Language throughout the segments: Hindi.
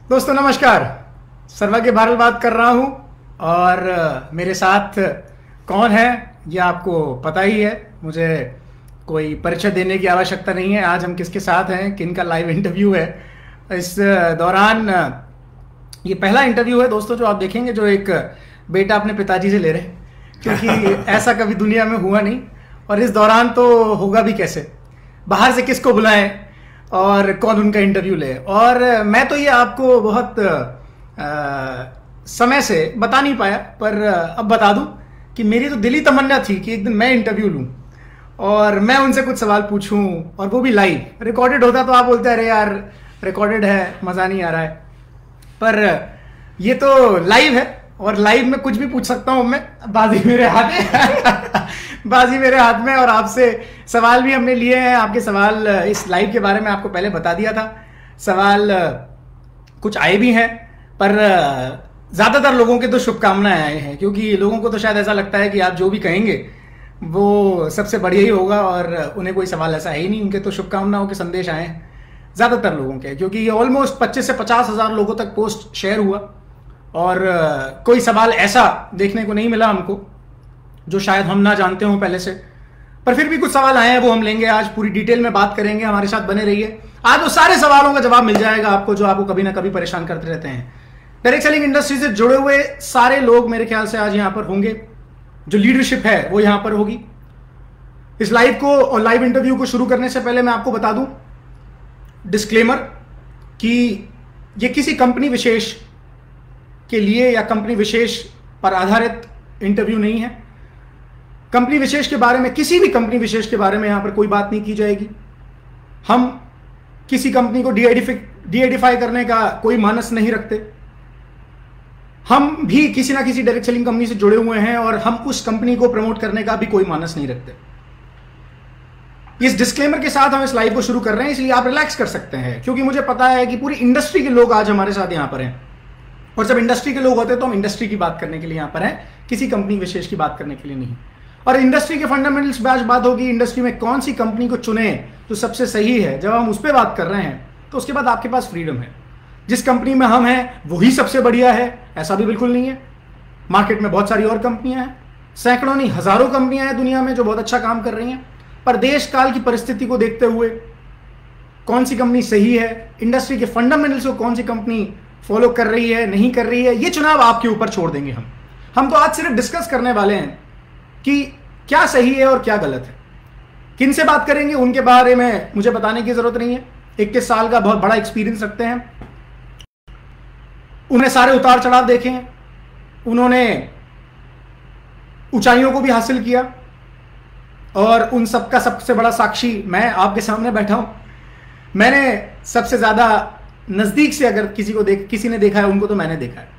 दोस्तों नमस्कार। सर्वज्ञ भारल बात कर रहा हूं और मेरे साथ कौन है ये आपको पता ही है। मुझे कोई परिचय देने की आवश्यकता नहीं है। आज हम किसके साथ हैं, किन का लाइव इंटरव्यू है। इस दौरान ये पहला इंटरव्यू है दोस्तों जो आप देखेंगे जो एक बेटा अपने पिताजी से ले रहे हैं, क्योंकि ऐसा कभी दुनिया में हुआ नहीं। और इस दौरान तो होगा भी कैसे, बाहर से किसको बुलाएं और कौन उनका इंटरव्यू ले। और मैं तो ये आपको बहुत समय से बता नहीं पाया, पर अब बता दूं कि मेरी तो दिली तमन्ना थी कि एक दिन मैं इंटरव्यू लूं और मैं उनसे कुछ सवाल पूछूं, और वो भी लाइव। रिकॉर्डेड होता तो आप बोलते अरे यार रिकॉर्डेड है, मजा नहीं आ रहा है, पर ये तो लाइव है और लाइव में कुछ भी पूछ सकता हूं मैं। बाजी मेरे हाथ में बाजी मेरे हाथ में। और आपसे सवाल भी हमने लिए हैं। आपके सवाल इस लाइव के बारे में आपको पहले बता दिया था। सवाल कुछ आए भी हैं, पर ज्यादातर लोगों के तो शुभकामनाएं आए हैं, क्योंकि लोगों को तो शायद ऐसा लगता है कि आप जो भी कहेंगे वो सबसे बढ़िया ही होगा, और उन्हें कोई सवाल ऐसा है ही नहीं। उनके तो शुभकामनाओं के संदेश आए हैं ज्यादातर लोगों के, क्योंकि ये ऑलमोस्ट 25 से 50 हजार लोगों तक पोस्ट शेयर हुआ और कोई सवाल ऐसा देखने को नहीं मिला हमको जो शायद हम ना जानते हों पहले से। पर फिर भी कुछ सवाल आए हैं, वो हम लेंगे। आज पूरी डिटेल में बात करेंगे, हमारे साथ बने रहिए। आज वो सारे सवालों का जवाब मिल जाएगा आपको जो आपको कभी ना कभी परेशान करते रहते हैं। डायरेक्ट सेलिंग इंडस्ट्री से जुड़े हुए सारे लोग मेरे ख्याल से आज यहां पर होंगे। जो लीडरशिप है वो यहां पर होगी। इस लाइव को और लाइव इंटरव्यू को शुरू करने से पहले मैं आपको बता दूं डिस्क्लेमर कि ये किसी कंपनी विशेष के लिए या कंपनी विशेष पर आधारित इंटरव्यू नहीं है। कंपनी विशेष के बारे में, किसी भी कंपनी विशेष के बारे में यहां पर कोई बात नहीं की जाएगी। हम किसी कंपनी को डीआइडेंटिफाई करने का कोई मानस नहीं रखते। हम भी किसी ना किसी डायरेक्ट सेलिंग कंपनी से जुड़े हुए हैं और हम उस कंपनी को प्रमोट करने का भी कोई मानस नहीं रखते। इस डिस्क्लेमर के साथ हम इस लाइव को शुरू कर रहे हैं, इसलिए आप रिलैक्स कर सकते हैं, क्योंकि मुझे पता है कि पूरी इंडस्ट्री के लोग आज हमारे साथ यहां पर हैं। और जब इंडस्ट्री के लोग होते हैं तो हम इंडस्ट्री की बात करने के लिए यहां पर हैं, किसी कंपनी विशेष की बात करने के लिए नहीं। और इंडस्ट्री के फंडामेंटल्स पे आज बात होगी। इंडस्ट्री में कौन सी कंपनी को चुने जो सबसे सही है। जब हम उस पर बात कर रहे हैं तो उसके बाद आपके पास फ्रीडम है। जिस कंपनी में हम हैं वही सबसे बढ़िया है, ऐसा भी बिल्कुल नहीं है। मार्केट में बहुत सारी और कंपनियां हैं, सैकड़ों नहीं हजारों कंपनियां हैं दुनिया में जो बहुत अच्छा काम कर रही हैं। पर देश काल की परिस्थिति को देखते हुए कौन सी कंपनी सही है, इंडस्ट्री के फंडामेंटल्स को कौन सी कंपनी फॉलो कर रही है, नहीं कर रही है, ये चुनाव आपके ऊपर छोड़ देंगे हम तो आज सिर्फ डिस्कस करने वाले हैं कि क्या सही है और क्या गलत है। किन से बात करेंगे उनके बारे में मुझे बताने की जरूरत नहीं है। 21 साल का बहुत बड़ा एक्सपीरियंस रखते हैं। उन्हें सारे उतार चढ़ाव देखे हैं, उन्होंने ऊंचाइयों को भी हासिल किया, और उन सबका सबसे बड़ा साक्षी मैं आपके सामने बैठा हूं। मैंने सबसे ज्यादा नजदीक से अगर किसी ने देखा है उनको, तो मैंने देखा है।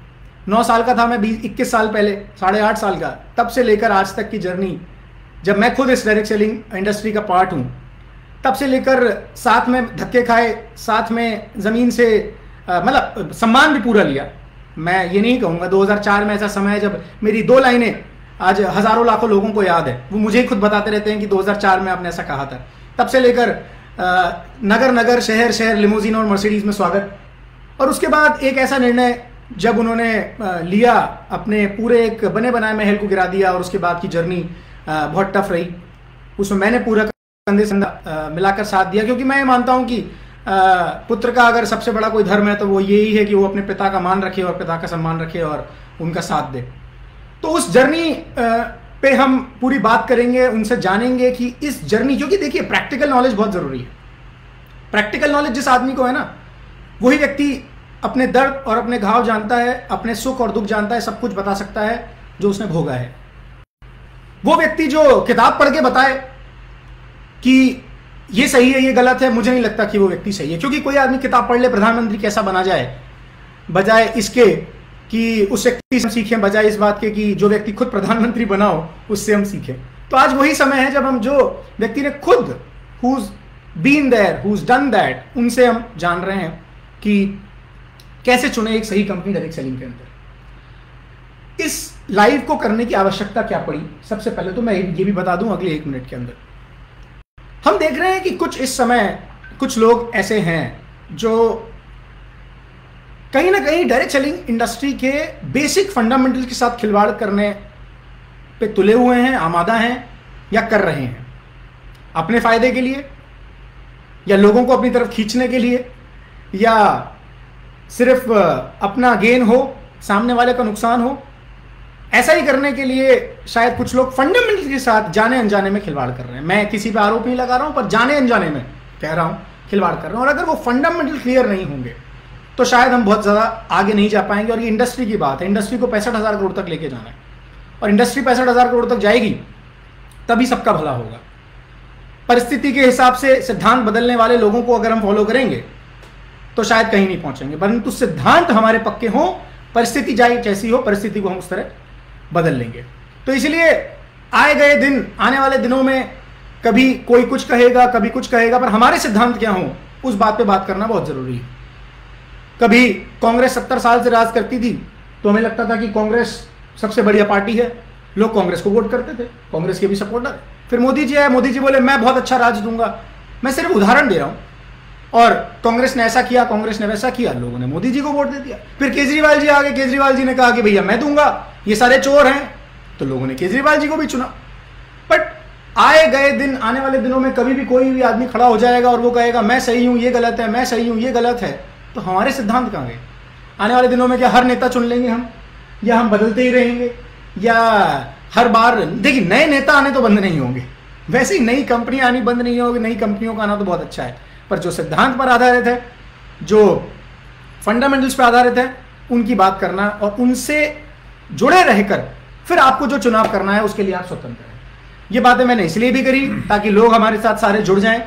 9 साल का था मैं, 21 साल पहले, 8.5 साल का, तब से लेकर आज तक की जर्नी, जब मैं खुद इस डायरेक्ट सेलिंग इंडस्ट्री का पार्ट हूं, तब से लेकर साथ में धक्के खाए, साथ में जमीन से मतलब सम्मान भी पूरा लिया। मैं ये नहीं कहूंगा, 2004 में ऐसा समय है जब मेरी 2 लाइनें आज हजारों लाखों लोगों को याद है। वो मुझे खुद बताते रहते हैं कि 2004 में आपने ऐसा कहा था। तब से लेकर नगर नगर, शहर शहर, लिमोजिन और मर्सिडीज में स्वागत। और उसके बाद एक ऐसा निर्णय जब उन्होंने लिया, अपने पूरे एक बने बनाए महल को गिरा दिया, और उसके बाद की जर्नी बहुत टफ रही। उसमें मैंने पूरा कंधे से मिलाकर साथ दिया, क्योंकि मैं मानता हूं कि पुत्र का अगर सबसे बड़ा कोई धर्म है तो वो यही है कि वो अपने पिता का मान रखे और पिता का सम्मान रखे और उनका साथ दे। तो उस जर्नी पे हम पूरी बात करेंगे, उनसे जानेंगे कि इस जर्नी, क्योंकि देखिए प्रैक्टिकल नॉलेज बहुत जरूरी है। प्रैक्टिकल नॉलेज जिस आदमी को है ना, वही व्यक्ति अपने दर्द और अपने घाव जानता है, अपने सुख और दुख जानता है, सब कुछ बता सकता है जो उसने भोगा है। वो व्यक्ति जो किताब पढ़ के बताए कि ये सही है ये गलत है, मुझे नहीं लगता कि वो व्यक्ति सही है। क्योंकि कोई आदमी किताब पढ़ ले प्रधानमंत्री कैसा बना जाए, बजाय इसके कि उस व्यक्ति से हम सीखें, बजाय इस बात के कि जो व्यक्ति खुद प्रधानमंत्री बना हो उससे हम सीखें। तो आज वही समय है जब हम जो व्यक्ति ने खुद who's been there, who's done that, उनसे हम जान रहे हैं कि कैसे चुने एक सही कंपनी डायरेक्ट सेलिंग के अंदर। इस लाइव को करने की आवश्यकता क्या पड़ी, सबसे पहले तो मैं ये भी बता दूं अगले 1 मिनट के अंदर। हम देख रहे हैं कि कुछ इस समय कुछ लोग ऐसे हैं जो कहीं ना कहीं डायरेक्ट सेलिंग इंडस्ट्री के बेसिक फंडामेंटल्स के साथ खिलवाड़ करने पे तुले हुए हैं, आमादा हैं या कर रहे हैं, अपने फायदे के लिए या लोगों को अपनी तरफ खींचने के लिए या सिर्फ अपना गेन हो, सामने वाले का नुकसान हो। ऐसा ही करने के लिए शायद कुछ लोग फंडामेंटल के साथ जाने अनजाने में खिलवाड़ कर रहे हैं। मैं किसी पे आरोप नहीं लगा रहा हूं, पर जाने अनजाने में कह रहा हूं खिलवाड़ कर रहे हैं। और अगर वो फंडामेंटल क्लियर नहीं होंगे तो शायद हम बहुत ज़्यादा आगे नहीं जा पाएंगे। और ये इंडस्ट्री की बात है, इंडस्ट्री को 65,000 करोड़ तक लेके जाना है और इंडस्ट्री 65,000 करोड़ तक जाएगी तभी सबका भला होगा। परिस्थिति के हिसाब से सिद्धांत बदलने वाले लोगों को अगर हम फॉलो करेंगे तो शायद कहीं नहीं पहुंचेंगे, परंतु सिद्धांत हमारे पक्के हों, परिस्थिति जाए जैसी हो, परिस्थिति को हम उस तरह बदल लेंगे। तो इसलिए आए गए दिन, आने वाले दिनों में कभी कोई कुछ कहेगा, कभी कुछ कहेगा, पर हमारे सिद्धांत क्या हों उस बात पे बात करना बहुत जरूरी है। कभी कांग्रेस 70 साल से राज करती थी तो हमें लगता था कि कांग्रेस सबसे बढ़िया पार्टी है, लोग कांग्रेस को वोट करते थे, कांग्रेस के भी सपोर्टर। फिर मोदी जी आए, मोदी जी बोले मैं बहुत अच्छा राज दूंगा। मैं सिर्फ उदाहरण दे रहा हूं। और कांग्रेस ने ऐसा किया, कांग्रेस ने वैसा किया, लोगों ने मोदी जी को वोट दे दिया। फिर केजरीवाल जी आ गए, केजरीवाल जी ने कहा कि भैया मैं दूंगा, ये सारे चोर हैं, तो लोगों ने केजरीवाल जी को भी चुना। बट आए गए दिन, आने वाले दिनों में कभी भी कोई भी आदमी खड़ा हो जाएगा और वो कहेगा मैं सही हूं, ये गलत है, मैं सही हूं, ये गलत है, तो हमारे सिद्धांत कहां गए? आने वाले दिनों में क्या हर नेता चुन लेंगे हम, या हम बदलते ही रहेंगे, या हर बार देखिए नए नेता आने तो बंद नहीं होंगे, वैसे ही नई कंपनियां आनी बंद नहीं होगी। नई कंपनियों का आना तो बहुत अच्छा है, पर जो सिद्धांत पर आधारित है, जो फंडामेंटल्स पर आधारित है, उनकी बात करना और उनसे जुड़े रहकर फिर आपको जो चुनाव करना है उसके लिए आप स्वतंत्र हैं। ये बातें मैंने इसलिए भी करी ताकि लोग हमारे साथ सारे जुड़ जाएं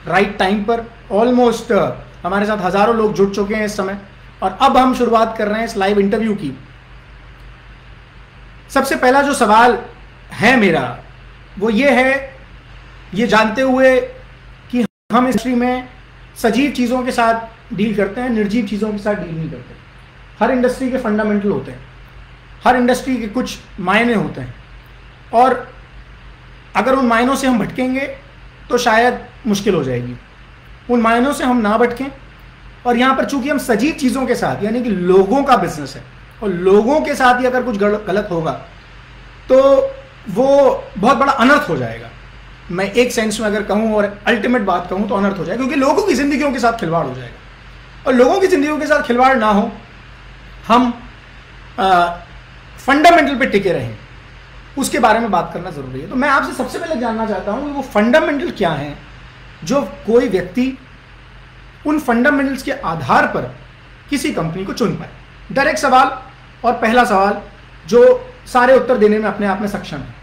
राइट टाइम पर। ऑलमोस्ट हमारे साथ हजारों लोग जुड़ चुके हैं इस समय और अब हम शुरुआत कर रहे हैं इस लाइव इंटरव्यू की। सबसे पहला जो सवाल है मेरा वो ये है, ये जानते हुए कि हम इंडस्ट्री में सजीव चीज़ों के साथ डील करते हैं, निर्जीव चीज़ों के साथ डील नहीं करते। हर इंडस्ट्री के फंडामेंटल होते हैं, हर इंडस्ट्री के कुछ मायने होते हैं और अगर उन मायनों से हम भटकेंगे तो शायद मुश्किल हो जाएगी। उन मायनों से हम ना भटकें। और यहाँ पर चूंकि हम सजीव चीज़ों के साथ यानी कि लोगों का बिजनेस है और लोगों के साथ ही अगर कुछ गलत होगा तो वो बहुत बड़ा अनर्थ हो जाएगा। मैं एक सेंस में अगर कहूँ और अल्टीमेट बात कहूँ तो अनर्थ हो जाएगा, क्योंकि लोगों की जिंदगियों के साथ खिलवाड़ हो जाएगा। और लोगों की जिंदगियों के साथ खिलवाड़ ना हो, हम फंडामेंटल पे टिके रहें, उसके बारे में बात करना जरूरी है। तो मैं आपसे सबसे पहले जानना चाहता हूं कि वो फंडामेंटल क्या है जो कोई व्यक्ति उन फंडामेंटल्स के आधार पर किसी कंपनी को चुन पाए। डायरेक्ट सवाल और पहला सवाल जो सारे उत्तर देने में अपने आप में सक्षम है।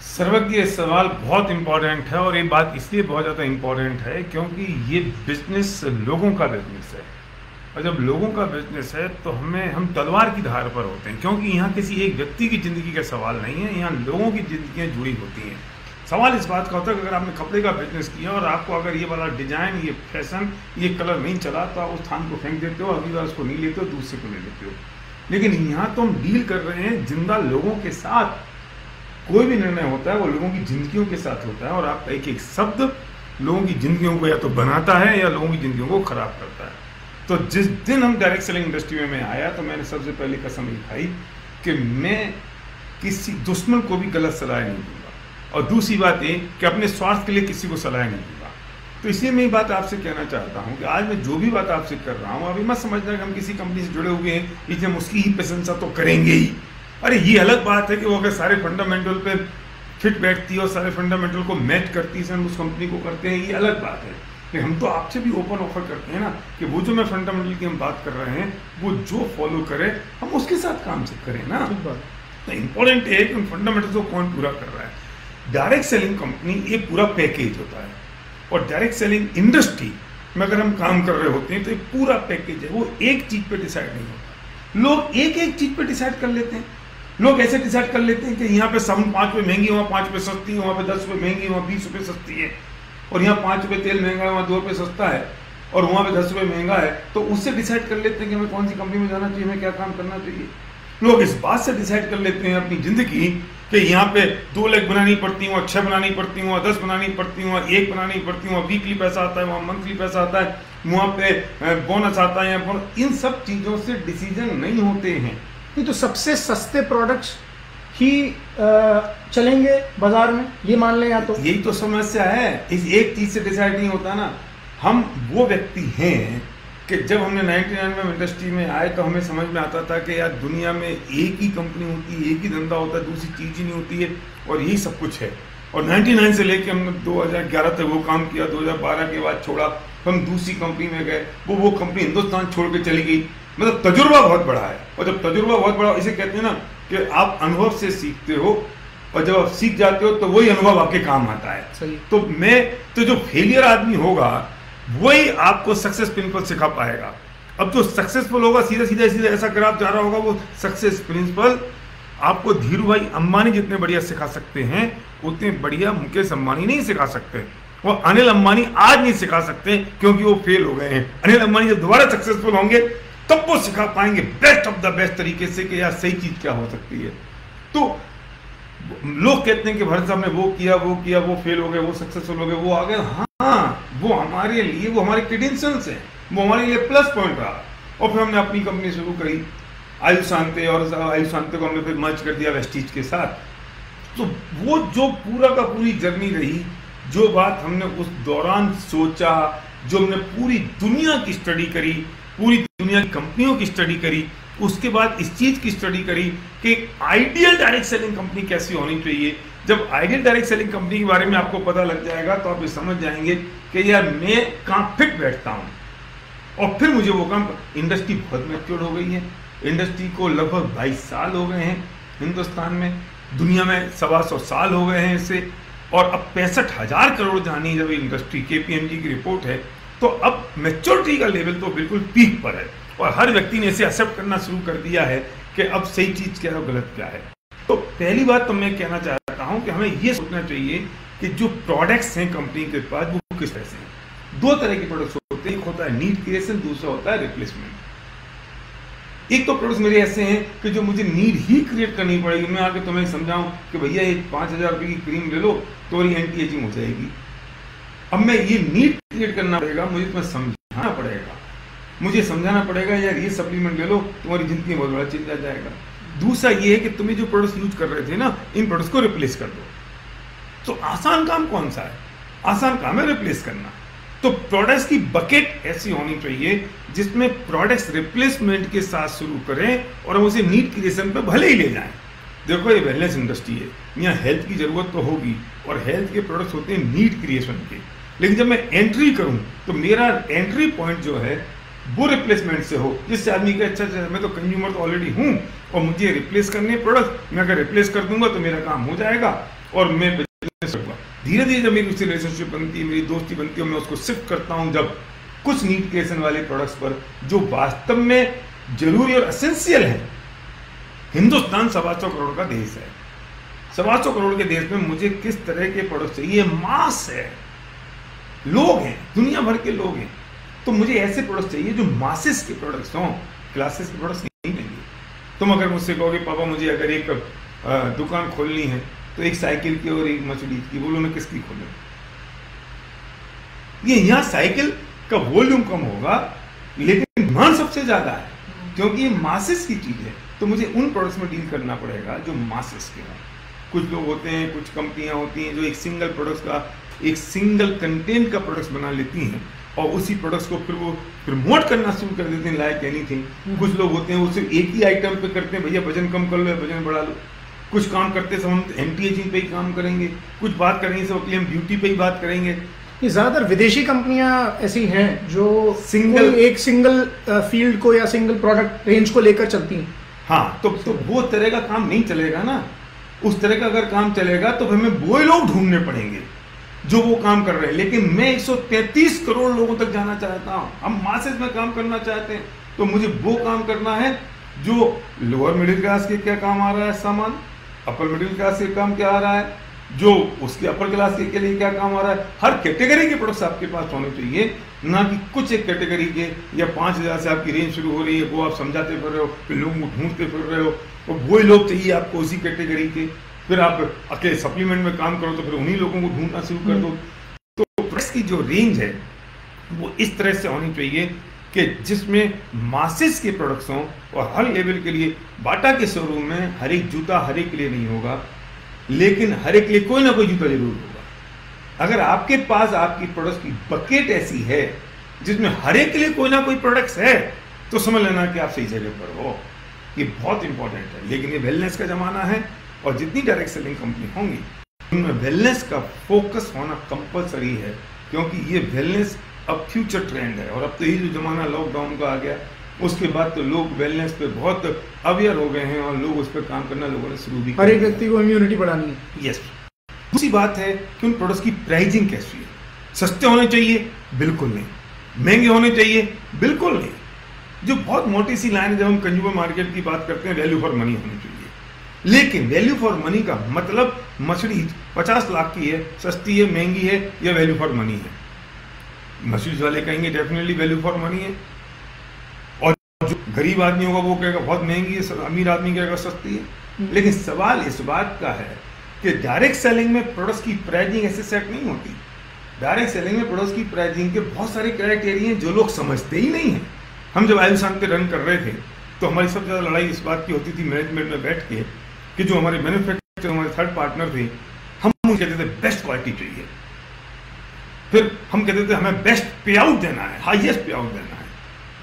सर्वज्ञ, सवाल बहुत इंपॉर्टेंट है और ये बात इसलिए बहुत ज़्यादा इंपॉर्टेंट है क्योंकि ये बिजनेस लोगों का बिजनेस है और जब लोगों का बिजनेस है तो हम तलवार की धार पर होते हैं, क्योंकि यहाँ किसी एक व्यक्ति की ज़िंदगी का सवाल नहीं है, यहाँ लोगों की ज़िंदगियाँ जुड़ी होती हैं। सवाल इस बात का होता है कि अगर आपने कपड़े का बिजनेस किया और आपको अगर ये वाला डिजाइन, ये फैशन, ये कलर नहीं चला तो आप उस थान को फेंक देते हो, अगली बार उसको नहीं लेते हो, दूसरे को ले लेते हो। लेकिन यहाँ तो हम डील कर रहे हैं जिंदा लोगों के साथ। कोई भी निर्णय होता है वो लोगों की जिंदगियों के साथ होता है और आपका एक एक शब्द लोगों की जिंदगियों को या तो बनाता है या लोगों की जिंदगियों को खराब करता है। तो जिस दिन हम डायरेक्ट सेलिंग इंडस्ट्री में आया तो मैंने सबसे पहले कसम ये खाई कि मैं किसी दुश्मन को भी गलत सलाह नहीं दूंगा और दूसरी बात ये कि अपने स्वार्थ के लिए किसी को सलाह नहीं दूंगा। तो इसलिए मैं ये बात आपसे कहना चाहता हूँ कि आज मैं जो भी बात आपसे कर रहा हूँ, अभी मत समझना कि हम किसी कंपनी से जुड़े हुए हैं इसलिए हम उसकी ही प्रशंसा तो करेंगे ही। अरे ये अलग बात है कि वो अगर सारे फंडामेंटल पे फिट बैठती है और सारे फंडामेंटल को मैच करती है, हम उस कंपनी को करते हैं, ये अलग बात है। कि हम तो आपसे भी ओपन ऑफर करते हैं ना कि वो जो मैं फंडामेंटल की हम बात कर रहे हैं वो जो फॉलो करे हम उसके साथ काम से करें ना। तो इम्पोर्टेंट है कि उन फंडामेंटल्स को कौन पूरा कर रहा है। डायरेक्ट सेलिंग कंपनी ये पूरा पैकेज होता है और डायरेक्ट सेलिंग इंडस्ट्री में अगर हम काम कर रहे होते हैं तो ये पूरा पैकेज है, वो एक चीज पे डिसाइड नहीं होता। लोग एक एक चीज पे डिसाइड कर लेते हैं। लोग ऐसे डिसाइड कर लेते हैं कि यहाँ पे साबुन 5 रुपये महंगी, वहाँ 5 रुपये सस्ती है, वहाँ पे 10 रुपये महंगी, वहाँ 20 रुपये सस्ती है, और यहाँ 5 रुपये तेल महंगा है, वहाँ 2 रुपये सस्ता है, और वहाँ पे 10 रुपये महंगा है। तो उससे डिसाइड कर लेते हैं कि हमें कौन सी कंपनी में जाना चाहिए, हमें क्या काम करना चाहिए। लोग इस बात से डिसाइड कर लेते हैं अपनी जिंदगी कि यहाँ पे 2 लाख बनानी पड़ती हूँ, 6 बनानी पड़ती हूँ, 10 बनानी पड़ती हूँ, 1 बनानी पड़ती हूँ, वीकली पैसा आता है, वहाँ मंथली पैसा आता है, वहाँ पे बोनस आता है, इन सब चीज़ों से डिसीजन नहीं होते हैं। नहीं तो सबसे सस्ते प्रोडक्ट्स ही चलेंगे बाजार में, ये मान लें या तो। यही तो समस्या है, इस एक चीज़ से डिसाइड नहीं होता ना। हम वो व्यक्ति हैं कि जब हमने 99 में इंडस्ट्री में आए तो हमें समझ में आता था कि यार दुनिया में एक ही कंपनी होती है, एक ही धंधा होता है, दूसरी चीज़ ही नहीं होती है, और यही सब कुछ है। और 99 से लेके हमने 2011 तक वो काम किया, 2012 के बाद छोड़ा, हम दूसरी कंपनी में गए, वो कंपनी हिंदुस्तान छोड़ के चली गई। मतलब तजुर्बा बहुत बड़ा है, और जब तजुर्बा बहुत बड़ा, इसे कहते हैं ना कि आप अनुभव से सीखते हो, और जब आप सीख जाते हो तो वही अनुभव आपके काम आता है। सही। तो जो फेलियर आदमी होगा वही आपको सक्सेस प्रिंसिपल सिखा पाएगा। अब जो सक्सेसफुल होगा सीधा सीधा ऐसा ग्राफ जा रहा होगा, वो सक्सेस प्रिंसिपल आपको धीरू भाई अंबानी जितने बढ़िया सिखा सकते हैं उतने बढ़िया मुकेश अंबानी नहीं सिखा सकते, और अनिल अंबानी आज नहीं सिखा सकते क्योंकि वो फेल हो गए हैं। अनिल अंबानी जब दोबारा सक्सेसफुल होंगे तब वो सिखा पाएंगे बेस्ट ऑफ द बेस्ट तरीके से कि यार सही चीज क्या हो सकती है। तो लोग कहते हैं कि भरत साहब ने वो किया, वो फेल हो गए, वो सक्सेसफुल हो गए, वो आ गए। हाँ, वो हमारे लिए, वो हमारे क्रेडेंशियल्स हैं, वो हमारे लिए प्लस पॉइंट रहा। और फिर हमने अपनी कंपनी शुरू करी आयुशांते, और आयुशांते को हमने फिर मर्ज कर दिया वेस्टीज के साथ। तो वो जो पूरा का पूरी जर्नी रही, जो बात हमने उस दौरान सोचा, जो हमने पूरी दुनिया की स्टडी करी, पूरी दुनिया की कंपनियों की स्टडी करी, उसके बाद इस चीज की स्टडी करी कि आइडियल डायरेक्ट सेलिंग कंपनी कैसी होनी चाहिए। जब आइडियल डायरेक्ट सेलिंग कंपनी के बारे में आपको पता लग जाएगा तो आप ये समझ जाएंगे कि यार मैं कहाँ फिट बैठता हूँ। और फिर मुझे वो काम, इंडस्ट्री बहुत मैच्योर हो गई है, इंडस्ट्री को लगभग 22 साल हो गए हैं हिंदुस्तान में, दुनिया में 125 साल हो गए हैं इससे, और अब 65,000 करोड़ जानी जब इंडस्ट्री KPMG की रिपोर्ट है, तो अब मैच्योरिटी का लेवल तो बिल्कुल पीक पर है, और हर व्यक्ति ने इसे एक्सेप्ट करना शुरू कर दिया है कि अब सही चीज क्या है और गलत क्या है। तो पहली बात तो मैं कहना चाहता हूं कि हमें यह सोचना चाहिए कि जो प्रोडक्ट्स हैं कंपनी के पास वो किस तरह से हैं। 2 तरह के प्रोडक्ट्स होते हैं, एक होता है नीड क्रिएशन, दूसरा होता है रिप्लेसमेंट। एक तो प्रोडक्ट्स मेरे ऐसे हैं कि जो मुझे नीड ही क्रिएट करनी पड़ेगी, मैं आके तुम्हें समझाऊं कि भैया ये 5,000 रुपये की क्रीम ले लो तो ये एंटी एजिंग हो जाएगी। अब मैं ये नीड क्रिएट करना पड़ेगा, मुझे तुम्हें समझाना पड़ेगा, मुझे समझाना पड़ेगा यार ये सप्लीमेंट ले लो तुम्हारी जिंदगी में बहुत बड़ा चेंज आ जाएगा। दूसरा ये है कि तुम्हें जो प्रोडक्ट्स यूज कर रहे थे ना, इन प्रोडक्ट्स को रिप्लेस कर दो। तो आसान काम कौन सा है? आसान काम है रिप्लेस करना। तो प्रोडक्ट्स की बकेट ऐसी होनी चाहिए जिसमें प्रोडक्ट्स रिप्लेसमेंट के साथ शुरू करें और हम उसे नीड क्रिएशन पे भले ही ले जाएं। देखो ये वेलनेस इंडस्ट्री है, यहाँ हेल्थ की जरूरत तो होगी, और हेल्थ के प्रोडक्ट्स होते हैं नीड क्रिएशन के, लेकिन जब मैं एंट्री करूं तो मेरा एंट्री पॉइंट जो है वो रिप्लेसमेंट से हो, जिससे आदमी का अच्छा मैं तो कंज्यूमर तो ऑलरेडी हूँ और मुझे रिप्लेस करने प्रोडक्ट, मैं अगर रिप्लेस कर दूंगा तो मेरा काम हो जाएगा और मैं बिजनेस करूंगा। धीरे धीरे जब मेरी उससे रिलेशनशिप बनती है, मेरी दोस्ती बनती है, मैं उसको शिफ्ट करता हूँ जब कुछ नीड क्रिएशन वाले प्रोडक्ट्स पर जो वास्तव में जरूरी और एसेंशियल है। हिंदुस्तान 125 करोड़ का देश है, 125 करोड़ के देश में मुझे किस तरह के प्रोडक्ट चाहिए? मास है, लोग हैं, दुनिया भर के लोग हैं, तो मुझे ऐसे प्रोडक्ट्स चाहिए जो मासेस के प्रोडक्ट्स हों, क्लासेस के प्रोडक्ट्स नहीं लेंगे। तुम अगर मुझसे कहोगे पापा मुझे अगर एक दुकान खोलनी है तो एक साइकिल की और एक मर्सिडीज की, बोलो मैं किसकी खोलूं? ये यहाँ साइकिल का वॉल्यूम कम होगा लेकिन डिमांड सबसे ज्यादा है क्योंकि ये मासेस की चीज है। तो मुझे उन प्रोडक्ट्स में डील करना पड़ेगा जो मासेस के हों। कुछ लोग होते हैं, कुछ कंपनियां होती हैं जो एक सिंगल प्रोडक्ट्स का, एक सिंगल कंटेंट का प्रोडक्ट्स बना लेती हैं और उसी प्रोडक्ट्स को फिर वो प्रमोट करना शुरू कर देते हैं लाइक एनीथिंग। कुछ लोग होते हैं वो सिर्फ एक ही आइटम पे करते हैं, भैया वजन कम कर लो या वजन बढ़ा लो। कुछ काम करते समय हम एंटी एजिंग पे ही काम करेंगे, कुछ बात करेंगे सब हम ब्यूटी पे ही बात करेंगे। ये ज्यादातर विदेशी कंपनियां ऐसी हैं जो एक सिंगल फील्ड को या सिंगल प्रोडक्ट रेंज को लेकर चलती हैं। हाँ, तो वो तरह का काम नहीं चलेगा ना। उस तरह का अगर काम चलेगा तो हमें वो लोग ढूंढने पड़ेंगे जो वो काम कर रहे हैं। लेकिन मैं 133 करोड़ लोगों तक जाना चाहता हूं, हम मासेस में काम करना चाहते हैं, तो मुझे वो काम करना है जो लोअर मिडिल क्लास के क्या काम आ रहा है सामान, अपर मिडिल क्लास के काम क्या आ रहा है, जो उसके अपर क्लास के लिए क्या काम आ रहा है। हर कैटेगरी के प्रोडक्ट्स आपके पास होने चाहिए, ना कि कुछ एक कैटेगरी के या 5,000 से आपकी रेंज शुरू हो रही है वो आप समझाते फिर रहे हो, फिर लोगों को ढूंढते फिर रहे हो, और वही लोग चाहिए आपको उसी कैटेगरी के, फिर आप अकेले सप्लीमेंट में काम करो तो फिर उन्हीं लोगों को ढूंढना शुरू कर दो। तो प्रोडक्ट्स की जो रेंज है वो इस तरह से होनी चाहिए कि जिसमें मासेस के प्रोडक्ट्स हों, और हर लेवल के लिए। बाटा के शोरूम में हर एक जूता हर एक के लिए नहीं होगा, लेकिन हर एक के लिए कोई ना कोई जूता जरूर होगा। अगर आपके पास आपकी प्रोडक्ट्स की बकेट ऐसी है जिसमें हर एक के लिए कोई ना कोई प्रोडक्ट्स है, तो समझ लेना कि आप सही जगह पर हो। ये बहुत इंपॉर्टेंट है। लेकिन ये वेलनेस का जमाना है, और जितनी डायरेक्ट सेलिंग कंपनी होंगी उनमें वेलनेस का फोकस होना कंपलसरी है, क्योंकि ये वेलनेस अब फ्यूचर ट्रेंड है। और अब तो ये जो जमाना लॉकडाउन का आ गया, उसके बाद तो लोग वेलनेस पे बहुत अवेयर हो गए हैं, और लोग उस पर काम करना लोगों ने शुरू भी हर एक व्यक्ति को इम्यूनिटी बढ़ानी है। यस। दूसरी बात है कि उन प्रोडक्ट्स की प्राइसिंग कैसी है। सस्ते होने चाहिए? बिल्कुल नहीं। महंगे होने चाहिए? बिल्कुल नहीं। जो बहुत मोटी सी लाइन है, जब हम कंज्यूमर मार्केट की बात करते हैं, वैल्यू फॉर मनी होनी चाहिए। लेकिन वैल्यू फॉर मनी का मतलब मछली 50 लाख की है, सस्ती है, महंगी है, या वैल्यू फॉर मनी है। मछली वाले कहेंगे डेफिनेटली वैल्यू फॉर मनी है, और जो गरीब आदमी होगा वो कहेगा बहुत महंगी है, अमीर आदमी कहेगा सस्ती है। लेकिन सवाल इस बात का है कि डायरेक्ट सेलिंग में प्रोडक्ट्स की प्राइसिंग ऐसे सेट नहीं होती। डायरेक्ट सेलिंग में प्रोडक्ट्स की प्राइसिंग के बहुत सारे क्राइटेरिया हैं जो लोग समझते ही नहीं हैं। हम जब आयुषांत पे रन कर रहे थे तो हमारी सबसे ज़्यादा लड़ाई इस बात की होती थी मैनेजमेंट में बैठ के, कि जो हमारे मैन्युफैक्चरर, हमारे थर्ड पार्टनर थे, हम उनको कहते थे बेस्ट क्वालिटी चाहिए, फिर हम कहते थे हमें बेस्ट पे आउट देना है, हाईएस्ट पे आउट देना है,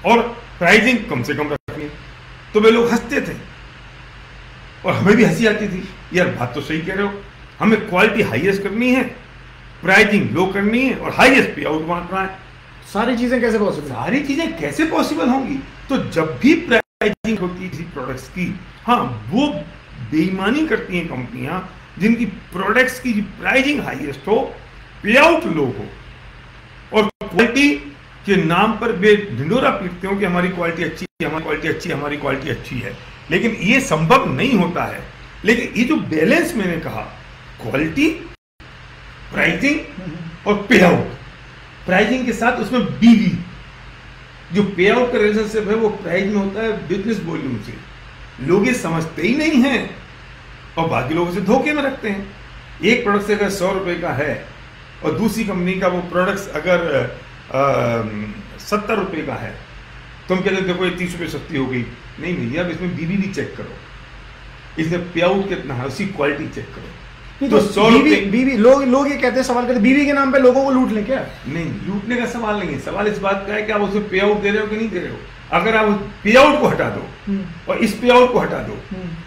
और प्राइसिंग कम से कम रखनी है। तो वे लोग हंसते थे और हमें भी हंसी आती थी, यार बात तो सही कह रहे हो, हमें क्वालिटी हाईएस्ट करनी है, प्राइसिंग लो करनी है, और हाईएस्ट पे आउट बांटना है। सारी चीजें कैसे पॉसिबल? सारी चीजें कैसे पॉसिबल होंगी? तो जब भी प्राइसिंग होती थी प्रोडक्ट्स की, हाँ, वो बेईमानी करती हैं कंपनियां जिनकी प्रोडक्ट्स की प्राइसिंग हाईएस्ट हो, पे आउट लो हो, और क्वालिटी के नाम पर वे ढिंडोरा पीटते हो कि हमारी क्वालिटी अच्छी है, हमारी क्वालिटी अच्छी है, हमारी क्वालिटी अच्छी है। लेकिन ये संभव नहीं होता है। लेकिन ये जो बैलेंस मैंने कहा, क्वालिटी, प्राइसिंग और पे आउट, प्राइसिंग के साथ उसमें बीवी, जो पे आउट का रिलेशनशिप है वो प्राइस में होता है बिजनेस वॉल्यूम से। लोग ये समझते ही नहीं हैं और बाकी लोगों से धोखे में रखते हैं। एक प्रोडक्ट से अगर 100 रुपए का है और दूसरी कंपनी का वो प्रोडक्ट्स अगर 70 रुपए का है, तो हम कहते हैं देखो ये 30 रुपये सस्ती हो गई। नहीं भैया, अब इसमें बीवी भी चेक करो, इसमें पे आउट कितना है, उसकी क्वालिटी चेक करो। तो 100 रुपये बीवी, लोग ये कहते हैं, सवाल करते हैं बीवी के नाम पे लोगों को लूट ले क्या? नहीं, लूटने का सवाल नहीं है। सवाल इस बात का है कि आप उसे पे आउट दे रहे हो कि नहीं दे रहे हो। अगर आप पे आउट को हटा दो और इस पे आउट को हटा दो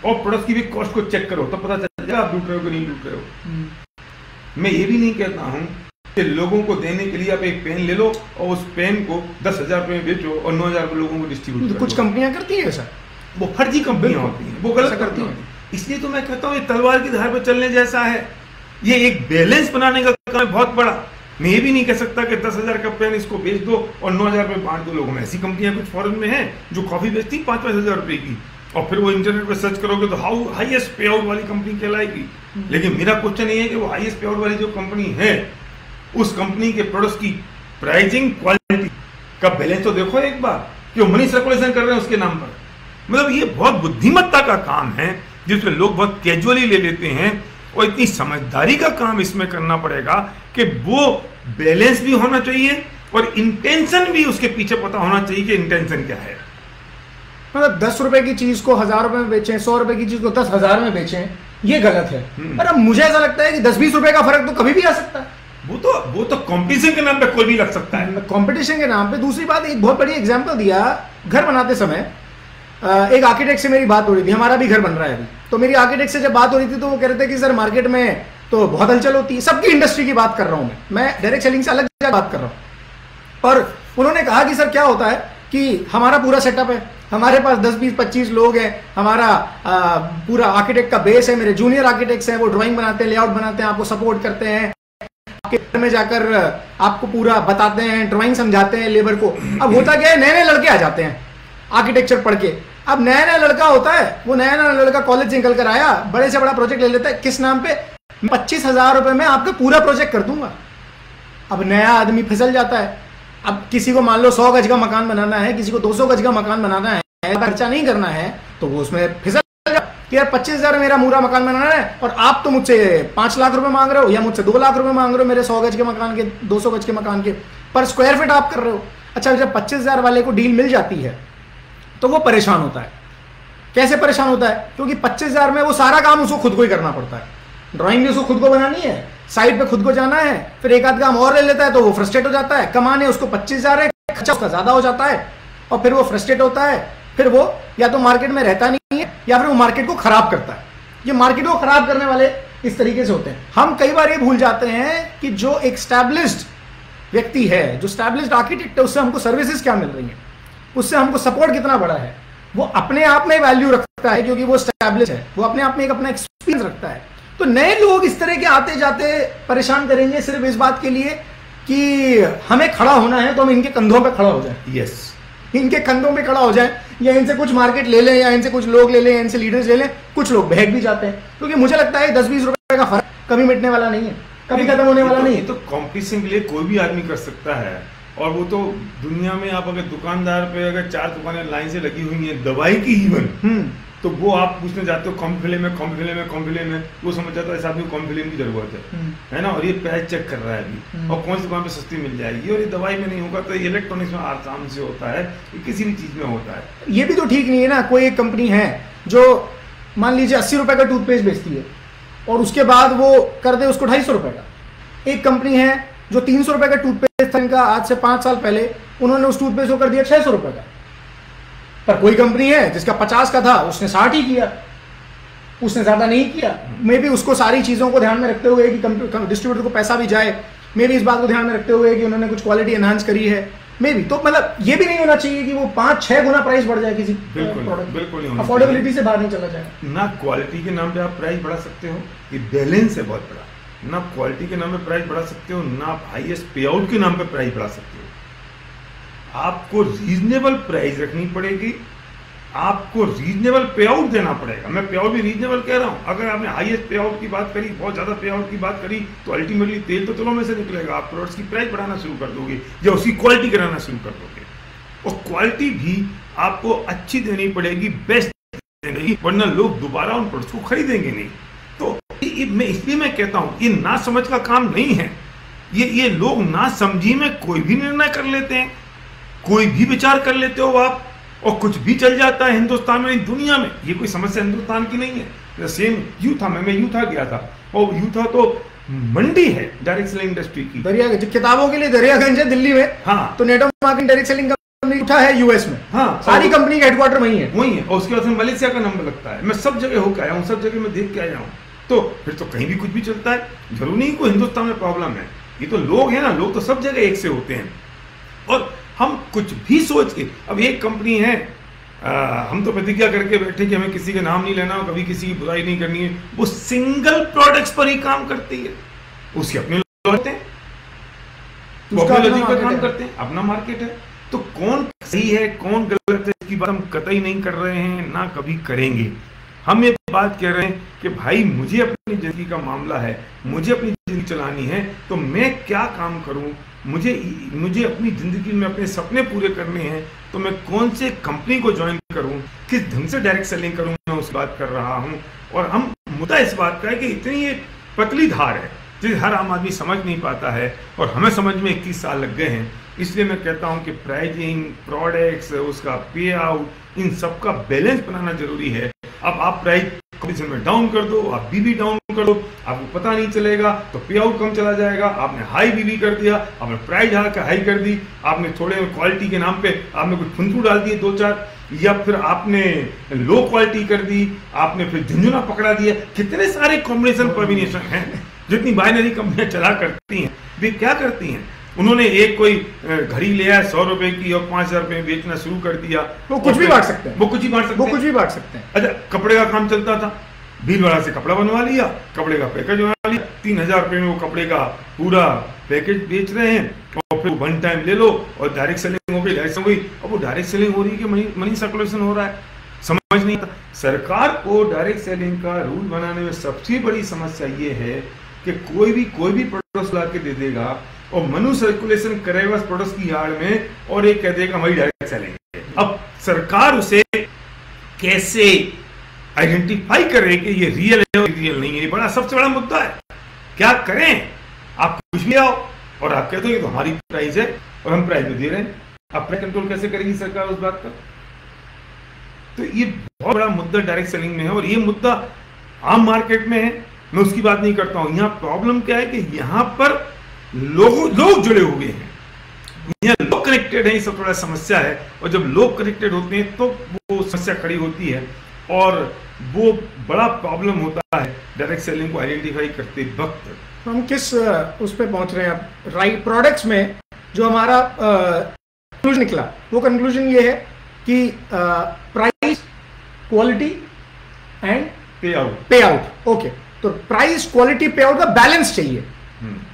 और प्रोडक्ट की भी कॉस्ट को चेक करो, तब पता चल जाएगा आप लूट रहे हो कि नहीं लूट रहे हो। मैं ये भी नहीं कहता हूं कि लोगों को देने के लिए आप एक पेन ले लो और उस पेन को 10,000 रुपये में बेचो और 9,000 रुपये लोगों को डिस्ट्रीब्यूट करो। कुछ कंपनियां करती है ऐसा, वो फर्जी कंपनियां होती हैं, वो गलत करती हैं। इसलिए तो मैं कहता हूँ ये तलवार की धार पर चलने जैसा है। ये एक बैलेंस बनाने का काम है बहुत बड़ा। मैं ये भी नहीं कह सकता कि 10,000 का पेन इसको बेच दो और 9,000 रुपये बांट दो लोगों में। ऐसी कंपनियां कुछ फॉरेन में हैं जो कॉफी बेचती 5-5 हज़ार रुपये की, और फिर वो इंटरनेट पर सर्च करोगे तो हाईएस्ट पे आउट वाली कंपनी कहलाएगी। लेकिन मेरा क्वेश्चन ये है कि वो हाईएस्ट पे आउट वाली जो कंपनी है, उस कंपनी के प्रोडक्ट्स की प्राइसिंग, क्वालिटी का बैलेंस तो देखो एक बार, कि वो मनी सर्कुलेशन कर रहे हैं उसके नाम पर। मतलब ये बहुत बुद्धिमत्ता का काम है जिसमें लोग बहुत कैजुअली ले लेते हैं, और इतनी समझदारी का काम इसमें करना पड़ेगा कि वो बैलेंस भी होना चाहिए और इंटेंशन भी उसके पीछे पता होना चाहिए कि इंटेंशन क्या है। मतलब 10 रुपए की चीज को 1,000 रुपए में बेचें, 100 रुपए की चीज को 10,000 में बेचें, ये गलत है। पर अब मुझे ऐसा लगता है कि 10-20 रुपए का फर्क तो कभी भी आ सकता है। वो तो कंपटीशन के नाम पे कोई भी लग सकता है। कंपटीशन के नाम पे। दूसरी बात, एक बहुत बड़ी एग्जांपल दिया, घर बनाते समय एक आर्किटेक्ट से मेरी बात हो रही थी, हमारा भी घर बन रहा है अभी, तो मेरी आर्किटेक्ट से जब बात हो रही थी तो वो कह रहे थे कि सर मार्केट में तो बहुत हलचल होती है, सबकी इंडस्ट्री की बात कर रहा हूँ मैं डायरेक्ट सेलिंग से अलग बात कर रहा हूँ। और उन्होंने कहा कि सर क्या होता है कि हमारा पूरा सेटअप है, हमारे पास 10-20-25 लोग हैं, हमारा पूरा आर्किटेक्ट का बेस है, मेरे जूनियर आर्किटेक्ट्स हैं, वो ड्राइंग बनाते हैं, लेआउट बनाते हैं, आपको सपोर्ट करते हैं, आपके घर में जाकर आपको पूरा बताते हैं, ड्राइंग समझाते हैं लेबर को। अब होता क्या है, नए नए लड़के आ जाते हैं आर्किटेक्चर पढ़ के। अब नया नया लड़का होता है, वो नया नया लड़का कॉलेज से निकल कर आया, बड़े से बड़ा प्रोजेक्ट ले लेता है, किस नाम पे? 25,000 रुपए में आपका पूरा प्रोजेक्ट कर दूंगा। अब नया आदमी फिसल जाता है। अब किसी को मान लो 100 गज का मकान बनाना है, किसी को 200 गज का मकान बनाना है, खर्चा नहीं करना है, तो वो उसमें फिसल जाता कि यार 25,000 मेरा पूरा मकान बनाना है और आप तो मुझसे 5 लाख रुपए मांग रहे हो या मुझसे 2 लाख रुपए मांग रहे हो मेरे 100 गज के मकान के, 200 गज के मकान के, पर स्क्वायर फीट आप कर रहे हो। अच्छा, जब 25,000 वाले को डील मिल जाती है तो वो परेशान होता है। कैसे परेशान होता है? क्योंकि 25,000 में वो सारा काम उसको खुद को ही करना पड़ता है। ड्राइंग भी उसको खुद को बनानी है, साइड पे खुद को जाना है, फिर एक आध काम और ले लेता है तो वो फ्रस्ट्रेट हो जाता है। कमाने उसको 25,000 है, खर्चा उसका ज्यादा हो जाता है और फिर वो फ्रस्ट्रेट होता है। फिर वो या तो मार्केट में रहता नहीं है या फिर वो मार्केट को खराब करता है। ये मार्केट को खराब करने वाले इस तरीके से होते हैं। हम कई बार ये भूल जाते हैं कि जो एक स्टैब्लिश्ड व्यक्ति है, जो स्टैब्लिश्ड आर्किटेक्ट है, उससे हमको सर्विसेज क्या मिल रही है, उससे हमको सपोर्ट कितना बड़ा है, वो अपने आप में वैल्यू रखता है क्योंकि वो स्टैब्लिश है, वो अपने आप में एक अपना एक्सपीरियंस रखता है। तो नए लोग इस तरह के आते जाते परेशान करेंगे सिर्फ इस बात के लिए कि हमें खड़ा होना है तो हम इनके कंधों पे खड़ा हो जाए। यस, इनके कंधों पे खड़ा हो जाए या इनसे कुछ मार्केट ले लें या इनसे कुछ लोग ले लें या इनसे लीडर्स ले लें। कुछ लोग बहक भी जाते हैं क्योंकि मुझे लगता है 10-20 रुपए का फर्क कभी मिटने वाला नहीं है, कभी खत्म होने वाला नहीं है। तो कंपटीशन के लिए कोई भी आदमी कर सकता है। और वो तो दुनिया में आप अगर दुकानदार पे अगर 4 दुकानें लाइन से लगी हुई हैं दवाई की इवन, तो वो आप पूछने जाते हो कॉम्फिले में, वो समझ जाता है इस आदमी को कॉम्फिलेम की जरूरत है ना, और ये प्राइस चेक कर रहा है अभी और कौन सी दुकान पे सस्ती मिल जाएगी, और ये दवाई में नहीं होगा तो ये इलेक्ट्रॉनिक्स में आराम से होता है, ये किसी भी चीज में होता है। ये भी तो ठीक नहीं है ना। कोई एक कंपनी है जो मान लीजिए 80 रुपए का टूथपेस्ट बेचती है और उसके बाद वो कर दे उसको 250 रुपए का। एक कंपनी है जो 300 रुपए का टूथपेस्ट था इनका आज से 5 साल पहले, उन्होंने उस टूथपेस्ट को कर दिया 600 रुपए का। पर कोई कंपनी है जिसका 50 का था उसने 60 ही किया, उसने ज्यादा नहीं किया। मे बी उसको सारी चीजों को ध्यान में रखते हुए कि डिस्ट्रीब्यूटर को पैसा भी जाए, मे बी इस बात को ध्यान में रखते हुए कि उन्होंने कुछ क्वालिटी एनहांस करी है, मे बी। तो मतलब ये भी नहीं होना चाहिए कि वो 5-6 गुना प्राइस बढ़ जाए किसी प्रोडक्ट, बिल्कुल अफोर्डेबिलिटी से बाहर नहीं चला जाए। ना क्वालिटी के नाम पे आप प्राइस बढ़ा सकते हो, ये बैलेंस है बहुत बड़ा। ना क्वालिटी के नाम पे प्राइस बढ़ा सकते हो, ना आप हाईएस्ट पे आउट के नाम पे प्राइस बढ़ा सकते हो। आपको रीजनेबल प्राइस रखनी पड़ेगी, आपको रीजनेबल पे आउट देना पड़ेगा। मैं पे आउट भी रीजनेबल कह रहा हूं। अगर आपने हाईएस्ट पे आउट की बात करी, बहुत ज्यादा पे आउट की बात करी, तो अल्टीमेटली तेल तो तलों में से निकलेगा। आप प्रोडक्ट्स की प्राइस बढ़ाना शुरू कर दोगे या उसकी क्वालिटी कराना शुरू कर दोगे, और क्वालिटी भी आपको अच्छी देनी पड़ेगी, बेस्ट देनी, वरना लोग दोबारा उन प्रोडक्ट्स को खरीदेंगे नहीं। तो इसलिए मैं कहता हूं ये ना समझ का काम नहीं है। ये लोग ना समझी में कोई भी निर्णय कर लेते हैं, कोई भी विचार कर लेते हो आप, और कुछ भी चल जाता है हिंदुस्तान में, दुनिया में। ये कोई समस्या हिंदुस्तान की नहीं है। सेम यूथा में, मैं यूथा गया था, और यूथा तो मंडी है डायरेक्ट सेलिंग इंडस्ट्री की। दरियागंज किताबों के लिए दरियागंज है दिल्ली में। हाँ, तो network marketing direct selling company यूथा है यूएस में। हाँ, सारी कंपनी का हेडक्वार्टर वही है। और उसके बाद मलेशिया का नंबर लगता है। मैं सब जगह होकर आया हूँ, सब जगह मैं देख के आया हूँ। तो फिर तो कहीं भी कुछ भी चलता है, जरूरी नहीं कोई हिंदुस्तान में प्रॉब्लम है। ये तो लोग हैं ना, लोग तो सब जगह एक से होते हैं। और हम कुछ भी सोच के, अब एक कंपनी है, हम तो प्रतिज्ञा करके बैठे कि हमें किसी का नाम नहीं लेना, कभी किसी की बुराई नहीं करनी है। वो सिंगल प्रोडक्ट्स पर ही काम करती है, उसके अपने लोग होते हैं, वो अपने लॉजिक पर काम करते हैं, अपना मार्केट है। तो कौन सही है कौन गलत है इसकी बात हम कतई नहीं कर रहे हैं, ना कभी करेंगे। हम ये बात कह रहे हैं कि भाई मुझे अपनी जिंदगी का मामला है, मुझे अपनी जिंदगी चलानी है, तो मैं क्या काम करूं, मुझे अपनी जिंदगी में अपने सपने पूरे करने हैं, तो मैं कौन से कंपनी को ज्वाइन करूं, किस ढंग से डायरेक्ट सेलिंग करूं, मैं उस बात कर रहा हूं। और हम मुद्दा इस बात का है कि इतनी ये पतली धार है जिसे हर आम आदमी समझ नहीं पाता है, और हमें समझ में 21 साल लग गए हैं। इसलिए मैं कहता हूं कि प्राइसिंग, प्रोडक्ट्स, उसका पे आउट, इन सब का बैलेंस बनाना जरूरी है। अब आप प्राइस कंपटीशन में डाउन कर दो, आप बीबी डाउन कर दो, आपको पता नहीं चलेगा, तो पे आउट कम चला जाएगा। आपने हाई बीबी कर दिया, आपने प्राइस हाई कर दी, आपने थोड़े क्वालिटी के नाम पे आपने कुछ फुंसू डाल दिए 2-4, या फिर आपने लो क्वालिटी कर दी, आपने फिर झुंझुना पकड़ा दिया। कितने सारे कॉम्बिनेशन कॉम्बिनेशन हैं। जितनी बाइनरी कंपनियां चला करती हैं, वे क्या करती हैं, उन्होंने एक कोई घड़ी ले आया 100 रुपए की और 5,000 रुपए में बेचना शुरू कर दिया। वो कुछ भी बांट सकते हैं, वो कुछ भी बांट सकते हैं। अच्छा, कपड़े का काम चलता था, भीलवाड़ा से कपड़ा बनवा लिया, कपड़े का पैकेज बनवा लिया, 3,000 रुपए में वो कपड़े का पूरा पैकेज बेच रहे हैं, और फिर वन टाइम ले लो और डायरेक्ट सेलिंग हो गई। अब वो डायरेक्ट सेलिंग हो रही है कि मनी सर्कुलेशन हो रहा है, समझ नहीं आता। सरकार को डायरेक्ट सेलिंग का रूल बनाने में सबसे बड़ी समस्या ये है कि कोई भी प्रोडक्ट ला के दे देगा और मनु सर्कुलेशन करेगा उस प्रोडक्ट की आड़ में और एक कह देगा हमारी डायरेक्ट सेलिंग है। अब सरकार उसे कैसे आइडेंटिफाई करे कि ये रियल है और रियल नहीं है, ये बड़ा सबसे बड़ा मुद्दा है। क्या करें? आप कुछ भी आओ और आप कहते हो ये तो हमारी प्राइस है और हम प्राइस में दे रहे हैं, आप प्राइस कंट्रोल कैसे करेगी सरकार उस बात का? तो ये बहुत बड़ा मुद्दा डायरेक्ट सेलिंग में है और ये मुद्दा आम मार्केट में है, मैं उसकी बात नहीं करता हूं। यहाँ प्रॉब्लम क्या है कि यहाँ पर लोग जुड़े हुए हैं, यहाँ लोग कनेक्टेड है, ये सब थोड़ा समस्या है। और जब लोग कनेक्टेड होते हैं तो वो समस्या खड़ी होती है और वो बड़ा प्रॉब्लम होता है डायरेक्ट सेलिंग को आइडेंटिफाई करते वक्त। हम किस उस पे पहुंच रहे हैं अब? राइट प्रोडक्ट्स में जो हमारा कंक्लूजन निकला वो कंक्लूजन ये है कि प्राइस, क्वालिटी एंड पे आउट। ओके, तो प्राइस, क्वालिटी, पे आउट का बैलेंस चाहिए।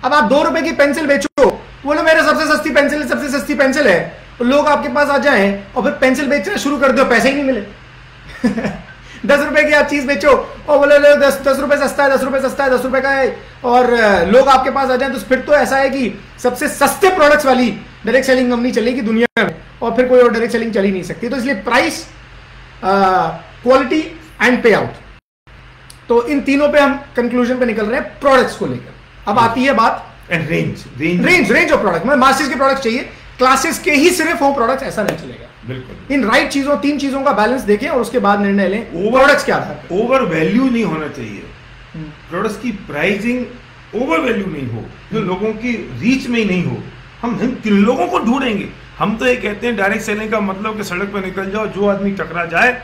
अब आप 2 रुपए की पेंसिल बेचो, बोलो मेरे सबसे सस्ती पेंसिल है, तो लोग आपके पास आ जाएं और फिर पेंसिल बेचना शुरू कर दो, पैसे ही नहीं मिले। 10 रुपए की आप चीज बेचो और बोले 10 रुपए सस्ता है, 10 रुपए का है, और लोग आपके पास आ जाएं, तो फिर तो ऐसा है कि सबसे सस्ते प्रोडक्ट्स वाली डायरेक्ट सेलिंग कंपनी चलेगी दुनिया में और फिर कोई और डायरेक्ट सेलिंग चल ही नहीं सकती। तो इसलिए प्राइस, क्वालिटी एंड पे आउट, तो इन तीनों पे हम कंक्लूजन पे निकल रहे हैं प्रोडक्ट्स को लेकर। अब आती है बात रेंज ऑफ प्रोडक्ट। मतलब मासेस के प्रोडक्ट चाहिए, क्लासेस के ही सिर्फ हो प्रोडक्ट्स, ऐसा नहीं चलेगा। बिल्कुल इन राइट चीजों, 3 चीजों का बैलेंस देखें और उसके बाद निर्णय लें प्रोडक्ट्स के आधार पर। ओवर वैल्यू नहीं होना चाहिए, प्रोडक्ट्स की प्राइसिंग ओवर वैल्यू नहीं हो, जो लोगों की रीच में ही नहीं हो। हम किन लोगों को ढूंढेंगे? हम तो ये कहते हैं डायरेक्ट सेलिंग का मतलब कि सड़क पर निकल जाओ, जो आदमी टकरा जाए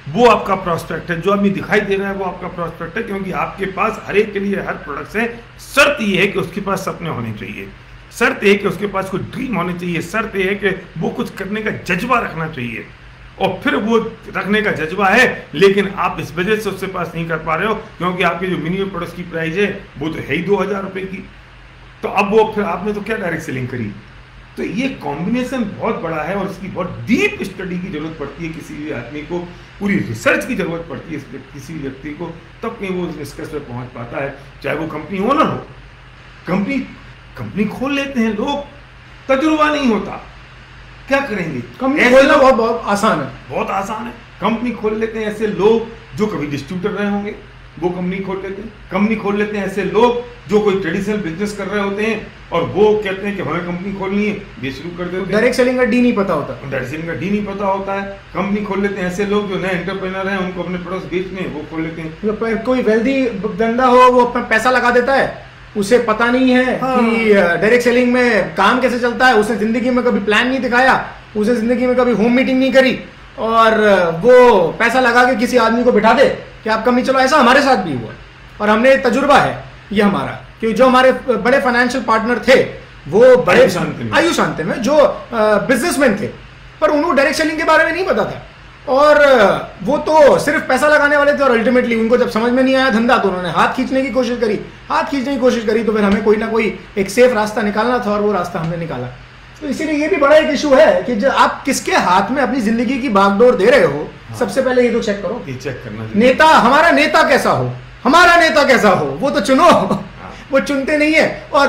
वो आपका प्रोस्पेक्ट है, जो आदमी दिखाई दे रहा है वो आपका प्रोस्पेक्ट है, क्योंकि आपके पास हर एक के लिए हर प्रोडक्ट से शर्त ये है कि उसके पास सपने होने चाहिए, शर्त है कि उसके पास कोई ड्रीम होनी चाहिए, शर्त है कि वो कुछ करने का जज्बा रखना चाहिए। और फिर वो रखने का जज्बा है, लेकिन आप इस वजह से उसके पास नहीं कर पा रहे हो क्योंकि आपकी जो मिनिमम प्रोडक्ट की प्राइस है वो तो है ही 2000 रुपए की। तो अब वो फिर आपने तो क्या डायरेक्ट सेलिंग करी? तो ये कॉम्बिनेशन बहुत बड़ा है और इसकी बहुत डीप स्टडी की जरूरत पड़ती है, किसी भी आदमी को पूरी रिसर्च की जरूरत पड़ती है किसी भी व्यक्ति को, तब कहीं वो निष्कर्ष पर पहुंच पाता है। चाहे वो कंपनी ओनर हो, कंपनी खोल लेते हैं लोग, तजुर्बा नहीं होता, क्या करेंगे? कंपनी खोलना बहुत आसान है, बहुत आसान है। कंपनी खोल लेते हैं ऐसे लोग जो कभी डिस्ट्रीब्यूटर रहे होंगे, वो कंपनी खोल लेते हैं ऐसे लोग जो कोई ट्रेडिशनल बिजनेस कर रहे होते हैं और वो कहते हैं कि हमें कंपनी खोलनी है, ये शुरू कर देते हैं। डायरेक्ट सेलिंग का डी नहीं पता होता है। कंपनी खोल लेते हैं ऐसे लोग जो नए एंटरप्रेन्योर हैं, उनको अपने प्रोडक्ट्स बेचने हैं, वो खोल लेते हैं। कोई वेल्दी बंदा हो, वो अपना पैसा लगा देता है, उसे पता नहीं है कि डायरेक्ट सेलिंग में काम कैसे चलता है, उसने जिंदगी में कभी प्लान नहीं दिखाया, उसने जिंदगी में कभी होम मीटिंग नहीं करी और वो पैसा लगा के किसी आदमी को बिठा दे कि आप कंपनी चलो। ऐसा हमारे साथ भी हुआ और हमने तजुर्बा है ये हमारा, कि जो हमारे बड़े फाइनेंशियल पार्टनर थे वो बड़े आयु शांति में जो बिजनेसमैन थे, पर उन्होंने डायरेक्ट सेलिंग के बारे में नहीं पता था और वो तो सिर्फ पैसा लगाने वाले थे और अल्टीमेटली उनको जब समझ में नहीं आया धंधा तो उन्होंने हाथ खींचने की कोशिश करी। तो फिर हमें कोई ना कोई एक सेफ रास्ता निकालना था और वो रास्ता हमने निकाला। तो इसीलिए ये भी बड़ा एक इशू है कि जब आप किसके हाथ में अपनी जिंदगी की बागडोर दे रहे हो, सबसे पहले ये तो चेक करो, चेक करना नेता, हमारा नेता कैसा हो, वो तो चुनो। वो चुनते नहीं है और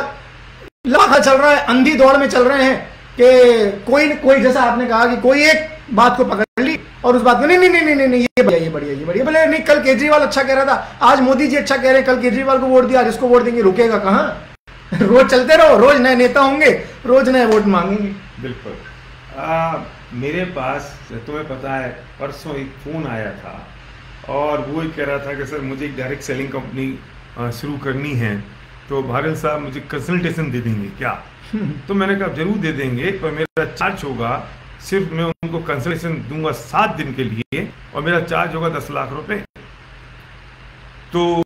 लाखा चल रहा है, अंधी दौड़ में चल रहे हैं कि कोई जैसा आपने कहा कि कोई एक बात को पकड़ ली और उस बात में नहीं ये बढ़िया बोले नहीं, कल केजरीवाल अच्छा कह रहा था, आज मोदी जी अच्छा कह रहे हैं, कल केजरीवाल को वोट दिया, आज इसको वोट देंगे, रुकेगा कहाँ? रोज चलते रहो, रोज नए नेता होंगे, रोज नए वोट मांगेंगे। बिल्कुल। मेरे पास तुम्हें पता है परसों एक फोन आया था और वो कह रहा था कि सर मुझे एक डायरेक्ट सेलिंग कंपनी शुरू करनी है, तो भारत साहब मुझे कंसल्टेशन दे देंगे क्या? तो मैंने कहा जरूर दे देंगे, पर मेरा चार्ज होगा, सिर्फ मैं उनको कंसल्टेशन दूंगा 7 दिन के लिए और मेरा चार्ज होगा 10 लाख रुपए। तो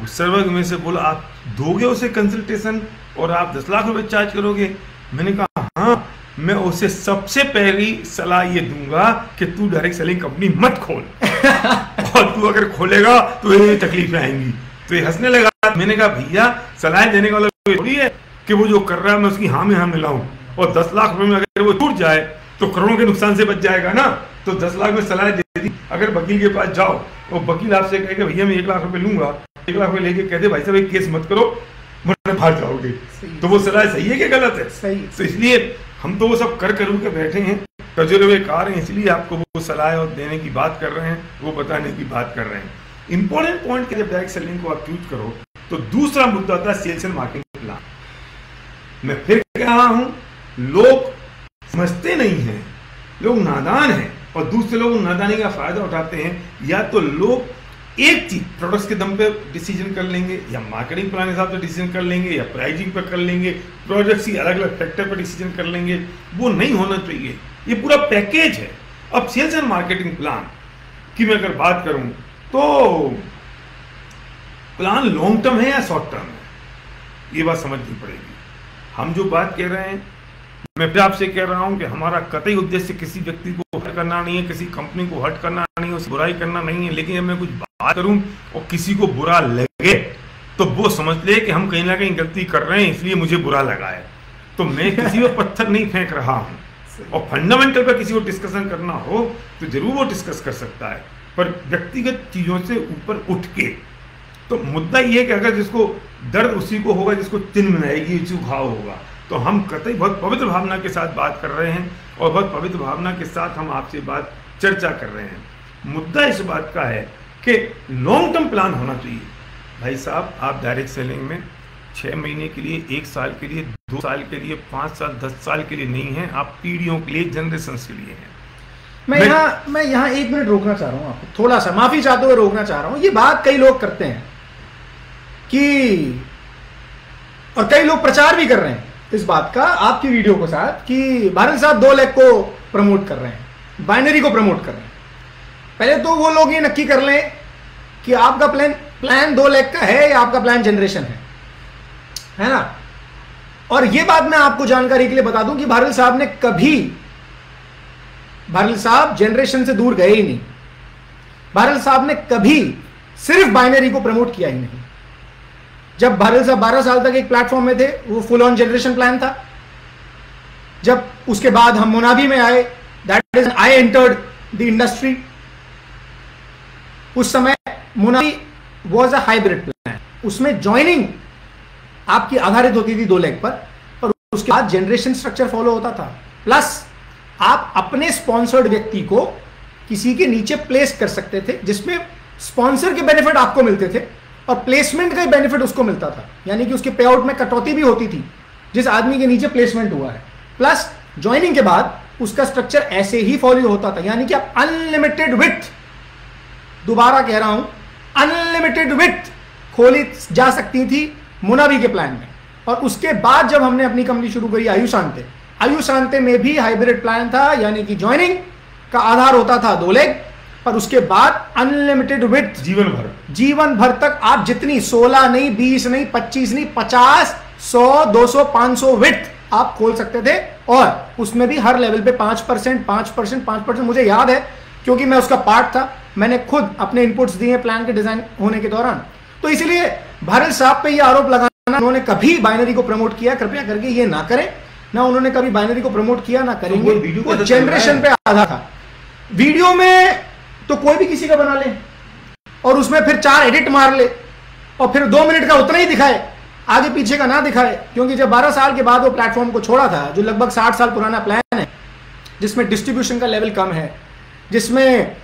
सर्वर में से बोला आप दोगे उसे कंसल्टेशन और आप 10 लाख रुपए चार्ज करोगे? मैंने कहा हाँ, मैं उसे सबसे पहली सलाह ये दूंगा कि तू डायरेक्ट सेलिंग कंपनी मत खोल और तू अगर खोलेगा तो ये तकलीफें आएंगी। तो ये हंसने लगा। मैंने कहा भैया सलाह देने का मतलब थोड़ी है कि वो जो कर रहा है मैं उसकी हाँ में हाँ मिलाऊं, और 10 लाख रुपए में अगर वो टूट जाए तो करोड़ों के नुकसान से बच जाएगा ना। तो 10 लाख में सलाह दे दी, अगर वकील के पास जाओ, वो वकील आपसे कहेगा भैया मैं 1 लाख रुपए लूंगा, 1 लाख रुपए लेके कहते भाई साहब एक केस मत करो वरना भाग जाओगे, तो वो सलाह सही है कि गलत है? सही। तो इसलिए हम तो वो सब कर के बैठे हैं, तजुर्बेकार हैं, इसलिए आपको वो सलाह और देने की बात कर रहे हैं, वो बताने की बात कर रहे हैं। इंपॉर्टेंट पॉइंट कि जब डायरेक्ट सेलिंग को आप चूज करो तो दूसरा मुद्दा था सेल्स एंड मार्केटिंग प्लान। मैं फिर कह रहा हूं, लोग समझते नहीं हैं, लोग नादान हैं और दूसरे लोग नादानी का फायदा उठाते हैं। या तो लोग एक चीज प्रोडक्ट्स के दम पे डिसीजन कर लेंगे, या मार्केटिंग प्लान के हिसाब से डिसीजन कर लेंगे, या प्राइसिंग पर कर लेंगे, प्रोडक्ट्स की अलग अलग फैक्टर पर डिसीजन कर लेंगे। वो नहीं होना चाहिए, ये पूरा पैकेज है। अब सेल्स एंड मार्केटिंग प्लान की मैं अगर बात करूं तो प्लान लॉन्ग टर्म है या शॉर्ट टर्म है, ये बात समझनी पड़ेगी। हम जो बात कह रहे हैं, मैं फिर आपसे कह रहा हूं कि हमारा कतई उद्देश्य किसी व्यक्ति को हर्ट करना नहीं है, किसी कंपनी को हर्ट करना नहीं है, उसे बुराई करना नहीं है। लेकिन जब मैं कुछ बात करूं और किसी को बुरा लगे तो वो समझ ले कि हम कहीं ना कहीं गलती कर रहे हैं, इसलिए मुझे बुरा लगा है। तो मैं किसी पर पत्थर नहीं फेंक रहा हूं। और फंडामेंटल पर किसी को डिस्कशन करना हो तो जरूर वो डिस्कस कर सकता है, पर व्यक्तिगत चीजों से ऊपर उठ के। तो मुद्दा ये है कि अगर जिसको दर्द उसी को होगा जिसको चिन्ह बनाएगी, घाव होगा। तो हम कतई बहुत पवित्र भावना के साथ बात कर रहे हैं और बहुत पवित्र भावना के साथ हम आपसे बात चर्चा कर रहे हैं। मुद्दा इस बात का है कि लॉन्ग टर्म प्लान होना चाहिए। भाई साहब, आप डायरेक्ट सेलिंग में 6 महीने के लिए, 1 साल के लिए, 2 साल के लिए, 5 साल, 10 साल के लिए नहीं है, आप पीढ़ियों के लिए, जनरेशन के लिए हैं। मैं यहाँ 1 मिनट रोकना चाह रहा हूँ आपको, थोड़ा सा माफी चाहते हुए रोकना चाह रहा हूँ। ये बात कई लोग करते हैं कि, और कई लोग प्रचार भी कर रहे हैं इस बात का आपकी वीडियो के साथ, कि भारत साहब 2 लाख को प्रमोट कर रहे हैं, बाइनरी को प्रमोट कर रहे हैं। पहले तो वो लोग ये नक्की कर लें कि आपका प्लान 2 लाख का है या आपका प्लान जनरेशन है ना। और ये बात मैं आपको जानकारी के लिए बता दूं कि भारत साहब जनरेशन से दूर गए ही नहीं। भारत साहब ने कभी सिर्फ बाइनरी को प्रमोट किया ही नहीं। जब भारत साहब 12 साल तक एक प्लेटफॉर्म में थे, वो फुल ऑन जनरेशन प्लान था। जब उसके बाद हम मुनावी में आए, that is I entered the industry, उस समय मुनावी वाज अ हाइब्रिड प्लान। उसमें ज्वाइनिंग आपकी आधारित होती थी 2 लाख पर, और उसके बाद जनरेशन स्ट्रक्चर फॉलो होता था। प्लस आप अपने स्पॉन्सर्ड व्यक्ति को किसी के नीचे प्लेस कर सकते थे, जिसमें स्पॉन्सर के बेनिफिट आपको मिलते थे और प्लेसमेंट का बेनिफिट उसको मिलता था। यानी कि उसके पे आउट में कटौती भी होती थी जिस आदमी के नीचे प्लेसमेंट हुआ है। प्लस ज्वाइनिंग के बाद उसका स्ट्रक्चर ऐसे ही फॉलो होता था, यानी कि आप अनलिमिटेड विड्थ, दोबारा कह रहा हूं, अनलिमिटेड विड्थ खोली जा सकती थी मुनावी के प्लान में। और उसके बाद जब हमने अपनी कंपनी शुरू करी आयुशांते में भी हाइब्रिड प्लान था, यानी कि ज्वाइनिंग का आधार होता था 2 लाख, पर उसके बाद अनलिमिटेड विड्थ जीवन भर तक आप जितनी 16 नहीं, 20 नहीं, 25 नहीं, 50, 100, 200, 500 विड्थ आप खोल सकते थे। और उसमें भी हर लेवल पे 5%, 5%, 5%, मुझे याद है क्योंकि मैं उसका पार्ट था, मैंने खुद अपने इनपुट्स दिए प्लान के डिजाइन होने के दौरान। तो इसीलिए भारत साहब पे ये आरोप लगाना, उन्होंने कभी बाइनरी को प्रमोट किया, कृपया करके ये ना करें। ना उन्होंने कभी बाइनरी को प्रमोट किया, ना करेंगे। वो जनरेशन पे आधा था। वीडियो में तो कोई भी किसी का बना ले और उसमें फिर 4 एडिट मार ले और फिर 2 मिनट का उतना ही दिखाए, आगे पीछे का ना दिखाए। क्योंकि जब 12 साल के बाद वो प्लेटफॉर्म को छोड़ा था, जो लगभग 60 साल पुराना प्लान है, जिसमें डिस्ट्रीब्यूशन का लेवल कम है, जिसमें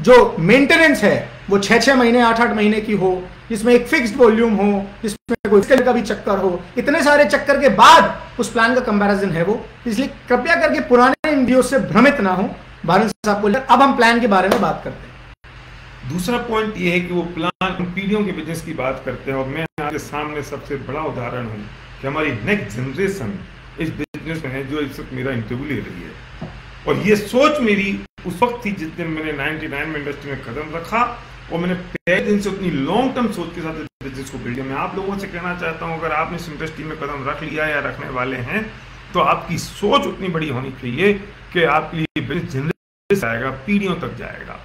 जो मेंटेनेंस है वो 6-6 महीने, 8-8 महीने की हो, जिसमें एक फिक्स्ड वॉल्यूम हो, जिसमें कोई स्केल का भी चक्कर हो, इतने सारे चक्कर के बाद उस प्लान का कंपैरिजन है वो। इसलिए कृपया करके पुराने वीडियो से भ्रमित ना हो भारत साहब को। अब हम प्लान के बारे में बात करते हैं। दूसरा पॉइंट ये है कि वो प्लान पीढ़ियों के बिजनेस की बात करते हैं, और मैं आपके सामने सबसे बड़ा उदाहरण हूँ कि हमारी नेक्स्ट जनरेशन इस बिजनेस में है जो इस वक्त मेरा इंटरव्यू ले रही है। और ये सोच मेरी उस वक्त थी जिस दिन मैंने 99 में इंडस्ट्री में कदम रखा, और मैंने पहले दिन से उतनी लॉन्ग टर्म सोच के साथ बिजनेस को बिल्ड किया। मैं आप लोगों से कहना चाहता हूँ, अगर आपने इस इंडस्ट्री में कदम रख लिया या रखने वाले हैं, तो आपकी सोच उतनी बड़ी होनी चाहिए कि आपके लिए बिजनेस जनरेशन जाएगा, पीढ़ियों तक जाएगा,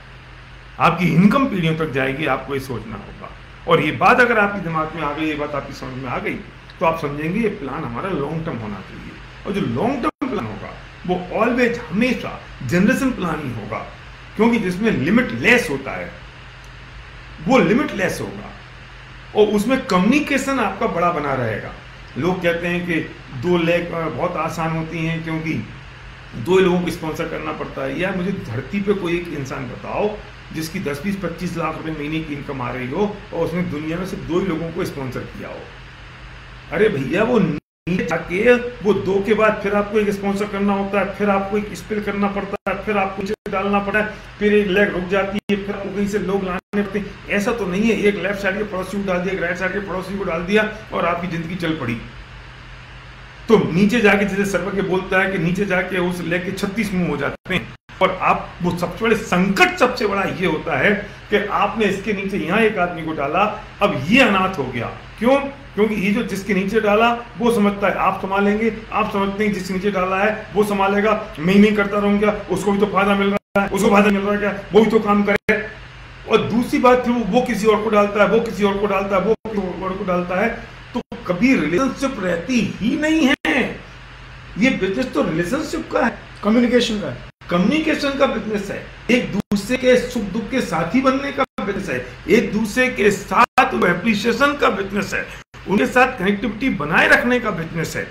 आपकी इनकम पीढ़ियों तक जाएगी। आपको ये सोचना होगा। और ये बात अगर आपके दिमाग में आ गई, ये बात आपकी समझ में आ गई, तो आप समझेंगे ये प्लान हमारा लॉन्ग टर्म होना चाहिए। और जो लॉन्ग टर्म प्लान होगा वो ऑलवेज, हमेशा जनरेशन प्लान ही होगा। क्योंकि जिसमें लिमिटलेस होता है वो लिमिटलेस होगा और उसमें कम्युनिकेशन आपका बड़ा बना रहेगा। लोग कहते हैं कि 2 लेग बहुत आसान होती हैं क्योंकि 2 लोगों को स्पॉन्सर करना पड़ता है। यार मुझे धरती पे कोई एक इंसान बताओ जिसकी 10, 20, 25 लाख रुपए महीने की इनकम आ रही हो और उसने दुनिया में सिर्फ 2 ही लोगों को स्पॉन्सर किया हो। अरे भैया वो नीचे जाके वो 2 के बाद फिर आपको एक स्पॉन्सर करना होता है, फिर आपको एक स्पिल करना पड़ता है, फिर आपको नीचे डालना पड़ता है, फिर एक लेग रुक जाती है, फिर आपको कहीं से लोग लाने पड़ते हैं। ऐसा तो नहीं है एक लेफ्ट साइड के पड़ोसी को डाल दिया, एक राइट साइड के पड़ोसी को डाल दिया और आपकी जिंदगी चल पड़ी। तो नीचे जाके जैसे सर्वज्ञ बोलता है कि नीचे जाके उस लेग के 36 मुंह हो जाते हैं और आप वो सबसे बड़े संकट सबसे बड़ा ये होता है कि आपने इसके नीचे यहाँ एक आदमी को डाला, अब ये अनाथ हो गया। क्यों? क्योंकि ये जो जिसके नीचे डाला वो समझता है आप संभालेंगे, आप समझते हैं जिसके नीचे डाला है वो संभालेगा, मैं नहीं करता रहूंगा, उसको भी तो फायदा मिल रहा है, उसको फायदा मिल रहा है क्या, वो भी तो काम करे। और दूसरी बात फिर वो किसी और को डालता है, वो किसी और को डालता है, वो किसी और को डालता है, तो कभी रिलेशनशिप रहती ही नहीं है। ये बिजनेस तो रिलेशनशिप का है, कम्युनिकेशन का है, कम्युनिकेशन का बिजनेस है, एक दूसरे के सुख दुख के साथी बनने का बिजनेस है, एक दूसरे के साथ एप्रिसिएशन का बिजनेस है, उनके साथ कनेक्टिविटी बनाए रखने का बिजनेस है,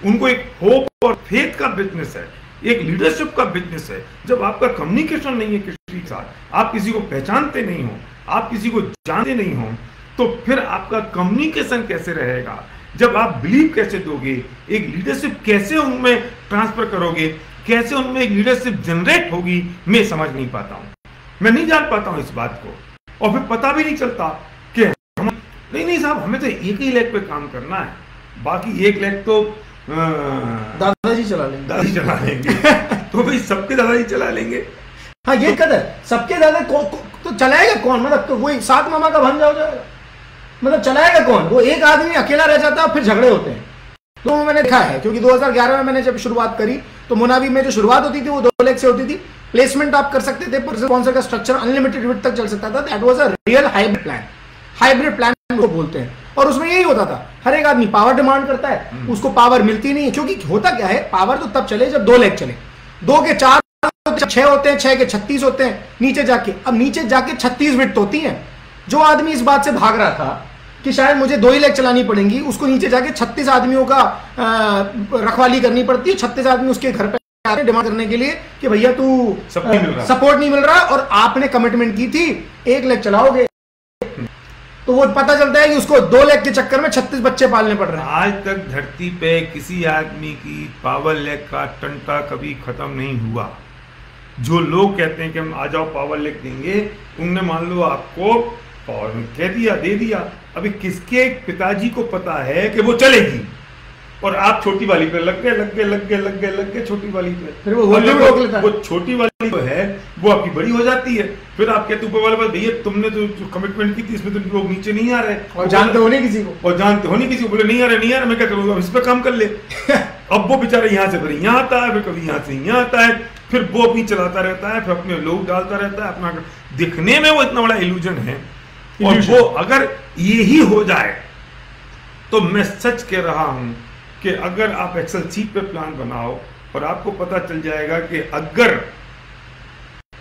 उनको एक होप और फेथ का बिजनेस है, एक लीडरशिप का बिजनेस है। जब आपका कम्युनिकेशन नहीं है किसी के साथ, आप किसी को पहचानते नहीं हो, आप किसी को जानते नहीं हो, तो फिर आपका कम्युनिकेशन कैसे रहेगा? जब आप बिलीव कैसे दोगे, एक लीडरशिप कैसे उनमें ट्रांसफर करोगे, कैसे उनमें एक लीडरशिप जनरेट होगी, मैं समझ नहीं पाता हूं, मैं नहीं जान पाता हूं इस बात को। और फिर पता भी नहीं चलता कि हम नहीं साहब हमें तो एक ही लेग पे काम करना है, बाकी एक लेग तो दादाजी चला लेंगे, दादाजी चला लेंगे तो भाई सबके दादाजी चला लेंगे। हाँ ये कदर सबके दादा तो चलाएगा कौन? मतलब तो वही 7 मामा का भांजा हो जाएगा, मतलब चलाएगा कौन? वो एक आदमी अकेला रह जाता है और फिर झगड़े होते हैं। तो मैंने देखा है क्योंकि 2011 में मैंने जब शुरुआत करी तो मुनावी में जो शुरुआत होती थी वो 2 लेग से होती थी। प्लेसमेंट आप कर सकते थे, पर स्पॉन्सर का स्ट्रक्चर अनलिमिटेड विड्थ तक चल सकता था। That was a real hybrid plan, hybrid plan को बोलते हैं। और उसमें यही होता था, हर एक आदमी पावर डिमांड करता है, उसको पावर मिलती नहीं है। क्योंकि होता क्या है, पावर तो तब चले जब 2 लेग चले, 2 के 4 6 होते हैं, 6 के 36 होते हैं नीचे जाके। अब नीचे जाके 36 विड्थ होती है। जो आदमी इस बात से भाग रहा था कि शायद मुझे 2 ही लेग चलानी पड़ेंगी, उसको नीचे जाके 36 आदमियों का रखवाली करनी पड़ती है। 36 आदमी उसके घर पे आते डिमांड करने के लिए कि भैया तू सपोर्ट नहीं मिल रहा, और आपने कमिटमेंट की थी 1 लेग चलाओगे। तो वो पता चलता है कि उसको 2 लेग के चक्कर में 36 बच्चे पालने पड़ रहे हैं। आज तक धरती पे किसी आदमी की पावर लेग का टंटा कभी खत्म नहीं हुआ। जो लोग कहते हैं कि हम आ जाओ पावर लेग देंगे, उनने मान लो आपको पावर कह दिया, दे दिया। अभी किसके पिताजी को पता है कि वो चलेगी, और आप छोटी वाली पे लग गए छोटी वाली पे। फिर वो छोटी वाली जो है वो आपकी बड़ी हो जाती है। फिर आप कहते ऊपर वाले भैया तुमने तो कमिटमेंट की थी, इसमें तो लोग नीचे नहीं आ रहे, और जानते हो नहीं किसी को, बोले नहीं आ रहे, मैं क्या करूँगा, इस पर काम कर ले। अब वो बेचारा यहाँ से फिर यहाँ आता है, फिर कभी यहाँ से यहाँ आता है, फिर वो अपनी चलाता रहता है, फिर अपने लोग डालता रहता है अपना। दिखने में वो इतना बड़ा इल्यूजन है, और वो अगर यही हो जाए तो मैं सच कह रहा हूं कि अगर आप एक्सेल शीट पे प्लान बनाओ और आपको पता चल जाएगा कि अगर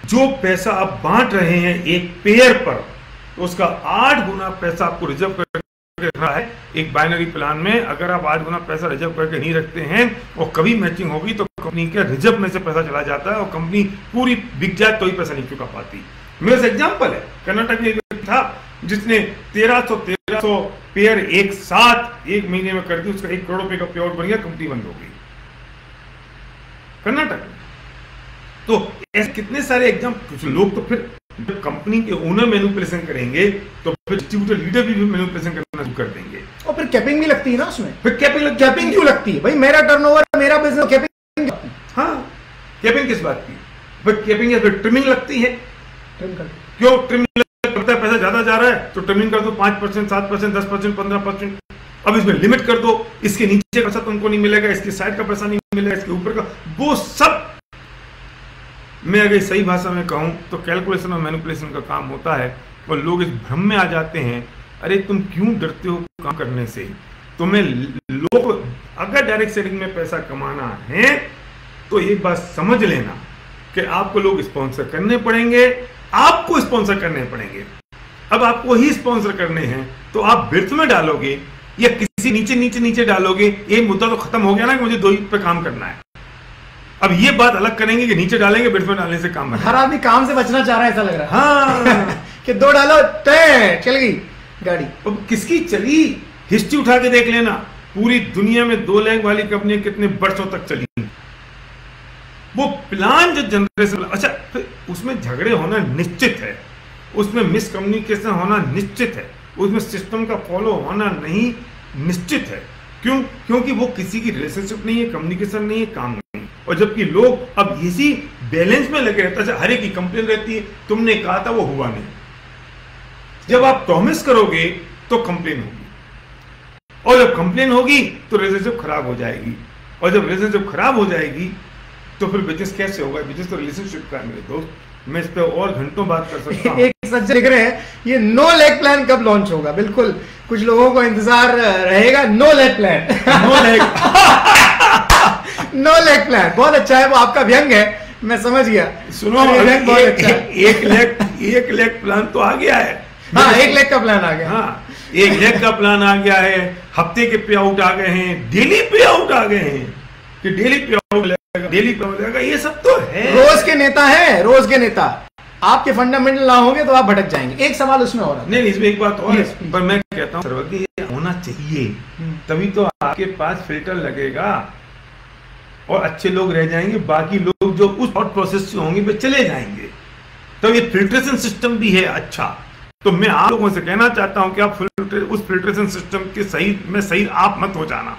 जो पैसा आप बांट रहे हैं एक पेयर पर, तो उसका 8 गुना पैसा आपको रिजर्व करके रखना है। एक बाइनरी प्लान में अगर आप 8 गुना पैसा रिजर्व करके नहीं रखते हैं और कभी मैचिंग होगी तो कंपनी के रिजर्व में से पैसा चला जाता है और कंपनी पूरी बिक जाए तो ही पैसा नहीं चुका पाती। मेरे से एग्जाम्पल है, कर्नाटक में एक था जिसने 1300 पेयर एक साथ 1 महीने में कर दी, उसका 1 करोड़ रुपए का पेआउट बन गया, कंपनी बंद हो गई कर्नाटक में। तो ऐसे कितने सारे एग्जाम। कुछ लोग तो फिर जब कंपनी के ओनर मैनिपुलेशन करेंगे तो फिर डिस्ट्रीब्यूटर लीडर भी मैनिपुलेशन करना शुरू कर देंगे, और फिर कैपिंग भी लगती है ना उसमें। फिर कैपिंग क्यों लगती है भाई? मेरा टर्नओवर, मेरा बिजनेस, कैपिंग। हाँ, कैपिंग किस बात की? फिर कैपिंग है, फिर ट्रिमिंग लगती है। क्यों ट्रिमिंग करता है? पैसा ज्यादा जा रहा है तो ट्रिमिंग कर दो, 5%, 7%, 10%, 15%। अब इसमें लिमिट कर दो, इसके नीचे पैसा तुमको नहीं मिलेगा, इसके साइड का पैसा नहीं मिलेगा, इसके ऊपर का, वो सब। मैं अगर सही भाषा में कहूं तो कैलकुलेशन और मैनिपुलेशन का काम होता है, और लोग इस भ्रम में आ जाते हैं, अरे तुम क्यों डरते हो काम करने से? तुम्हें लोग अगर डायरेक्ट सेलिंग में पैसा कमाना है तो एक बात समझ लेना कि आपको लोग स्पॉन्सर करने पड़ेंगे, आपको स्पॉन्सर करने पड़ेंगे। अब आपको ही स्पॉन्सर करने हैं तो आप बिर्थ में डालोगे या किसी नीचे नीचे नीचे डालोगे, ये मुद्दा तो खत्म हो गया ना कि मुझे 2 पे काम करना है। अब ये बात अलग करेंगे कि नीचे डालेंगे, बिर्थ में डालने से काम हर आदमी काम से बचना चाह रहा है, ऐसा लग रहा है। हाँ कि 2 डालो तय चल गई गाड़ी। अब किसकी चली, हिस्ट्री उठा के देख लेना, पूरी दुनिया में 2 लाख वाली कंपनियां कितने वर्षों तक चली। वो प्लान जो जनरेशन, अच्छा फिर उसमें झगड़े होना निश्चित है, उसमें मिसकम्युनिकेशन होना निश्चित है, उसमें सिस्टम का फॉलो होना नहीं निश्चित है। क्यों? क्योंकि वो किसी की रिलेशनशिप नहीं है, कम्युनिकेशन नहीं है, काम नहीं। और जबकि लोग अब इसी बैलेंस में लगे रहते हैं। हर एक की कंप्लेन रहती है, तुमने कहा था वो हुआ नहीं। जब आप प्रॉमिस करोगे तो कंप्लेन होगी, और जब कंप्लेन होगी तो रिलेशनशिप खराब हो जाएगी, और जब रिलेशनशिप खराब हो जाएगी तो फिर बिजनेस कैसे होगा? बिजनेस तो रिलेशनशिप का है मेरे दोस्त। मैं इस पे और घंटों बात कर सकता हूँ। एक सज्जन लिख रहे हैं ये नो लेग प्लान कब लॉन्च होगा? बिल्कुल, कुछ लोगों को इंतजार रहेगा। No leg plan, no leg no leg plan बहुत अच्छा है, वो आपका व्यंग है, मैं समझ गया। सुनो, एक लेग प्लान तो आ गया है। हाँ, 1 लेग का प्लान आ गया। हाँ, 1 लेग का प्लान आ गया है, हफ्ते के पे आउट आ गए हैं, डेली पे आउट आ गए हैं कि डेली पे आउट लगेगा, डेली पे आउट लगेगा, ये सब तो है। रोज के नेता है, रोज के नेता। आपके फंडामेंटल ना होंगे तो आप भटक जाएंगे। एक सवाल उसमें हो रहा है। नहीं, इसमें एक बात और है, पर मैं कहता हूँ सर्वज्ञ, ये होना चाहिए, तभी तो आपके पास फिल्टर लगेगा और अच्छे लोग रह जाएंगे, बाकी लोग जो उस थॉट प्रोसेस से होंगे वे चले जाएंगे। तो ये फिल्ट्रेशन सिस्टम भी है अच्छा। तो मैं आप लोगों से कहना चाहता हूं कि आप उस फिल्ट्रेशन सिस्टम के सही आप मत हो जाना।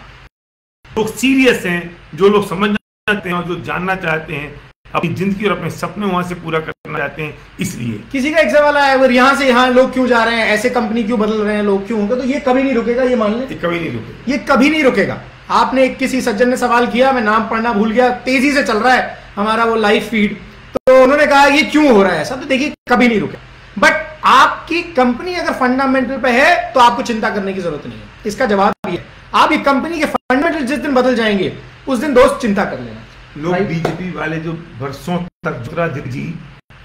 लोग सीरियस हैं, जो लोग समझना चाहते हैं और जो जानना चाहते हैं, अपनी जिंदगी और अपने सपने वहां से पूरा करना चाहते हैं। इसलिए किसी का एक सवाल आया, अगर यहाँ से यहाँ लोग क्यों जा रहे हैं, ऐसे कंपनी क्यों बदल रहे हैं, लोग क्यों होंगे, तो ये कभी नहीं रुकेगा, ये मान लें। ये कभी नहीं रुकेगा, ये कभी नहीं रुकेगा। आपने किसी सज्जन ने सवाल किया, मैं नाम पढ़ना भूल गया, तेजी से चल रहा है हमारा वो लाइव फीड, तो उन्होंने कहा ये क्यों हो रहा है ऐसा, तो देखिए कभी नहीं रुके। बट आपकी कंपनी अगर फंडामेंटल पे है तो आपको चिंता करने की जरूरत नहीं है। इसका जवाब भी है, आप ये कंपनी के फंडामेंटल जिस दिन बदल जाएंगे उस दिन दोस्त चिंता कर लेना। लोग बीजेपी वाले जो वर्षों तक ज्योतिरादित्य जी,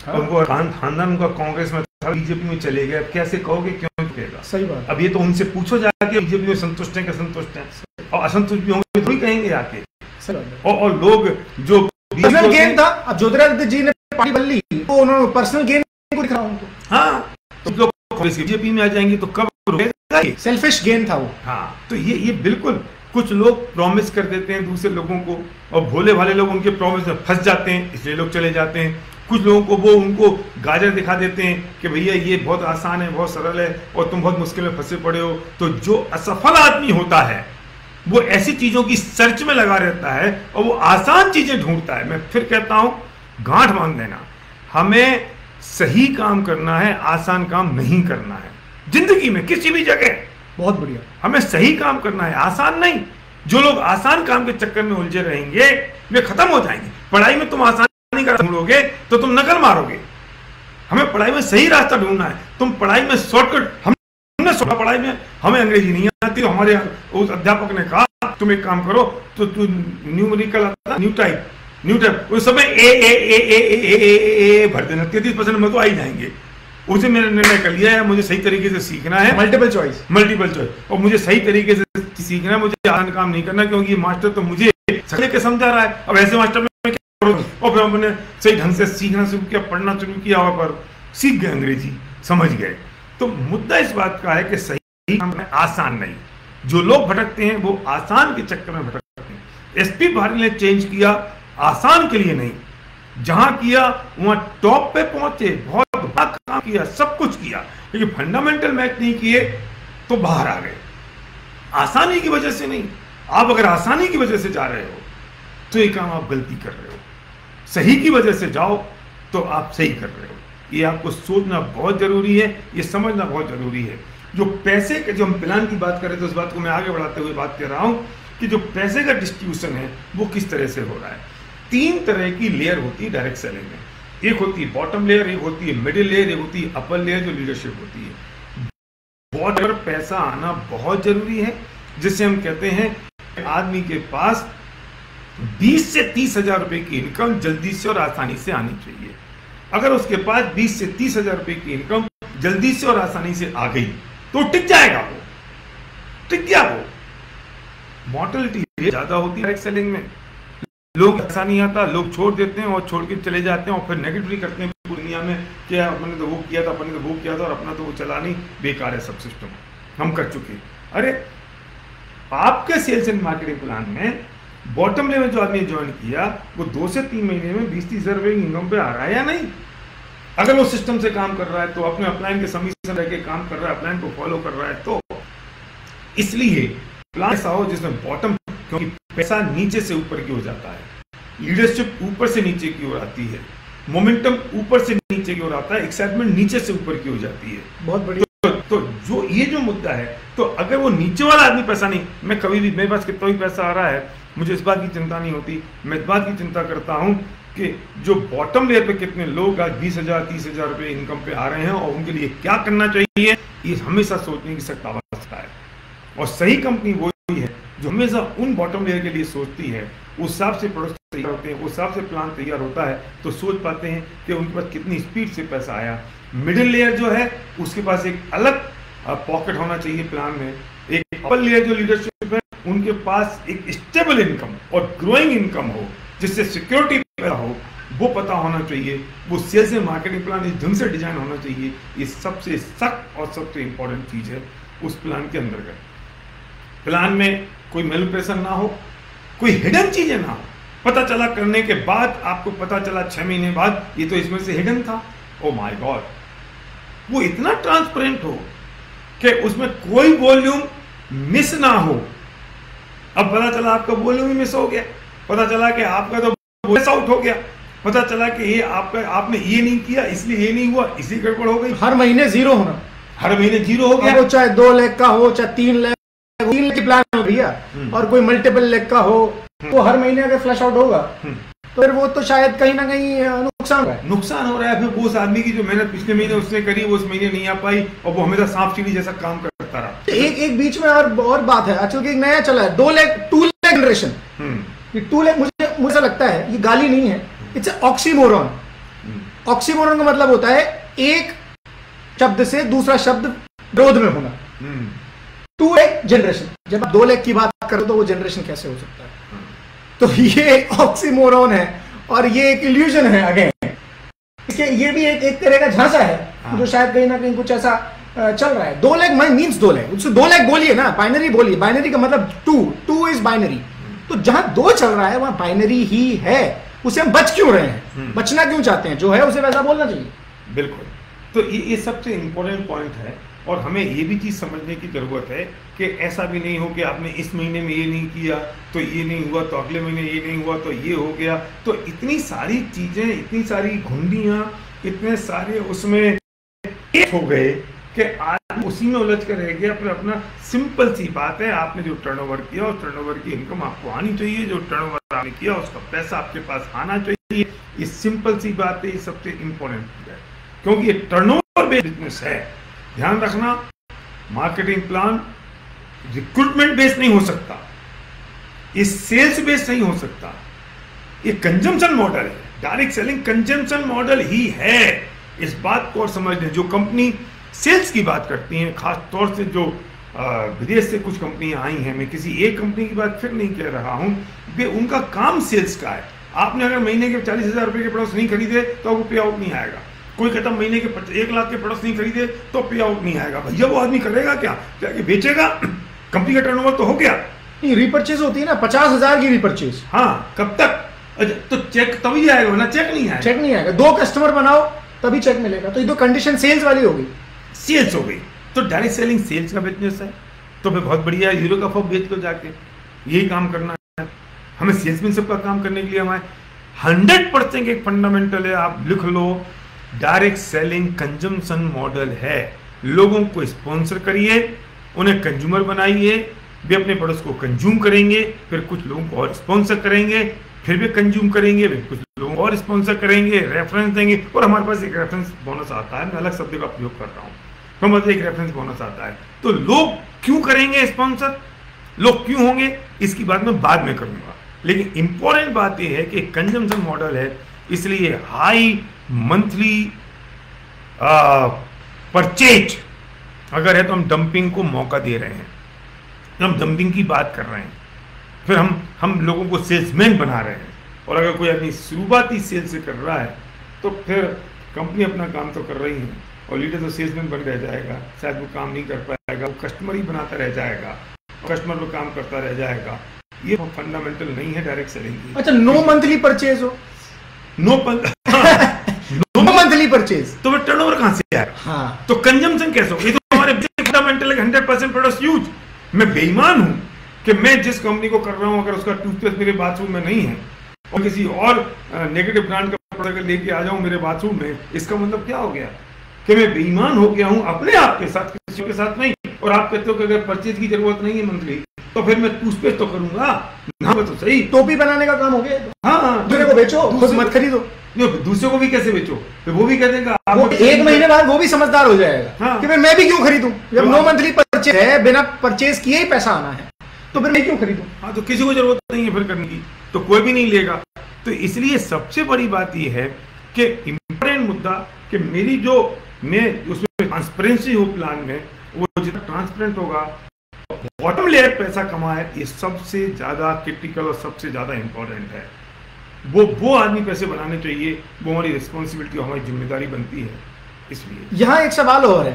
उनको खानदान उनका कांग्रेस में था, बीजेपी में चले गए, अब कैसे कहोगे क्यों कहेगा? सही बात। अब ये तो उनसे पूछो जाके बीजेपी में संतुष्ट हैं कि असंतुष्ट हैं, और असंतुष्ट भी होंगे तो ही कहेंगे आके। और लोग जो पर्सनल गेन था, अब ज्योतिरादित्य जी ने पार्टी बदल ली तो उन्होंने पर्सनल गेन को दिख रहा उनको। हाँ, तो लोग बीजेपी में आ जाएंगे तो कब रुकेगा? सेल्फिश गेन था वो। हाँ, तो ये बिल्कुल, कुछ लोग प्रॉमिस कर देते हैं दूसरे लोगों को, और भोले भाले लोग उनके प्रॉमिस में फंस जाते हैं, इसलिए लोग चले जाते हैं। कुछ लोगों को वो उनको गाजर दिखा देते हैं कि भैया ये बहुत आसान है, बहुत सरल है, और तुम बहुत मुश्किल में फंसे पड़े हो। तो जो असफल आदमी होता है वो ऐसी चीजों की सर्च में लगा रहता है और वो आसान चीजें ढूंढता है। मैं फिर कहता हूं, गांठ बांध देना, हमें सही काम करना है, आसान काम नहीं करना है। जिंदगी में किसी भी जगह बहुत बढ़िया, हमें सही काम करना है, आसान नहीं। जो लोग आसान काम के चक्कर में उलझे रहेंगे वे खत्म हो जाएंगे। पढ़ाई में तुम आसानी का ढूंढोगे तो तुम नकल मारोगे। हमें पढ़ाई में सही रास्ता ढूंढना है। तुम पढ़ाई में शॉर्टकट, हमने सोचा पढ़ाई में हमें अंग्रेजी नहीं आती, तो हमारे उस अध्यापक ने कहा तुम एक काम करो, तो तू न्यूमेरिकल आता, न्यू टाइप उस समय ए भर देना, 33% में तो आ ही जाएंगे। उसे मैंने निर्णय कर लिया है, मुझे सही तरीके से सीखना है, मल्टीपल चॉइस, और मुझे सही तरीके से सीखना है, मुझे आसान काम नहीं करना, क्योंकि ये मास्टर तो मुझे सही के समझा रहा है। अब ऐसे मास्टर में क्या करूं? और फिर हमने सही ढंग से सीखना शुरू किया, पढ़ना शुरू किया, और पर सीख गए, अंग्रेजी समझ गए। तो मुद्दा इस बात का है कि सही काम है, आसान नहीं। जो लोग भटकते हैं वो आसान के चक्कर में भटकते हैं। एसपी भारती ने चेंज किया आसान के लिए नहीं, जहां किया वहां टॉप पे पहुंचे, बहुत बड़ा काम किया, सब कुछ किया, लेकिन फंडामेंटल मैच नहीं किए तो बाहर आ गए। आसानी की वजह से नहीं। आप अगर आसानी की वजह से जा रहे हो तो ये काम आप गलती कर रहे हो। सही की वजह से जाओ तो आप सही कर रहे हो। ये आपको सोचना बहुत जरूरी है, ये समझना बहुत जरूरी है। जो पैसे के, जो हम प्लान की बात कर रहे थे, उस बात को मैं आगे बढ़ाते हुए बात कर रहा हूं कि जो पैसे का डिस्ट्रीब्यूशन है वो किस तरह से हो रहा है। 3 तरह की लेयर होती है डायरेक्ट सेलिंग में। एक होती है बॉटम लेयर, एक होती है मिडिल लेयर, एक होती है अपर लेयर जो लीडरशिप होती है। बॉटम पर पैसा आना बहुत जरूरी है, जिससे हम कहते हैं आदमी के पास 20 से 30 हजार रुपए की इनकम जल्दी से और आसानी से आनी चाहिए। अगर उसके पास 20 से 30 हजार रुपए की इनकम जल्दी से और आसानी से आ गई तो टिक जाएगा, वो टिक गया। वो मॉर्टेलिटी ज्यादा होती है सेलिंग में, लोग ऐसा नहीं आता, लोग छोड़ देते हैं और छोड़ के चले जाते हैं और फिर नेगेटिवली करते हैं दुनिया में कि अपने तो वो किया था, अपने तो वो किया था और अपना तो वो चला नहीं, बेकार है सब सिस्टम, हम कर चुके। अरे आपके सेल्स एंड मार्केटिंग प्लान में बॉटम लेवल जो आदमी ज्वाइन किया वो 2 से 3 महीने में 20-30 हजार रुपए इनकम पे आ रहा है या नहीं? अगर वो सिस्टम से काम कर रहा है तो अपने अपलाइन के समीशन रह के काम कर रहा है, अपलाइन को फॉलो कर रहा है, तो इसलिए प्लान ऐसा हो जिसमें बॉटम, क्योंकि पैसा नीचे से ऊपर की हो जाता है, लीडरशिप ऊपर से नीचे की ओर आती है, मोमेंटम ऊपर से नीचे की ओर आता है, एक्साइटमेंट नीचे से ऊपर की हो जाती है। बहुत बढ़िया। तो जो ये जो मुद्दा है, तो अगर वो नीचे वाला आदमी पैसा नहीं, मैं कभी भी मेरे पास कितना भी पैसा आ रहा है मुझे इस बात की चिंता नहीं होती, मैं इस बात की चिंता करता हूं कि जो बॉटम लेयर पे कितने लोग आज 20,000 30,000 रुपए इनकम पे आ रहे हैं और उनके लिए क्या करना चाहिए, ये हमेशा सोचने की सख्त आवश्यकता है। और सही कंपनी वही है जो हमेशा उन बॉटम लेयर के लिए सोचती है, उस हिसाब से प्रोडक्ट तैयार होते हैं, उस हिसाब से प्लान तैयार होता है, तो सोच पाते हैं कि उनके पास कितनी स्पीड से पैसा आया। मिडिल लेयर जो है उसके पास एक अलग पॉकेट होना चाहिए प्लान में। एक अपर लेयर जो लीडरशिप है उनके पास एक स्टेबल इनकम और ग्रोइंग इनकम हो जिससे सिक्योरिटी पैदा हो, वो पता होना चाहिए। वो सेल्स एंड मार्केटिंग प्लान इस ढंग से डिजाइन होना चाहिए। ये सबसे सख्त और सबसे इंपॉर्टेंट चीज है उस प्लान के अंतर्गत। प्लान में कोई मैनिपुलेशन ना हो, कोई हिडन चीजें ना हो। पता चला करने के बाद आपको पता चला 6 महीने बाद ये तो इसमें से हिडन था, ओ माय गॉड, वो इतना ट्रांसपेरेंट हो कि उसमें कोई वॉल्यूम मिस ना हो। अब पता चला आपका वॉल्यूम ही मिस हो गया, पता चला कि आपका तो वॉइस आउट हो गया, पता चला कि ये आपने ये नहीं किया इसलिए ये नहीं हुआ, इसी गड़बड़ हो गई। हर महीने जीरो होना, हर महीने जीरो हो गया, वो चाहे 2 लाख का हो चाहे 3 लाख, 3 लाख की प्लान हो भैया और कोई मल्टीपल लाख का हो, तो हर महीने अगर फ्लैश आउट होगा तो फिर वो तो शायद कहीं ना कहीं नुकसान हो रहा है। फिर वो उस आदमी की जो मेहनत पिछले महीने उसने करी वो उस महीने नहीं आ पाई और वो हमेशा सांप सीढ़ी जैसा काम करता रहा। एक बीच में और बात है आजकल, एक नया चला है 2 लाख जनरेशन। ये 2 लाख मुझे लगता है ये गाली नहीं है, इट्स ऑक्सीमोरॉन। ऑक्सीमोरॉन का मतलब होता है एक शब्द से दूसरा शब्द विरोध में होना। 2 लाख जनरेशन, जब आप 2 लाख की बात करो तो वो जनरेशन कैसे हो सकता है? तो ये ऑक्सीमोरॉन है और ये एक इल्यूजन है। अगेन इसके ये भी एक तरह का झांसा है जो शायद कहीं ना कहीं कुछ ऐसा चल रहा है। 2 लाख मीन्स 2 लाख, उससे 2 लाख बोलिए ना, बाइनरी बोलिए, बाइनरी का मतलब 2 इज बाइनरी। तो जहां 2 चल रहा है वहां बाइनरी ही है, उसे हम बच क्यों रहे हैं, बचना क्यों चाहते हैं? जो है उसे वैसा बोलना चाहिए। बिल्कुल, तो ये सबसे इंपॉर्टेंट पॉइंट है और हमें ये भी चीज समझने की जरूरत है कि ऐसा भी नहीं हो कि आपने इस महीने में ये नहीं किया तो ये नहीं हुआ, तो अगले महीने ये नहीं हुआ तो ये हो गया। तो इतनी सारी चीजें, इतनी सारी घुंडियां, इतने सारे उसमें हो गए कि आज उसी में उलझ कर रह गया। फिर अपना सिंपल सी बात है, आपने जो टर्नओवर किया उस टर्नओवर की इनकम आपको आनी चाहिए, जो टर्नओवर आपने किया उसका पैसा आपके पास आना चाहिए। ये सिंपल सी बात है, ये सबसे इंपॉर्टेंट है क्योंकि ये टर्नओवर बेस्ड बिजनेस है। ध्यान रखना, मार्केटिंग प्लान रिक्रूटमेंट बेस्ड नहीं हो सकता, ये सेल्स बेस्ड नहीं हो सकता, ये कंजम्पशन मॉडल है। डायरेक्ट सेलिंग कंजम्पशन मॉडल ही है। इस बात को और समझ लें। जो कंपनी सेल्स की बात करती हैं, खास तौर से जो विदेश से कुछ कंपनियां आई हैं, मैं किसी एक कंपनी की बात फिर नहीं कह रहा हूं, वे उनका काम सेल्स का है। आपने अगर महीने के 40,000 रुपए के प्रोडक्ट्स नहीं खरीदे तो आपको पे आउट नहीं आएगा। कोई कहता महीने के 1 लाख के प्रोडक्ट्स नहीं खरीदे तो पे आउट नहीं आएगा। भैया वो आदमी करेगा क्या? जाके बेचेगा? कंपनी का टर्नओवर तो हो गया। रिपर्चेज होती है ना 50,000 की रिपर्चेज। हाँ, कब तक? तो चेक तभी आएगा ना, चेक नहीं आएगा। चेक नहीं आएगा, 2 कस्टमर बनाओ तभी चेक मिलेगा। तो ये तो कंडीशन सेल्स वाली हो गई, सेल्स हो गई। तो डायरेक्ट सेलिंग सेल्स का बिजनेस है, तो फिर बहुत बढ़िया है। हीरो का फॉर्म बेच लो जाके, यही काम करना है हमें। सेल्समैन सबका काम करने के लिए हमारे 100% एक फंडामेंटल है, आप लिख लो, डायरेक्ट सेलिंग कंजम्पशन मॉडल है। लोगों को स्पॉन्सर करिए, उन्हें कंज्यूमर बनाइए, वे अपने प्रोडक्ट्स को कंज्यूम करेंगे, फिर कुछ लोगों को और स्पॉन्सर करेंगे, फिर भी कंज्यूम करेंगे, फिर कुछ लोगों को और स्पॉन्सर करेंगे, रेफरेंस देंगे। और हमारे पास एक रेफरेंस बोनस आता है, मैं अलग शब्द का प्रयोग कर रहा हूँ, तो मतलब एक रेफरेंस बोनस आता है। तो लोग क्यों करेंगे स्पॉन्सर, लोग क्यों होंगे, इसकी बात मैं बाद में करूंगा। लेकिन इंपॉर्टेंट बात यह है कि कंजम्पशन मॉडल है, इसलिए हाई मंथली परचेज अगर है तो हम डंपिंग को मौका दे रहे हैं, हम डंपिंग की बात कर रहे हैं, फिर हम लोगों को सेल्समैन बना रहे हैं। और अगर कोई आदमी शुरुआती सेल से कर रहा है तो फिर कंपनी अपना काम तो कर रही है और लीडर तो सेल्समैन बन रह जाएगा, शायद वो काम नहीं कर पाएगा, वो कस्टमर ही बनाता रह जाएगा, कस्टमर पे काम करता रह जाएगा। ये फंडामेंटल नहीं है डायरेक्ट सेलिंग की। अच्छा, नो मंथली परचेज हो, नो मंथली परचेज तो फिर टर्नओवर कहां से आएगा? हाँ। तो कंजम्पशन कैसे हो? ये तो हमारे फंडामेंटल 100% प्रोडक्ट्स यूज। मैं बेईमान हूं कि मैं जिस कंपनी को कर रहा हूं अगर उसका टूथपेस्ट मेरे बाथरूम में नहीं है और किसी और नेगेटिव ब्रांड का प्रोडक्ट लेके आ जाऊं मेरे बाथरूम में, इसका मतलब क्या हो गया कि मैं बेईमान हो गया हूं अपने आप के साथ, किसी के साथ नहीं। और आप कहते हो कि अगर परचेज की जरूरत नहीं है मंथली तो फिर मैं टूथपेस्ट तो करूंगा ना, तो सही टोपी बनाने का काम हो गया। हाँ, दूसरे को बेचो, खुद मत खरीदो। दूसरे को भी कैसे बेचो? फिर वो भी कह देगा, वो एक महीने बाद वो भी समझदार हो जाएगा। हाँ। कि मैं भी क्यों खरीदूं जब नो मंथली परचेज है, बिना परचेज किए ही पैसा आना है, तो फिर मैं क्यों खरीदूं? हाँ, तो किसी को जरूरत नहीं है फिर करने की, तो कोई भी नहीं लेगा। तो इसलिए सबसे बड़ी बात यह है कि इंपॉर्टेंट मुद्दा कि मेरी जो मैं उसमें ट्रांसपेरेंसी हो प्लान में, वो जितना ट्रांसपेरेंट होगा, बॉटम लेयर पैसा कमाए, ये सबसे ज्यादा क्रिटिकल और सबसे ज्यादा इंपॉर्टेंट है। वो आदमी पैसे बनाने चाहिए, वो हमारी रिस्पॉन्सिबिलिटी, हमारी जिम्मेदारी बनती है। इसलिए यहाँ एक सवाल और है,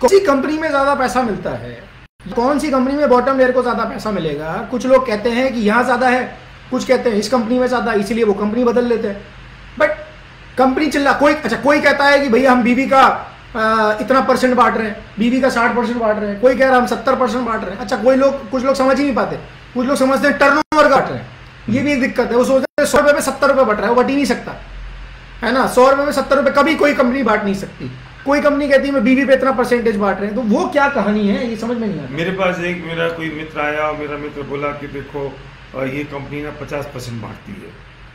कौन सी कंपनी में ज्यादा पैसा मिलता है, कौन सी कंपनी में बॉटम लेयर को ज्यादा पैसा मिलेगा? कुछ लोग कहते हैं कि यहाँ ज्यादा है, कुछ कहते हैं इस कंपनी में ज्यादा, इसलिए वो कंपनी बदल लेते हैं। बट कंपनी कोई कहता है कि भैया हम बीवी का इतना परसेंट बांट रहे हैं, बीवी का 60% बांट रहे हैं, कोई कह रहा है हम 70% बांट रहे हैं। अच्छा, कुछ लोग समझ ही नहीं पाते, कुछ लोग समझते हैं टर्नओवर बांट रहे हैं, ये भी एक दिक्कत है। वो सोचते हैं 100 रुपए में 70 रुपए बट रहा है, वो बट ही नहीं सकता है ना। 100 रुपए में 70 रुपए कभी कोई कंपनी बांट नहीं सकती। कोई कंपनी कहती है मैं बीवी पे इतना परसेंटेज बांट रहे हैं, तो वो क्या कहानी है, ये समझ में नहीं आता। मेरे पास मेरा कोई मित्र आया और मेरा मित्र बोला कि देखो ये कंपनी ना 50% बांटती है।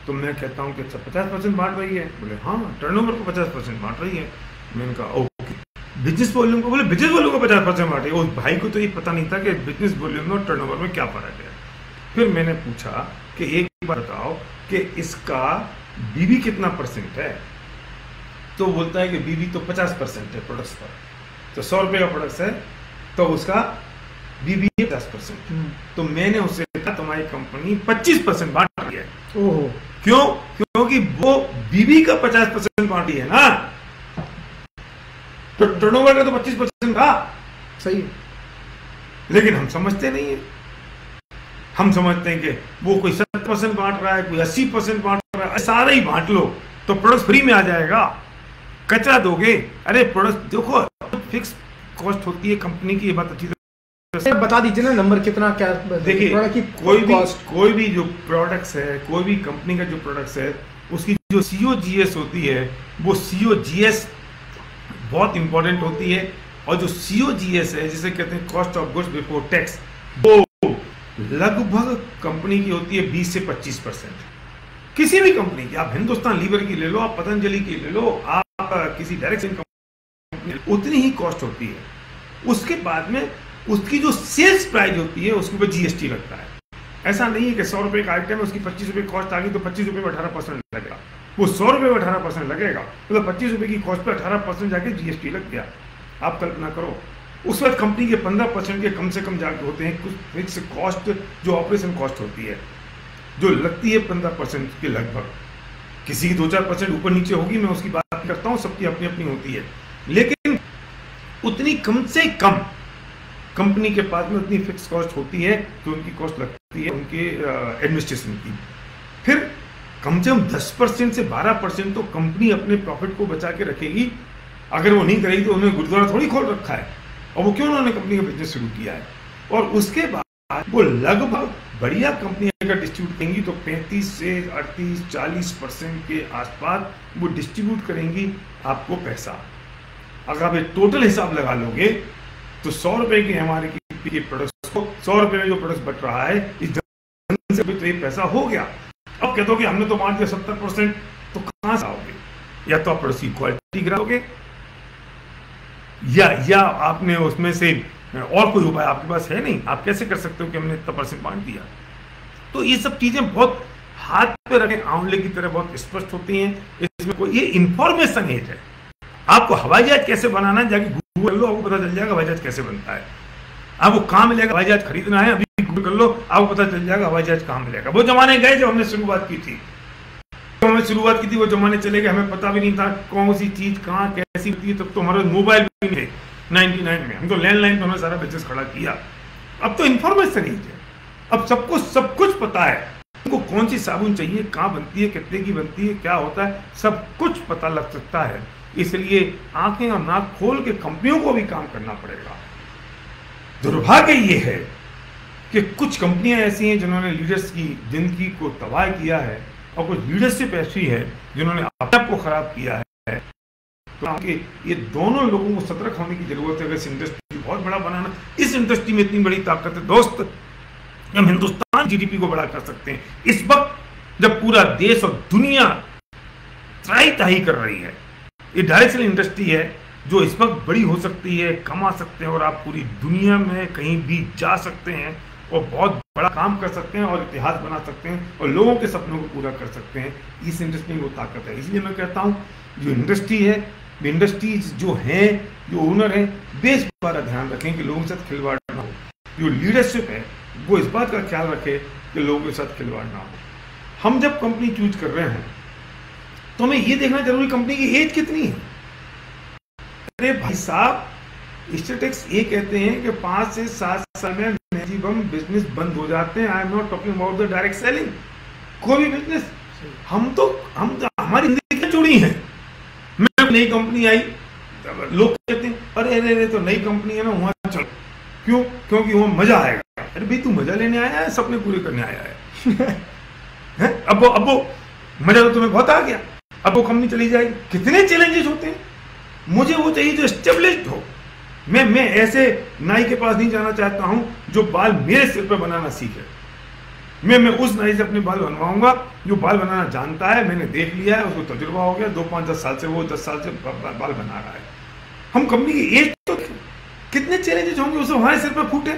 तो मैं कहता हूँ कि अच्छा 50% बांट रही है? बोले हाँ, टर्नओवर को 50% बांट रही है। मैंने कहा ओके, बिजनेस वॉल्यूम को? बोले बिजनेस वॉल्यूम को 50% बांटे। उस भाई को तो ये पता नहीं था कि बिजनेस वॉल्यूम में और टर्नओवर में क्या फर्क है। फिर मैंने पूछा कि एक बार बताओ कि इसका बीवी कितना परसेंट है? तो बोलता है कि बीवी तो 50% है प्रोडक्ट्स पर। तो 100 रुपए का प्रोडक्ट्स है तो उसका बीवी 50%। तो मैंने उससे कहा तुम्हारी कंपनी 25% बांट रही है। ओहो, क्यों? क्योंकि वो बीवी का 50% बांटी है ना, तो टर्नओवर का तो 25% था। सही, लेकिन हम समझते नहीं है। हम समझते हैं कि वो कोई 70% बांट रहा है, कोई 80% बांट रहा है, सारा ही बांट लो तो प्रोडक्ट फ्री में आ जाएगा। कचरा दोगे? अरे प्रोडक्ट देखो, फिक्स कॉस्ट होती है कंपनी की, ये बात अच्छी तरह बता दीजिए ना, नंबर कितना क्या? देखिए, कोई भी जो प्रोडक्ट्स है, कोई भी कंपनी का जो प्रोडक्ट्स है, उसकी जो COGS होती है, वो COGS बहुत इंपॉर्टेंट होती है। और जो COGS है, जिसे कहते हैं cost of goods before tax, वो लगभग कंपनी की होती है 20 से 25%। किसी भी कंपनी की, आप हिंदुस्तान लीवर की ले लो, आप पतंजलि की ले लो, आप किसी डायरेक्ट कंपनी, उतनी ही कॉस्ट होती है। उसके बाद में उसकी जो सेल्स प्राइस होती है उसके ऊपर GST लगता है। ऐसा नहीं है कि 100 रुपए का आइटम है, उसकी 25 रुपए कॉस्ट आ गई तो 25 रुपए में 18% लगेगा। वो 100 रुपए में 18% लगेगा, मतलब 25 रुपए की कॉस्ट पे 18% जाके GST लग गया। आप कल्पना करो, उस वक्त कंपनी के 15% के कम से कम जाके होते हैं कुछ फिक्स कॉस्ट, जो ऑपरेशन कॉस्ट होती है, जो लगती है 15% के लगभग। किसी की 2-4% ऊपर नीचे होगी, मैं उसकी बात करता हूँ, सबकी अपनी अपनी होती है, लेकिन उतनी कम से कम कंपनी के पास में उतनी फिक्स कॉस्ट होती है तो उनकी कॉस्ट लगती है उनके एडमिनिस्ट्रेशन की। फिर कम से कम 10% से 12% तो कंपनी अपने प्रॉफिट को बचा के रखेगी। अगर वो नहीं करेगी तो उन्होंने गुरुद्वारा थोड़ी खोल रखा है, और वो क्यों उन्होंने कंपनी का बिजनेस शुरू किया है। और उसके बाद वो लगभग बढ़िया कंपनी अगर डिस्ट्रीब्यूट करेंगी तो 35 से 38-40% के आसपास वो डिस्ट्रीब्यूट करेंगी आपको पैसा। अगर आप एक टोटल हिसाब लगा लोगे तो 100 रुपए की हमारे की प्रोडक्ट्स को 100 रुपए में जो प्रोडक्ट बच रहा है, इस ढंग से भी तो ये पैसा हो गया। अब कहते हो कि हमने तो बांट दिया 70%, तो कहां से आओगे? या तो आप प्रोडक्ट की क्वालिटी गिराओगे, या आपने उसमें से और कोई उपाय आपके पास है नहीं। आप कैसे कर सकते हो कि हमने इतना % बांट दिया? तो ये सब चीजें बहुत हाथ पे रखे आंवले की तरह बहुत स्पष्ट होती हैं। इसमें कोई ये इंफॉर्मेशन एज है। आपको हवाई जहाज कैसे बनाना है जाके गूगल लो, आपको पता चल जाएगा हवाई जहाज कैसे बनता है। आपको कहाँ मिलेगा हवाई जहाज खरीदना है, अभी गूगल कर लो, आपको पता चल जाएगा हवाई जहाज कहाँ मिलेगा। वो जमाने गए जब हमने शुरुआत की थी, वो जमाने चले गए, हमें पता भी नहीं था कौन सी चीज कहाँ कैसी होती है। तब तो हमारे मोबाइल भी नहीं थे 99 में, हम तो लैंडलाइन पर हमने सारा बिजनेस खड़ा किया। अब तो इन्फॉर्मेशन एज है, अब सबको सब कुछ पता है। उनको कौन सी साबुन चाहिए, कहाँ बनती है, कितने की बनती है, क्या होता है, सब कुछ पता लग सकता है। इसलिए आंखें और नाक खोल के कंपनियों को भी काम करना पड़ेगा। दुर्भाग्य ये है कि कुछ कंपनियां ऐसी हैं जिन्होंने लीडर्स की जिंदगी को तबाह किया है, और कुछ लीडरशिप ऐसी है जिन्होंने अपने आप को खराब किया है। तो ये दोनों लोगों को सतर्क होने की जरूरत है। अगर इस इंडस्ट्री बहुत बड़ा बनाना, इस इंडस्ट्री में इतनी बड़ी ताकत है दोस्त, हम हिंदुस्तान जीडीपी को बड़ा कर सकते हैं। इस वक्त जब पूरा देश और दुनिया त्राही कर रही है, ये डायरेक्ट सेलिंग इंडस्ट्री है जो इस वक्त बड़ी हो सकती है, कमा सकते हैं, और आप पूरी दुनिया में कहीं भी जा सकते हैं और बहुत बड़ा काम कर सकते हैं और इतिहास बना सकते हैं और लोगों के सपनों को पूरा कर सकते हैं। इस इंडस्ट्री में वो ताकत है। इसलिए मैं कहता हूँ जो इंडस्ट्री है, इंडस्ट्रीज जो हैं, जो ओनर हैं, बेस द्वारा ध्यान रखें कि लोगों के साथ खिलवाड़ ना हो। जो लीडरशिप है वो इस बात का ख्याल रखे कि लोगों के साथ खिलवाड़ ना हो। हम जब कंपनी चूज कर रहे हैं तो हमें ये देखना जरूरी कंपनी की एज कितनी है। अरे भाई साहब, स्टैटिस्टिक्स ये कहते हैं कि 5 से 7 साल में मैक्सिमम बिजनेस बंद हो जाते हैं। I am not talking about the direct selling, कोई भी बिजनेस। हम तो हमारी जिंदगी जुड़ी है। मैं नई कंपनी आई, लोग कहते हैं अरे अरे तो नई कंपनी है ना, वहां चलो। क्यों? क्योंकि वहां मजा आएगा। अरे भाई तू मजा लेने आया है, सपने पूरे करने आया है? अब वो मजा तो तुम्हें बहुत आ गया, अब वो कंपनी चली जाएगी। कितने चैलेंजेस होते हैं। मुझे वो चाहिए जो एस्टेब्लिश्ड हो। मैं ऐसे नाई के पास नहीं जाना चाहता हूं जो बाल मेरे सिर पर बनाना सीखे। मैं उस नाई से अपने बाल बनवाऊंगा जो बाल बनाना जानता है, मैंने देख लिया है, उसको तजुर्बा हो गया, 2, 5, 10 साल से वो 10 साल से बाल बना रहा है। हम कंपनी की एज तो कितने चैलेंजेस होंगे उसे हमारे सिर पर फूटे।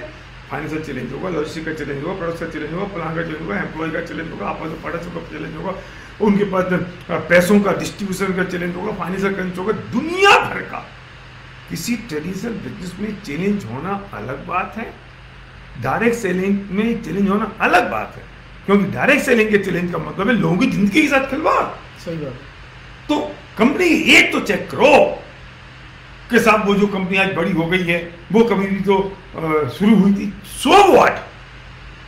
फाइनेंशियल चैलेंज होगा, लॉजिस्टिक का चैलेंज होगा, प्रोडक्ट का चैलेंज होगा, प्लान का चैलेंज होगा, एम्प्लॉय का चैलेंज होगा, आपस में पार्टनर्स का चैलेंज होगा, उनके पास पैसों का डिस्ट्रीब्यूशन का चैलेंज होगा, फाइनेंशियल चैलेंज होगा। दुनिया भर का किसी ट्रेडिशनल बिजनेस में चैलेंज होना अलग बात है, डायरेक्ट सेलिंग में चैलेंज होना अलग बात है। क्योंकि डायरेक्ट सेलिंग के चैलेंज का मतलब है लोगों की जिंदगी के साथ खिलवाड़। सही बात। तो कंपनी एक तो चेक करो कि साहब वो जो कंपनी आज बड़ी हो गई है वो कभी भी तो शुरू हुई थी। सो व्हाट,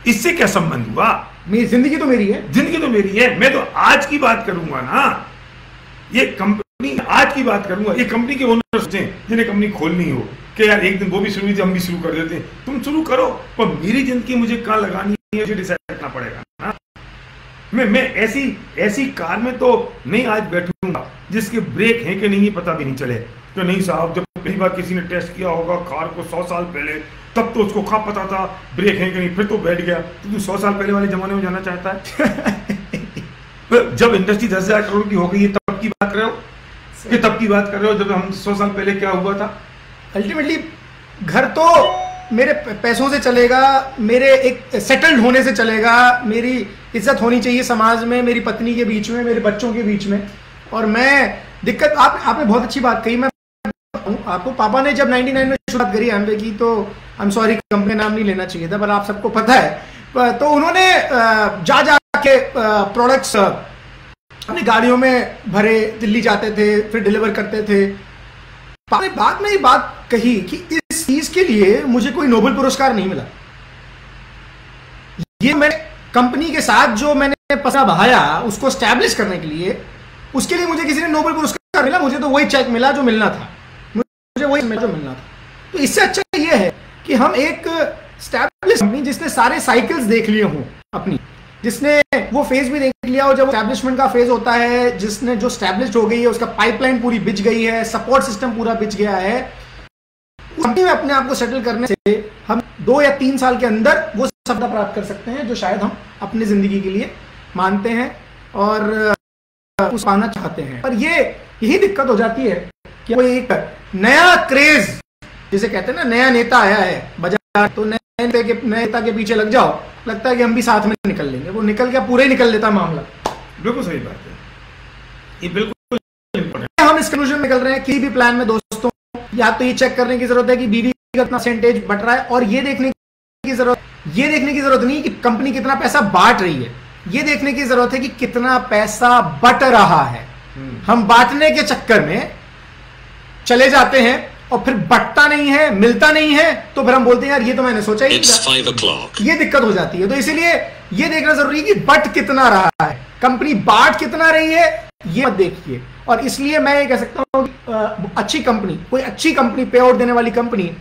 इससे क्या संबंध हुआ? मेरी जिंदगी तो मेरी है, जिंदगी तो मेरी है। मैं तो आज की बात करूंगा ना, ये कंपनी आज की बात करूंगा। ये कंपनी के ओनर सोचें जिन्हें कंपनी खोलनी हो कि यार एक दिन वो भी शुरू हुई थी, हम भी शुरू कर देते हैं। तुम शुरू करो, पर मेरी जिंदगी मुझे कहाँ लगानी है मुझे डिसाइड करना पड़ेगा ना। मैं ऐसी कार में तो नहीं आज बैठूंगा जिसके ब्रेक है कि नहीं पता भी नहीं चले। तो नहीं साहब, जब पहली बार किसी ने टेस्ट किया होगा कार को 100 साल पहले, तब तो उसको कहाँ पता था ब्रेक है कि नहीं, फिर तो बैठ गया। तो तू 100 साल पहले वाले जमाने में जाना चाहता है? जब इंडस्ट्री 10,000 करोड़ की हो गई है तब की बात कर रहे हो कि तब की बात कर रहे हो जब हम 100 साल पहले क्या हुआ था? अल्टीमेटली घर तो मेरे पैसों से चलेगा, मेरे एक सेटल्ड होने से चलेगा, मेरी इज्जत होनी चाहिए समाज में, मेरी पत्नी के बीच में, मेरे बच्चों के बीच में। और मैं दिक्कत आपने बहुत अच्छी बात कही। मैं आपको पापा ने जब 99 में शुरुआत करी एमवे की, तो आई एम सॉरी कंपनी नाम नहीं लेना चाहिए था, पर आप सबको पता है। तो उन्होंने जा के प्रोडक्ट्स अपनी गाड़ियों में भरे, दिल्ली जाते थे, फिर डिलीवर करते थे। पापा ने बाद में ये बात कही कि इस चीज के लिए मुझे कोई नोबेल पुरस्कार नहीं मिला। ये मैंने कंपनी के साथ जो मैंने पैसा बहाया उसको एस्टैब्लिश करने के लिए, उसके लिए मुझे किसी ने नोबेल पुरस्कार मिला। मुझे तो वही चेक मिला जो मिलना था, मुझे वही जो मिलना था। तो इससे अच्छा ये है कि हम एक एस्टैब्लिश कंपनी जिसने सारे साइकिल्स देख लिए हों अपनी, जिसने वो फेज भी देख लिया हो जब एस्टैब्लिशमेंट का फेज होता है, जिसने जो एस्टैब्लिश्ड हो गई है, उसका पाइपलाइन पूरी बिछ गई है, सपोर्ट सिस्टम पूरा बिछ गया है, कंपनी में अपने आप को सेटल करने से हम 2 या 3 साल के अंदर वो सफलता प्राप्त कर सकते हैं जो शायद हम अपनी जिंदगी के लिए मानते हैं और उस पाना चाहते हैं। पर यही दिक्कत हो जाती है कि कोई एक नया क्रेज, जिसे कहते हैं ना, नया नेता आया है बाजार, तो नए नेता के पीछे लग जाओ लगता है कि हम भी साथ में निकल लेंगे, वो निकल गया, पूरे निकल लेता मामला। बिल्कुल सही बात है, ये बिल्कुल इंपॉर्टेंट। हम इस कंक्लूजन में निकल रहे हैं, किसी भी प्लान में दोस्तों या तो ये चेक करने की जरूरत है कि बीवी का कितना परसेंटेज बट रहा है, और ये देखने की जरूरत नहीं कि कंपनी कितना पैसा बांट रही है, ये देखने की जरूरत है कि कितना पैसा बट रहा है। हम बांटने के चक्कर में चले जाते हैं और फिर बटता नहीं है, मिलता नहीं है, तो फिर हम बोलते हैं यार ये तो मैंने सोचा ही नहीं, ये दिक्कत हो जाती है। तो इसीलिए ये देखना जरूरी है कि बट कितना रहा है, कंपनी बांट कितना रही है, ये मत देखिए। और इसलिए मैं ये कह सकता हूं कि अच्छी कंपनी, कोई अच्छी कंपनी, पे आउट देने वाली कंपनी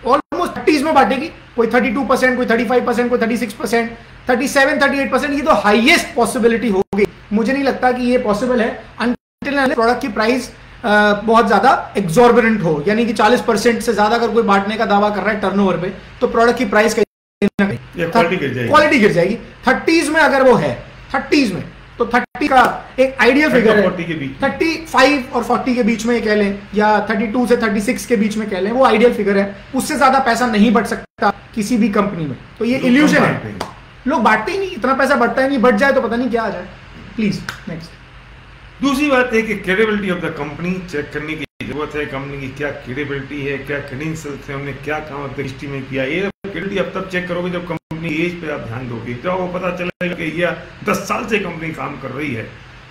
ऑलमोस्ट 30 में बांटेगी, कोई 32%, कोई 35%, कोई 36%, 37, 38%, ये तो हाईएस्ट पॉसिबिलिटी होगी। मुझे नहीं लगता कि ये पॉसिबल है अनटिल प्रोडक्ट की प्राइस बहुत ज्यादा एग्जॉर्बिटेंट हो, यानी कि 40% से ज्यादा अगर कोई बांटने का दावा कर रहा है टर्नओवर पे, तो प्रोडक्ट की प्राइस क्वालिटी गिर जाएगी। 30s में अगर वो है, 30s में, तो 30 का एक आइडियल फिगर है, 35 और 40 के बीच में कह लें, या 32 से 36 के बीच में कह लें, वो आइडियल फिगर है। उससे ज्यादा पैसा नहीं बढ़ सकता किसी भी कंपनी में, तो ये इल्यूजन है, लोग बांटते ही नहीं, इतना पैसा बढ़ता ही नहीं, बढ़ जाए तो पता नहीं क्या आ जाए। Please next. दूसरी बात है कि credibility of the company cheque करने की जरूरत है, कंपनी की क्या क्रेडिबिलिटी है, क्या क्रेडेंशियल्स है, हमने क्या काम अब तक हिस्ट्री में किया। ये क्रेडिबिलिटी अब तब चेक करोगे जब कंपनी एज पे आप ध्यान दोगे, जब वो पता चलेगा कि ये 10 साल से कंपनी काम कर रही है,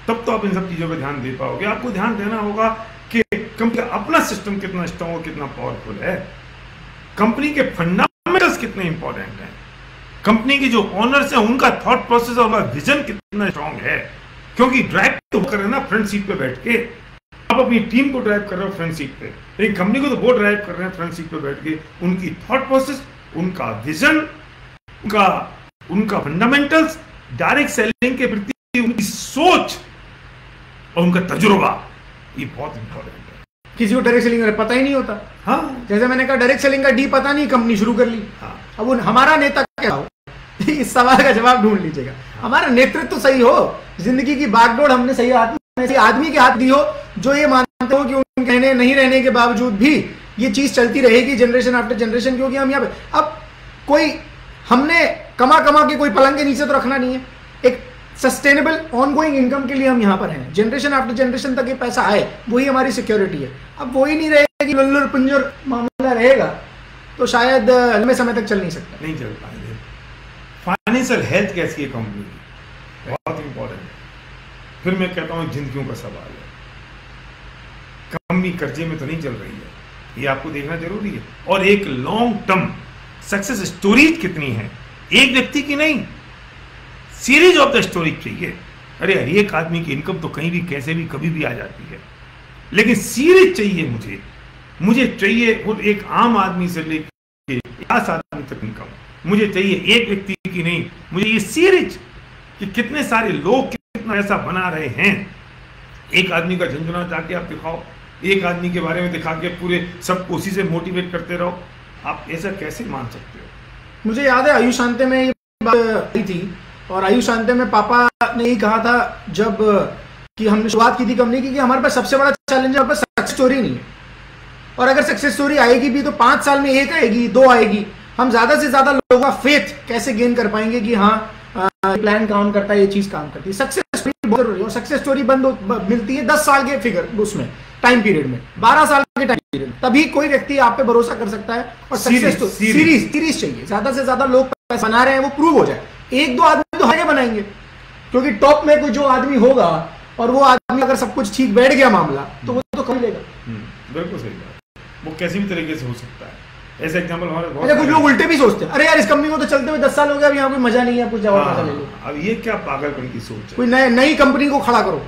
तब तो आप इन सब चीजों पर ध्यान दे पाओगे। आपको ध्यान देना होगा कि कंपनी का अपना सिस्टम कितना स्ट्रॉन्ग और कितना पावरफुल है, कंपनी के फंडामेंटल्स कितने इंपॉर्टेंट है, कंपनी के जो ओनर्स हैं उनका थॉट प्रोसेस और विजन कितना स्ट्रॉन्ग है। क्योंकि ड्राइव तो कर रहे हैं ना फ्रंट सीट पे बैठ के, आप अपनी टीम को ड्राइव कर रहे हो फ्रंट सीट पे, लेकिन कंपनी को तो वो ड्राइव कर रहे हैं फ्रंट सीट पे बैठ के। उनकी थॉट प्रोसेस, उनका विजन, उनका फंडामेंटल्स, डायरेक्ट सेलिंग के प्रति उनकी सोच और उनका तजुर्बा, ये बहुत इंपॉर्टेंट है। किसी को डायरेक्ट सेलिंग पता ही नहीं होता। हाँ, जैसे मैंने कहा डायरेक्ट सेलिंग का डी पता नहीं, कंपनी शुरू कर ली। हाँ। अब हमारा नेता क्या हो, इस सवाल का जवाब ढूंढ लीजिएगा। हमारा नेतृत्व तो सही हो, जिंदगी की बागडोर हमने सही आदमी के हाथ दी हो, जो ये मानते हो कि उनके कहने नहीं रहने के बावजूद भी ये चीज चलती रहेगी जनरेशन आफ्टर जनरेशन। क्योंकि हम यहाँ पे अब कोई हमने कमा के कोई पलंग के नीचे तो रखना नहीं है, एक सस्टेनेबल ऑनगोइंग इनकम के लिए हम यहाँ पर हैं, जनरेशन आफ्टर जनरेशन तक ये पैसा आए, वही हमारी सिक्योरिटी है। अब वही नहीं रहेगा कि लुल्लुर पुंजुर मामला रहेगा, तो शायद लंबे समय तक चल नहीं सकता, नहीं चल पाएंगे। फाइनेंशियल हेल्थ कैसी है कंपनी की, बहुत इंपॉर्टेंट है। फिर मैं कहता हूँ जिंदगियों का सवाल है, कंपनी कर्जे में तो नहीं चल रही है, ये आपको देखना जरूरी है। और एक लॉन्ग टर्म सक्सेस स्टोरीज कितनी है, एक व्यक्ति की नहीं, सीरीज ऑफ द स्टोरी चाहिए। अरे एक आदमी की इनकम तो कहीं भी कैसे भी कभी भी आ जाती है, लेकिन सीरीज चाहिए मुझे चाहिए वो एक आम आदमी से लेकर 50 आदमी तक इनकम मुझे चाहिए, एक व्यक्ति की नहीं, मुझे ये सीरीज कि कितने सारे लोग कितना ऐसा बना रहे हैं। एक आदमी का झंझुना जाके आप दिखाओ, एक आदमी के बारे में दिखा के पूरे सबको उसी से मोटिवेट करते रहो, आप ऐसा कैसे मान सकते हो। मुझे याद है आयुष शांते में ये बात आई थी, और आयुष शांते में पापा ने यही कहा था जब कि हमने शुरुआत की थी कंपनी की, कि हमारे पास सबसे बड़ा चैलेंज है, हमारे पास सक्सेस स्टोरी नहीं है, और अगर सक्सेस स्टोरी आएगी भी तो 5 साल में 1 आएगी, 2 आएगी। हम ज्यादा से ज्यादा लोगों का फेथ कैसे गेन कर पाएंगे कि हाँ प्लान काम करता है, ये चीज काम करती है। सक्सेस स्टोरी बहुत जरूरी है, और सक्सेस स्टोरी मिलती है 10 साल के फिगर उसमें टाइम पीरियड में, 12 साल के टाइम पीरियड, तभी कोई व्यक्ति आप पे भरोसा कर सकता है। और सक्सेस सीरीज चाहिए, ज्यादा से ज्यादा लोग पैसा बना रहे हैं वो प्रूव हो जाए। 1-2 आदमी तो आगे बनाएंगे, क्योंकि टॉप में कोई जो आदमी होगा और वो आदमी अगर सब कुछ ठीक बैठ गया मामला, तो वो तो कर लेगा। बिल्कुल सही बात, वो किसी भी तरीके से हो सकता है। ऐसे एग्जांपल हमारे बहुत, कुछ लोग उल्टे भी सोचते हैं, अरे यार इस कंपनी को तो चलते हुए 10 साल हो गया, अब यहाँ कोई मजा नहीं है, कुछ जवाब मजा ले लो। अब ये क्या पागलपन की सोच है, कोई नई कंपनी को खड़ा करो।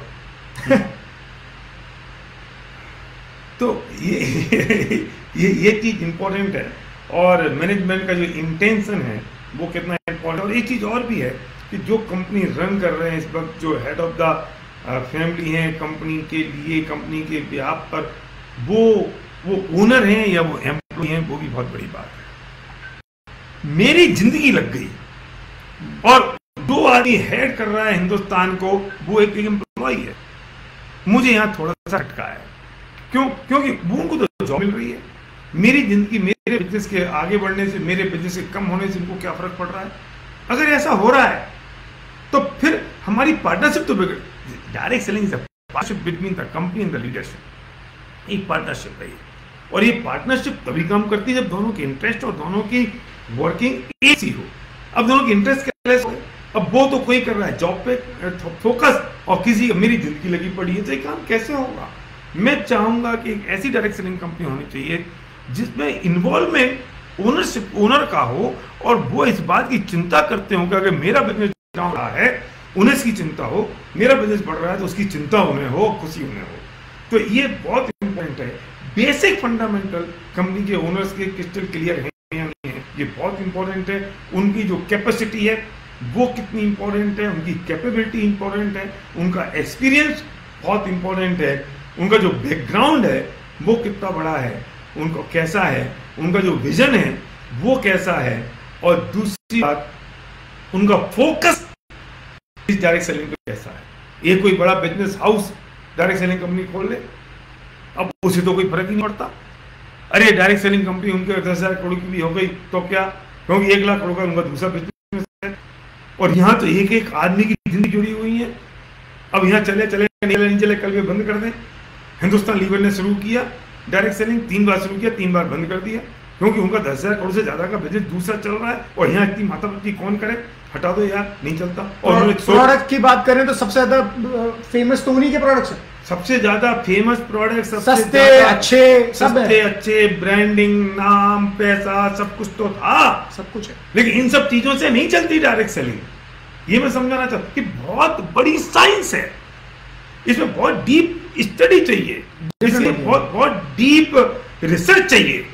तो ये चीज इंपॉर्टेंट है, और मैनेजमेंट का जो इंटेंशन है वो कितना इंपॉर्टेंट। और एक चीज और भी है कि जो कंपनी रन कर रहे हैं इस वक्त, जो हेड ऑफ द फैमिली हैं कंपनी के लिए, कंपनी के बिहाफ पर, वो ओनर हैं या वो एम्प्लॉय हैं, वो भी बहुत बड़ी बात है। मेरी जिंदगी लग गई और 2 आदमी हेड कर रहा है हिंदुस्तान को, वो एक एम्प्लॉय है, मुझे यहाँ थोड़ा सा खटका है। क्यों? क्योंकि वो उनको तो जॉब मिल रही है, मेरी जिंदगी, मेरे बिजनेस के आगे बढ़ने से, मेरे बिजनेस के कम होने से उनको क्या फर्क पड़ रहा है। अगर ऐसा हो रहा है तो फिर हमारी पार्टनरशिप तो बिगड़। Direct selling is a partnership between the company and the leadership. एक पार्टनरशिप है ये, और ये पार्टनरशिप तभी काम करती है जब दोनों के इंटरेस्ट और दोनों की वर्किंग एक ही हो। अब दोनों के इंटरेस्ट कैसे हो? अब वो तो कोई कर रहा है जॉब पे फोकस, और किसी मेरी जिंदगी लगी पड़ी है, तो ये काम कैसे होगा? मैं चाहूंगा कि एक ऐसी डायरेक्ट सेलिंग कंपनी होनी चाहिए जिसमें इन्वॉल्वमेंट ओनरशिप ओनर का हो, और वो इस बात की चिंता करते हो कि अगर मेरा बिजनेस डाउन रहा है उन्हें इसकी चिंता हो, मेरा बिजनेस बढ़ रहा है तो उसकी चिंता उन्हें हो, खुशी उन्हें हो। तो ये बहुत इंपॉर्टेंट है। बेसिक फंडामेंटल कंपनी के ओनर्स के क्रिस्टल क्लियर है या नहीं है, ये बहुत इंपॉर्टेंट है। उनकी जो कैपेसिटी है वो कितनी इंपॉर्टेंट है, उनकी कैपेबिलिटी इंपॉर्टेंट है, उनका एक्सपीरियंस बहुत इंपॉर्टेंट है, उनका जो बैकग्राउंड है वो कितना बड़ा है, उनको कैसा है, उनका जो विजन है वो कैसा है, और दूसरी बात उनका फोकस इस डायरेक्ट सेलिंग पे कैसा है। ये कोई बड़ा business house direct selling company खोल ले, अब उसे तो कोई फर्क ही नहीं पड़ता। अरे डायरेक्ट सेलिंग कंपनी उनके 10,000 करोड़ की भी हो गई तो क्या, क्योंकि 1 लाख करोड़ का उनका दूसरा बिजनेस है, और यहाँ तो एक एक आदमी की जिंदगी जुड़ी हुई है। अब यहाँ चले चले नहीं चले, कल भी बंद कर दें। हिंदुस्तान लीवर ने शुरू किया डायरेक्ट सेलिंग, 3 बार शुरू किया, 3 बार बंद कर दिया, क्योंकि उनका 10,000 करोड़ से ज्यादा का बिजनेस दूसरा चल रहा है, और यहाँ इतनी माथापच्ची कौन करे, हटा दो यार, नहीं चलता। और प्रोडक्ट की बात करें तो सबसे ज्यादा फेमस तो उन्हीं के प्रोडक्ट्स हैं। सबसे ज्यादा फेमस प्रोडक्ट, सस्ते अच्छे, ब्रांडिंग, नाम, पैसा, सब कुछ तो था, सब कुछ है, लेकिन इन सब चीजों से नहीं चलती डायरेक्ट सेलिंग। ये मैं समझाना चाहता हूं कि बहुत बड़ी साइंस है, इसमें बहुत डीप स्टडी चाहिए, इसमें बहुत डीप रिसर्च चाहिए,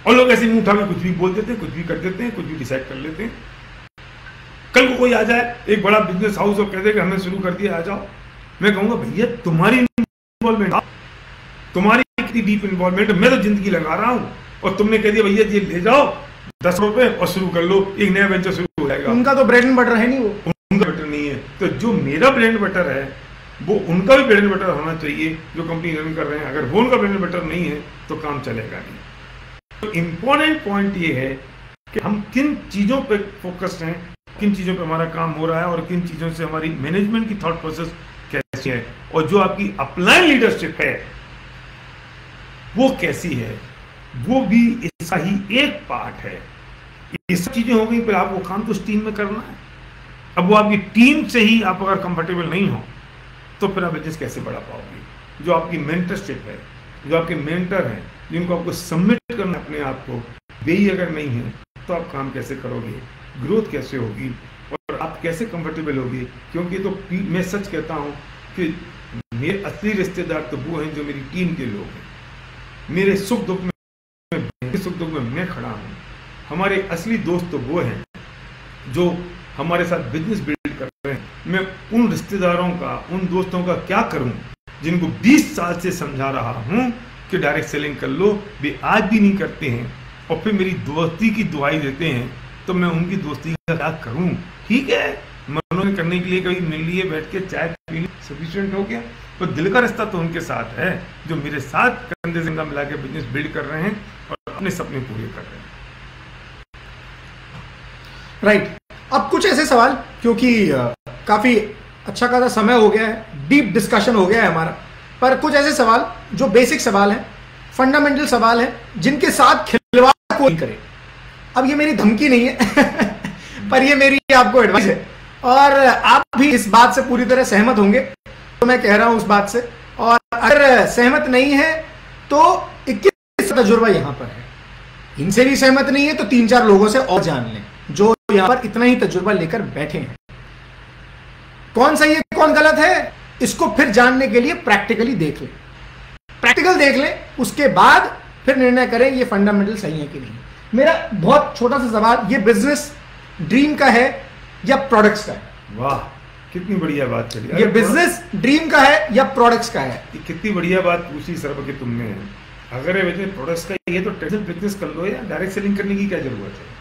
और लोग ऐसे मुंह उठा के कुछ भी बोल देते हैं, कुछ भी कर देते हैं, कुछ भी डिसाइड कर लेते हैं। कल को कोई आ जाए एक बड़ा बिजनेस हाउस और कह दे कि हमने शुरू कर दिया, आ जाओ, मैं कहूंगा भैया तुम्हारी इन्वॉल्वमेंट, तुम्हारी कितनी डीप इन्वॉल्वमेंट, मैं तो जिंदगी लगा रहा हूं, और तुमने कह दिया भैया ये ले जाओ 10 रुपए और शुरू कर लो, एक नया वेंचर शुरू हो जाएगा। उनका तो ब्रेड एंड बटर है नहीं, वो उनका बटर नहीं है। तो जो मेरा ब्रेड एंड बटर है वो उनका भी ब्रेड एंड बटर होना चाहिए, जो कंपनी रन कर रहे हैं। अगर वो उनका ब्रेड एंड बटर नहीं है तो काम चलेगा नहीं। तो इंपॉर्टेंट पॉइंट ये है कि हम किन चीजों पे फोकस्ड हैं, किन चीजों पे हमारा काम हो रहा है, और किन चीजों से हमारी मैनेजमेंट की थॉट प्रोसेस कैसी है, और जो आपकी अपलाइन लीडरशिप है वो कैसी है, वो भी इसका ही एक पार्ट है। ये सब चीजें हो गई, फिर आपको काम तो उस टीम में करना है। अब वो आपकी टीम से ही आप अगर कंफर्टेबल नहीं हो तो फिर आप बिजनेस कैसे बढ़ा पाओगे। जो आपकी मेंटरशिप है, जो आपके मेंटर हैं, जिनको आपको सबमिट करना अपने आप को, वे ही अगर नहीं है तो आप काम कैसे करोगे, ग्रोथ कैसे होगी, और आप कैसे कंफर्टेबल होगे। क्योंकि तो मैं सच कहता हूं कि मेरे असली रिश्तेदार तो वो हैं जो मेरी टीम के लोग हैं। मेरे सुख दुख में मैं खड़ा हूं। हमारे असली दोस्त तो वो हैं जो हमारे साथ बिजनेस बिल्ड कर रहे हैं। मैं उन रिश्तेदारों का, उन दोस्तों का क्या करूं जिनको 20 साल से समझा रहा हूं कि डायरेक्ट सेलिंग कर लो, वे आज भी नहीं करते हैं, और फिर मेरी दोस्ती की दुआई देते हैं, तो मैं उनकी दोस्ती का क्या करूं। ठीक है, मनोरंजन करने के लिए कभी मिल लिए, बैठ के चाय पी ली, सफिशिएंट हो गया, तो दिल का रिश्ता तो उनके साथ है जो मेरे साथ कंधे से कंधा मिला के बिजनेस बिल्ड कर रहे हैं और अपने सपने पूरे कर रहे हैं। राइट। अब कुछ ऐसे सवाल, क्योंकि काफी अच्छा खासा समय हो गया है, डीप डिस्कशन हो गया है हमारा, पर कुछ ऐसे सवाल जो बेसिक सवाल हैं, फंडामेंटल सवाल हैं, जिनके साथ खिलवाड़ कोई करे। अब ये मेरी धमकी नहीं है पर ये मेरी आपको एडवाइस है, और आप भी इस बात से पूरी तरह सहमत होंगे तो मैं कह रहा हूं उस बात से, और अगर सहमत नहीं है तो 21 तजुर्बा यहां पर है, इनसे भी सहमत नहीं है तो 3-4 लोगों से और जान लें जो यहां पर इतना ही तजुर्बा लेकर बैठे हैं। कौन सही है कौन गलत है इसको फिर जानने के लिए प्रैक्टिकली देख लें, प्रैक्टिकल देख लें, उसके बाद फिर निर्णय करें ये फंडामेंटल सही है कि नहीं। मेरा बहुत छोटा सा सवाल, ये बिजनेस ड्रीम का है या प्रोडक्ट्स का है? वाह, कितनी बढ़िया बात चली। ये बिजनेस ड्रीम का है या प्रोडक्ट्स का है? कितनी बढ़िया बात पूछी सर कि तुमने। अगर ये प्रोडक्ट्स का ये तो ट्रेडिशनल बिजनेस कर लो, या डायरेक्ट सेलिंग करने की क्या जरूरत है,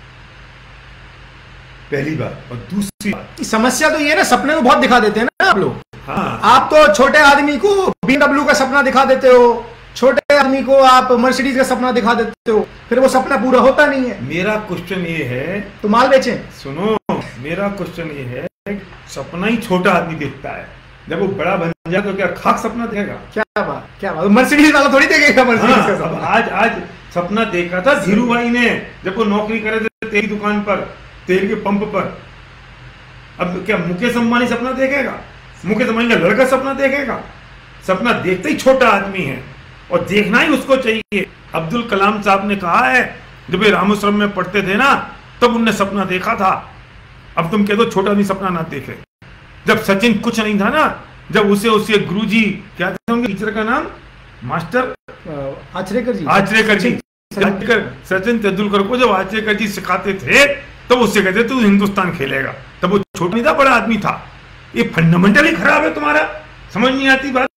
पहली बात। और दूसरी बात, समस्या तो ये है ना, सपने तो बहुत दिखा देते हैं ना आप लोग। हाँ, आप तो छोटे आदमी को BMW का सपना दिखा देते हो, छोटे आदमी को आप मर्सिडीज का सपना दिखा देते हो, फिर वो सपना पूरा होता नहीं है। मेरा क्वेश्चन ये है तो माल बेचें। सुनो मेरा क्वेश्चन ये है, सपना ही छोटा आदमी देखता है, जब वो बड़ा बन जाए तो क्या खाक सपना देखेगा? क्या बात, मर्सिडीज वाला थोड़ी देखेगा मर्सिडीज का सपना। आज सपना देखा था धीरू भाई ने, जब वो नौकरी करे थे तेल की दुकान पर, तेल के पंप पर। अब क्या मुकेश अंबानी सपना देखेगा? मुकेश अंबानी का लड़का सपना देखेगा? सपना देखते ही छोटा आदमी है, और देखना ही उसको चाहिए। अब्दुल कलाम साहब ने कहा है, जब ये रामेश्वरम में पढ़ते थे ना, तब उनने सपना देखा था। अब तुम कह दो छोटा आदमी सपना ना देखे। जब सचिन कुछ नहीं था ना, जब उसे गुरुजी, क्या था उनके टीचर का नाम, मास्टर आचरेकर जी सचिन तेंदुलकर को जब आचरेकर जी सिखाते थे, तब उससे कहते तू हिंदुस्तान खेलेगा। तब वो छोटा नहीं था, बड़ा आदमी था। ये फंडामेंटली खराब है तुम्हारा, समझ नहीं आती बात।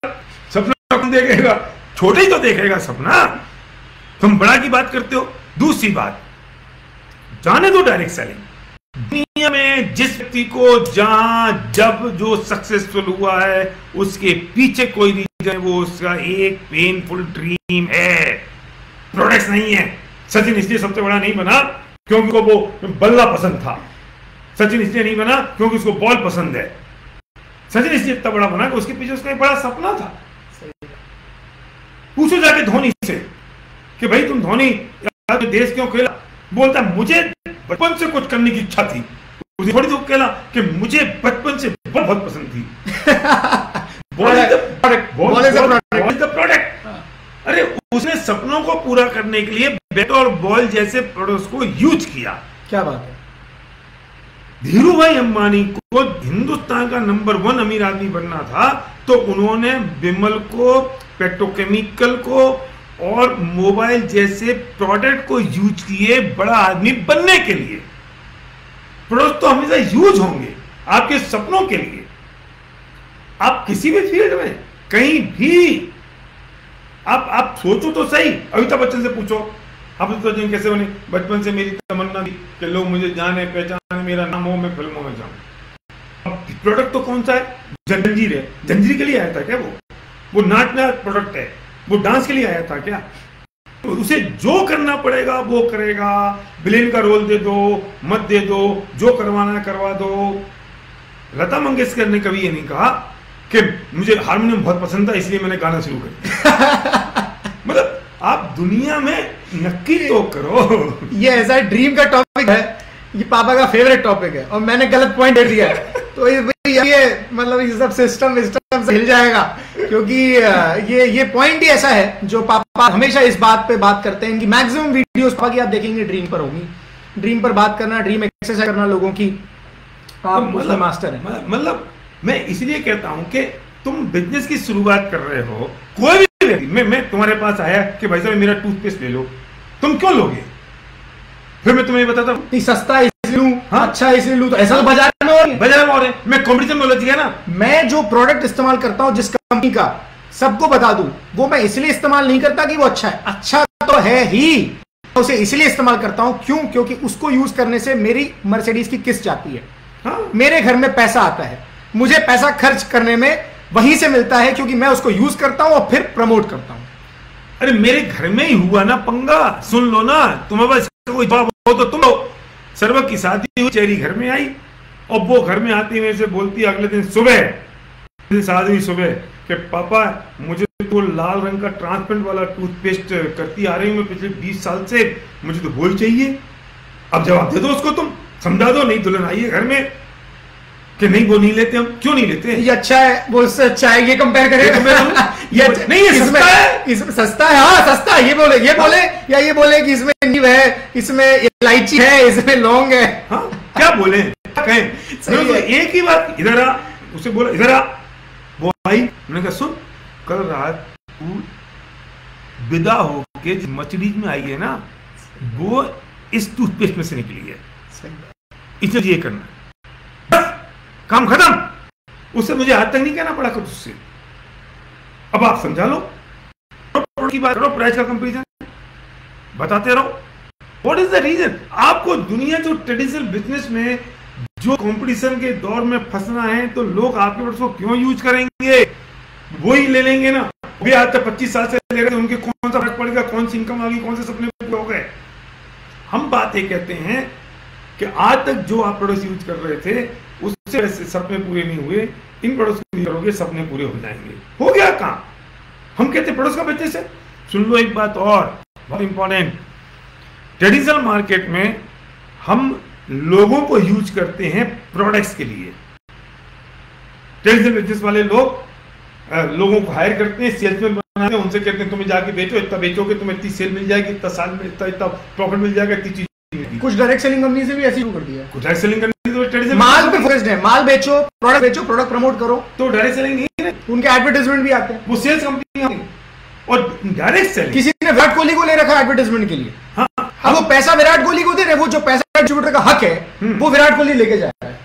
सपना कौन देखेगा? छोटे ही तो देखेगा सपना, तुम बड़ा की बात करते हो। दूसरी बात, जाने दो डायरेक्ट सेलिंग। दुनिया में जिस व्यक्ति को जहां जब जो सक्सेसफुल हुआ है, उसके पीछे कोई रीजन है, वो उसका एक पेनफुल ड्रीम है, प्रोडक्ट्स नहीं है। सचिन इसलिए सबसे बड़ा नहीं बना क्योंकि उसको वो बल्ला पसंद था। सचिन इसलिए नहीं बना क्योंकि उसको बॉल पसंद है। सचिन इसलिए इतना बड़ा बना कि उसके पीछे उसका एक बड़ा सपना था। पूछो जाके धोनी से कि भाई तुम धोनी देश क्यों खेला? बोलता मुझे बचपन से कुछ करने की इच्छा थी। उसे थोड़ी दुख कहला कि मुझे बचपन से बहुत पसंद थी। प्रोडक्ट। अरे उसने सपनों को पूरा करने के लिए बैट और बॉल जैसे प्रोडक्ट्स को यूज किया। क्या बात है। धीरू भाई अंबानी को हिंदुस्तान का नंबर 1 अमीर आदमी बनना था, तो उन्होंने विमल को, पेट्रोकेमिकल को और मोबाइल जैसे प्रोडक्ट को यूज किए बड़ा आदमी बनने के लिए। प्रोडक्ट तो हमेशा यूज होंगे आपके सपनों के लिए। आप किसी भी फील्ड में कहीं भी आप सोचो तो सही। अमिताभ बच्चन से पूछो, आप तो कैसे बने? बचपन से मेरी तमन्ना थी कि लोग मुझे जाने पहचाने, मेरा नाम हो, मैं फिल्मों में जाऊं। अब प्रोडक्ट तो कौन सा है? जंजीर है। जंजीर के लिए आया था क्या? वो नाचना प्रोडक्ट है। वो डांस के लिए आया था क्या? तो उसे जो करना पड़ेगा वो करेगा। विलेन का रोल दे दो, मत दे दो, जो करवाना है करवा दो। लता मंगेशकर ने कभी ये नहीं कहा कि मुझे हारमोनियम बहुत पसंद था इसलिए मैंने गाना शुरू कर दिया। मतलब आप दुनिया में नक्की तो करो। ये ऐसा ड्रीम का टॉपिक है, ये पापा का फेवरेट टॉपिक है, और मैंने गलत पॉइंट दे दिया है। तो ये मतलब ये सब सिस्टम से हिल जाएगा, क्योंकि ये पॉइंट ही ऐसा है जो पापा हमेशा इस बात पे बात करते हैं कि मैक्सिमम वीडियोस पापा की आप देखेंगे ड्रीम पर होगी। ड्रीम पर बात करना, ड्रीम एक्सरसाइज करना लोगों की, आप उसमें मास्टर है। मतलब मैं इसलिए कहता हूं कि तुम बिजनेस की शुरुआत कर रहे हो, कोई भी व्यक्ति, मैं तुम्हारे पास आया कि भाई साहब मेरा टूथपेस्ट ले लो, तुम क्यों लोगे? फिर मैं तुम्हें बताता हूँ सस्ता इसलिए लूं, हाँ? अच्छा इसलिए लूं, तो ऐसा तो बाजार में और है। मैं कंपटीशन में उलझ गया ना। मैं जो प्रोडक्ट इस्तेमाल करता हूं जिस कंपनी का, सबको बता दूं, वो मैं इसलिए इस्तेमाल नहीं करता कि वो अच्छा है। अच्छा तो है ही, उसे इसलिए इस्तेमाल करता हूं क्यों? क्योंकि उसको यूज करने से मेरी मर्सिडीज की किस्त जाती है। हाँ? मेरे घर में पैसा आता है, मुझे पैसा खर्च करने में वहीं से मिलता है, क्योंकि मैं उसको यूज करता हूं और फिर प्रमोट करता हूं। अरे मेरे घर में ही हुआ ना पंगा, सुन लो ना। तुम्हारे पास कोई जवाब हो तो तुम लो। सर्व की शादी हुई, चेरी घर में आई, और वो घर में आती मेरे से बोलती अगले दिन सुबह, शादी हुई सुबह, कि पापा मुझे तो लाल रंग का ट्रांसपेरेंट वाला टूथपेस्ट करती आ रही हूँ मैं पिछले 20 साल से, मुझे तो वही चाहिए। अब जवाब दे दो उसको, तुम समझा दो। नहीं दुल्हन आई है घर में कि नहीं वो नहीं लेते, हम क्यों नहीं लेते? ये अच्छा है, वो उससे अच्छा है, ये कंपेयर करें। ये नहीं, ये सस्ता है, इसमें सस्ता है। हाँ सस्ता है, ये बोले या ये बोले कि इसमें नींव है, इसमें इलायची है, इसमें लौंग है। हाँ क्या बोले, क्या कहें? एक ही बात, इधर आ, उसे बोला इधर आ। वो आई, मैंने कहा सुन, कल रात तू विदा होके मर्सिडीज में आई है ना, वो इस टूथपेस्ट में से निकली है, इसलिए ये करना, काम खत्म। उससे मुझे आज तक नहीं कहना पड़ा कुछ उससे। अब आप समझा लो, की बात करो, प्राइस का कंपैरिजन बताते रहो। What is the reason? आपको दुनिया जो ट्रेडिशनल बिजनेस में जो कंपटीशन के दौर में फंसना है, तो लोग आपके प्रोडक्ट्स को क्यों यूज करेंगे? वही ले लेंगे ना। भी आज तक 25 साल से ले रहे थे, उनके कौन सा फर्क पड़ेगा, कौन सी इनकम आ गई, कौन से सपने पूरे हो गए? हम बात ये कहते हैं कि आज तक जो आप प्रोडक्ट्स यूज कर रहे थे उससे सपने पूरे नहीं हुए, इन प्रोडक्ट्स को यूज करोगे सपने पूरे हो जाएंगे। हो गया काम। हम कहते हैं प्रोडक्ट्स का बिजनेस है। सुन लो एक बात और बहुत इंपॉर्टेंट, ट्रेडिशनल मार्केट में हम लोगों को यूज करते हैं प्रोडक्ट्स के लिए। ट्रेडिशनल बिजनेस वाले लोग लोगों को हायर करते हैं, सेल्समैन बनाते हैं, उनसे कहते हैं तुम्हें जाके बेचो, इतना बेचोगे तुम्हें इतनी सेल मिल जाएगी, इतना साल में इतना प्रॉफिट मिल जाएगा, इतनी चीज। कुछ डायरेक्ट सेलिंग कंपनी से भी ऐसी शुरू कर दिया है। कुछ डायरेक्ट सेलिंग करनी तो ट्रेडिशनल माल पे फोकस्ड है, माल बेचो, प्रोडक्ट प्रमोट करो, तो डायरेक्ट सेलिंग नहीं है। उनके एडवर्टाइजमेंट भी आते हैं, वो सेल्स कंपनी और डायरेक्ट सेलिंग। किसी ने विराट कोहली को ले रखा एडवर्टाइजमेंट के लिए, हाँ, अब वो पैसा विराट कोहली को दे रहे, वो जो पैसा डिस्ट्रीब्यूटर का हक है वो विराट कोहली लेके जा रहा है।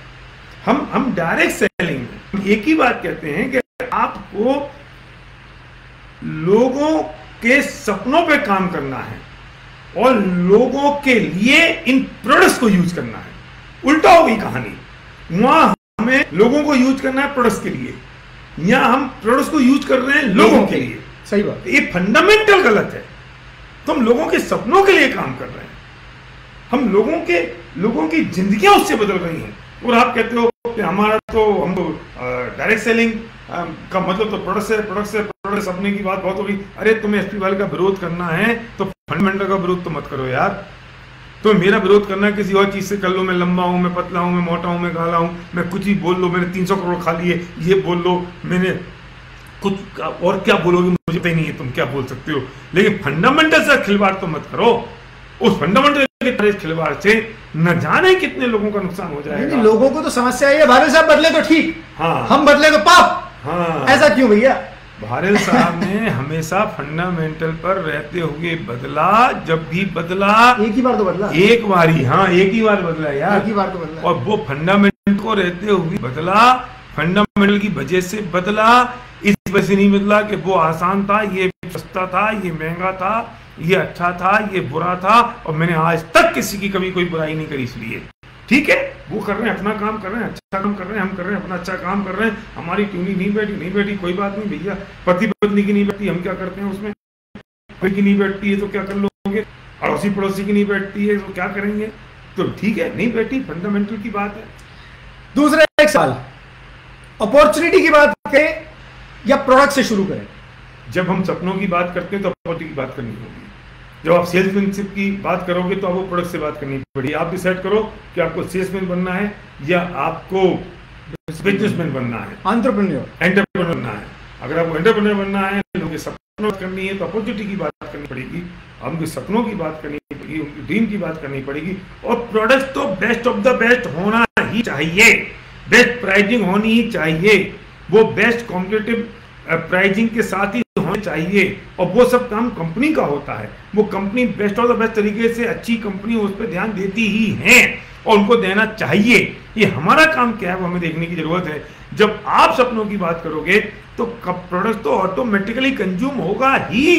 हम डायरेक्ट सेलिंग में एक ही बात कहते हैं कि आपको लोगों के सपनों पे काम करना है और लोगों के लिए इन प्रोडक्ट्स को यूज करना है। उल्टा हो गई कहानी, वहां हमें लोगों को यूज करना है प्रोडक्ट्स के लिए, यहां हम प्रोडक्ट्स को यूज कर रहे हैं लोगों के लिए। सही बात, ये फंडामेंटल गलत है। तो हम लोगों के सपनों के लिए काम कर रहे हैं, हम लोगों की जिंदगियां उससे बदल रही हैं। और आप कहते हो कि हम तो डायरेक्ट सेलिंग का मतलब तो प्रोडक्ट सपने की बात बहुत होगी। अरे तुम्हें एसपी वाले का विरोध करना है तो फंडामेंटल का विरोध तो मत करो यार। तो मेरा विरोध करना है किसी और चीज से कर लो, मैं लंबा हूं, मैं पतला हूं, मैं मोटा हूं, मैं काला हूं, मैं कुछ ही बोल लो, मैंने 300 करोड़ खा लिए, ये बोल लो, मैंने कुछ और क्या बोलोगे मुझे पता ही नहीं है तुम क्या बोल सकते हो। लेकिन फंडामेंटल से खिलवाड़ तो मत करो। उस फंडामेंटल के खिलवाड़ से न जाने कितने लोगों का नुकसान हो जाएगा। लोगों को तो समस्या है भारे साहब बदले तो ठीक, हाँ, हम बदले तो पाप। हाँ, ऐसा क्यों भैया? भारत साहब ने हमेशा फंडामेंटल पर रहते हुए बदला। जब भी बदला एक ही बार तो बदला, एक बार ही, हाँ एक ही बार बदला यार, एक ही बार तो बदला। और वो फंडामेंटल को रहते हुए बदला, फंडामेंटल की वजह से बदला। इस वजह से नहीं बदला कि वो आसान था, ये सस्ता था, ये महंगा था, ये अच्छा था, ये बुरा था, और मैंने आज तक किसी की कभी कोई बुराई नहीं करी। इसलिए ठीक है, वो कर रहे हैं अपना काम कर रहे हैं, अच्छा काम कर रहे हैं, हम कर रहे हैं अपना अच्छा काम कर रहे हैं। हमारी ट्यूनिंग नहीं बैठी कोई बात नहीं भैया। पति पत्नी की नहीं बैठती, हम क्या करते हैं उसमें? कोई की नहीं बैठती है तो क्या कर लोगे? अड़ोसी पड़ोसी की नहीं बैठती है तो क्या करेंगे? तो ठीक है, नहीं बैठी, फंडामेंटल की बात है। दूसरा एक सवाल, अपॉर्चुनिटी की बात करें या प्रोडक्ट से शुरू करें? जब हम सपनों की बात करते हैं तो अपॉर्चुनिटी की बात करनी होगी। जब आप सेल्समैनशिप की बात करोगे तो आपको प्रोडक्ट से बात करनी पड़ेगी। आप डिसाइड करो कि आपको सेल्समैन बनना है या आपको बिजनेसमैन बनना है, एंटरप्रेन्योर बनना है। अगर आपको एंटरप्रेन्योर बनना है, लोगों के सपनों की करनी है तो अपॉर्चुनिटी की बात करनी पड़ेगी, उनके सपनों की बात करनी पड़ेगी, उनकी ड्रीम की बात करनी पड़ेगी। और प्रोडक्ट तो बेस्ट ऑफ द बेस्ट होना ही चाहिए, बेस्ट प्राइसिंग होनी ही चाहिए, वो बेस्ट कॉम्पिटिटिव प्राइसिंग के साथ ही होने चाहिए। और वो सब काम कंपनी का होता है। वो company best of the best तरीके से, अच्छी कंपनी उस पर ध्यान देती ही है और उनको देना चाहिए। ये हमारा काम क्या है वो हमें देखने की जरूरत है। जब आप सपनों की बात करोगे तो प्रोडक्ट तो ऑटोमेटिकली कंज्यूम होगा ही,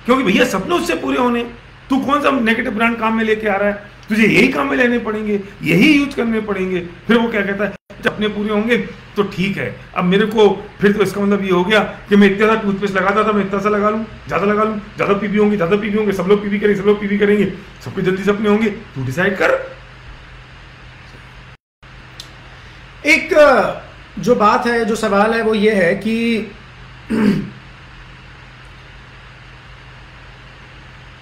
क्योंकि भैया सपने उससे पूरे होने। तू कौन सा नेगेटिव ब्रांड काम में लेके आ रहा है? तुझे यही काम में लेने पड़ेंगे, यही यूज करने पड़ेंगे। फिर वो क्या कहता है, अपने पूरे होंगे तो ठीक है। अब मेरे को फिर तो इसका मतलब ये हो गया कि मैं इतना सा टूथपेस्ट लगाता था, मैं इतना सा लगा लूं, ज्यादा पीपी होंगे, सब लोग पीपी करेंगे, सबके जल्दी सपने होंगे। तू डिसाइड कर। एक जो बात है, जो सवाल है वो ये है कि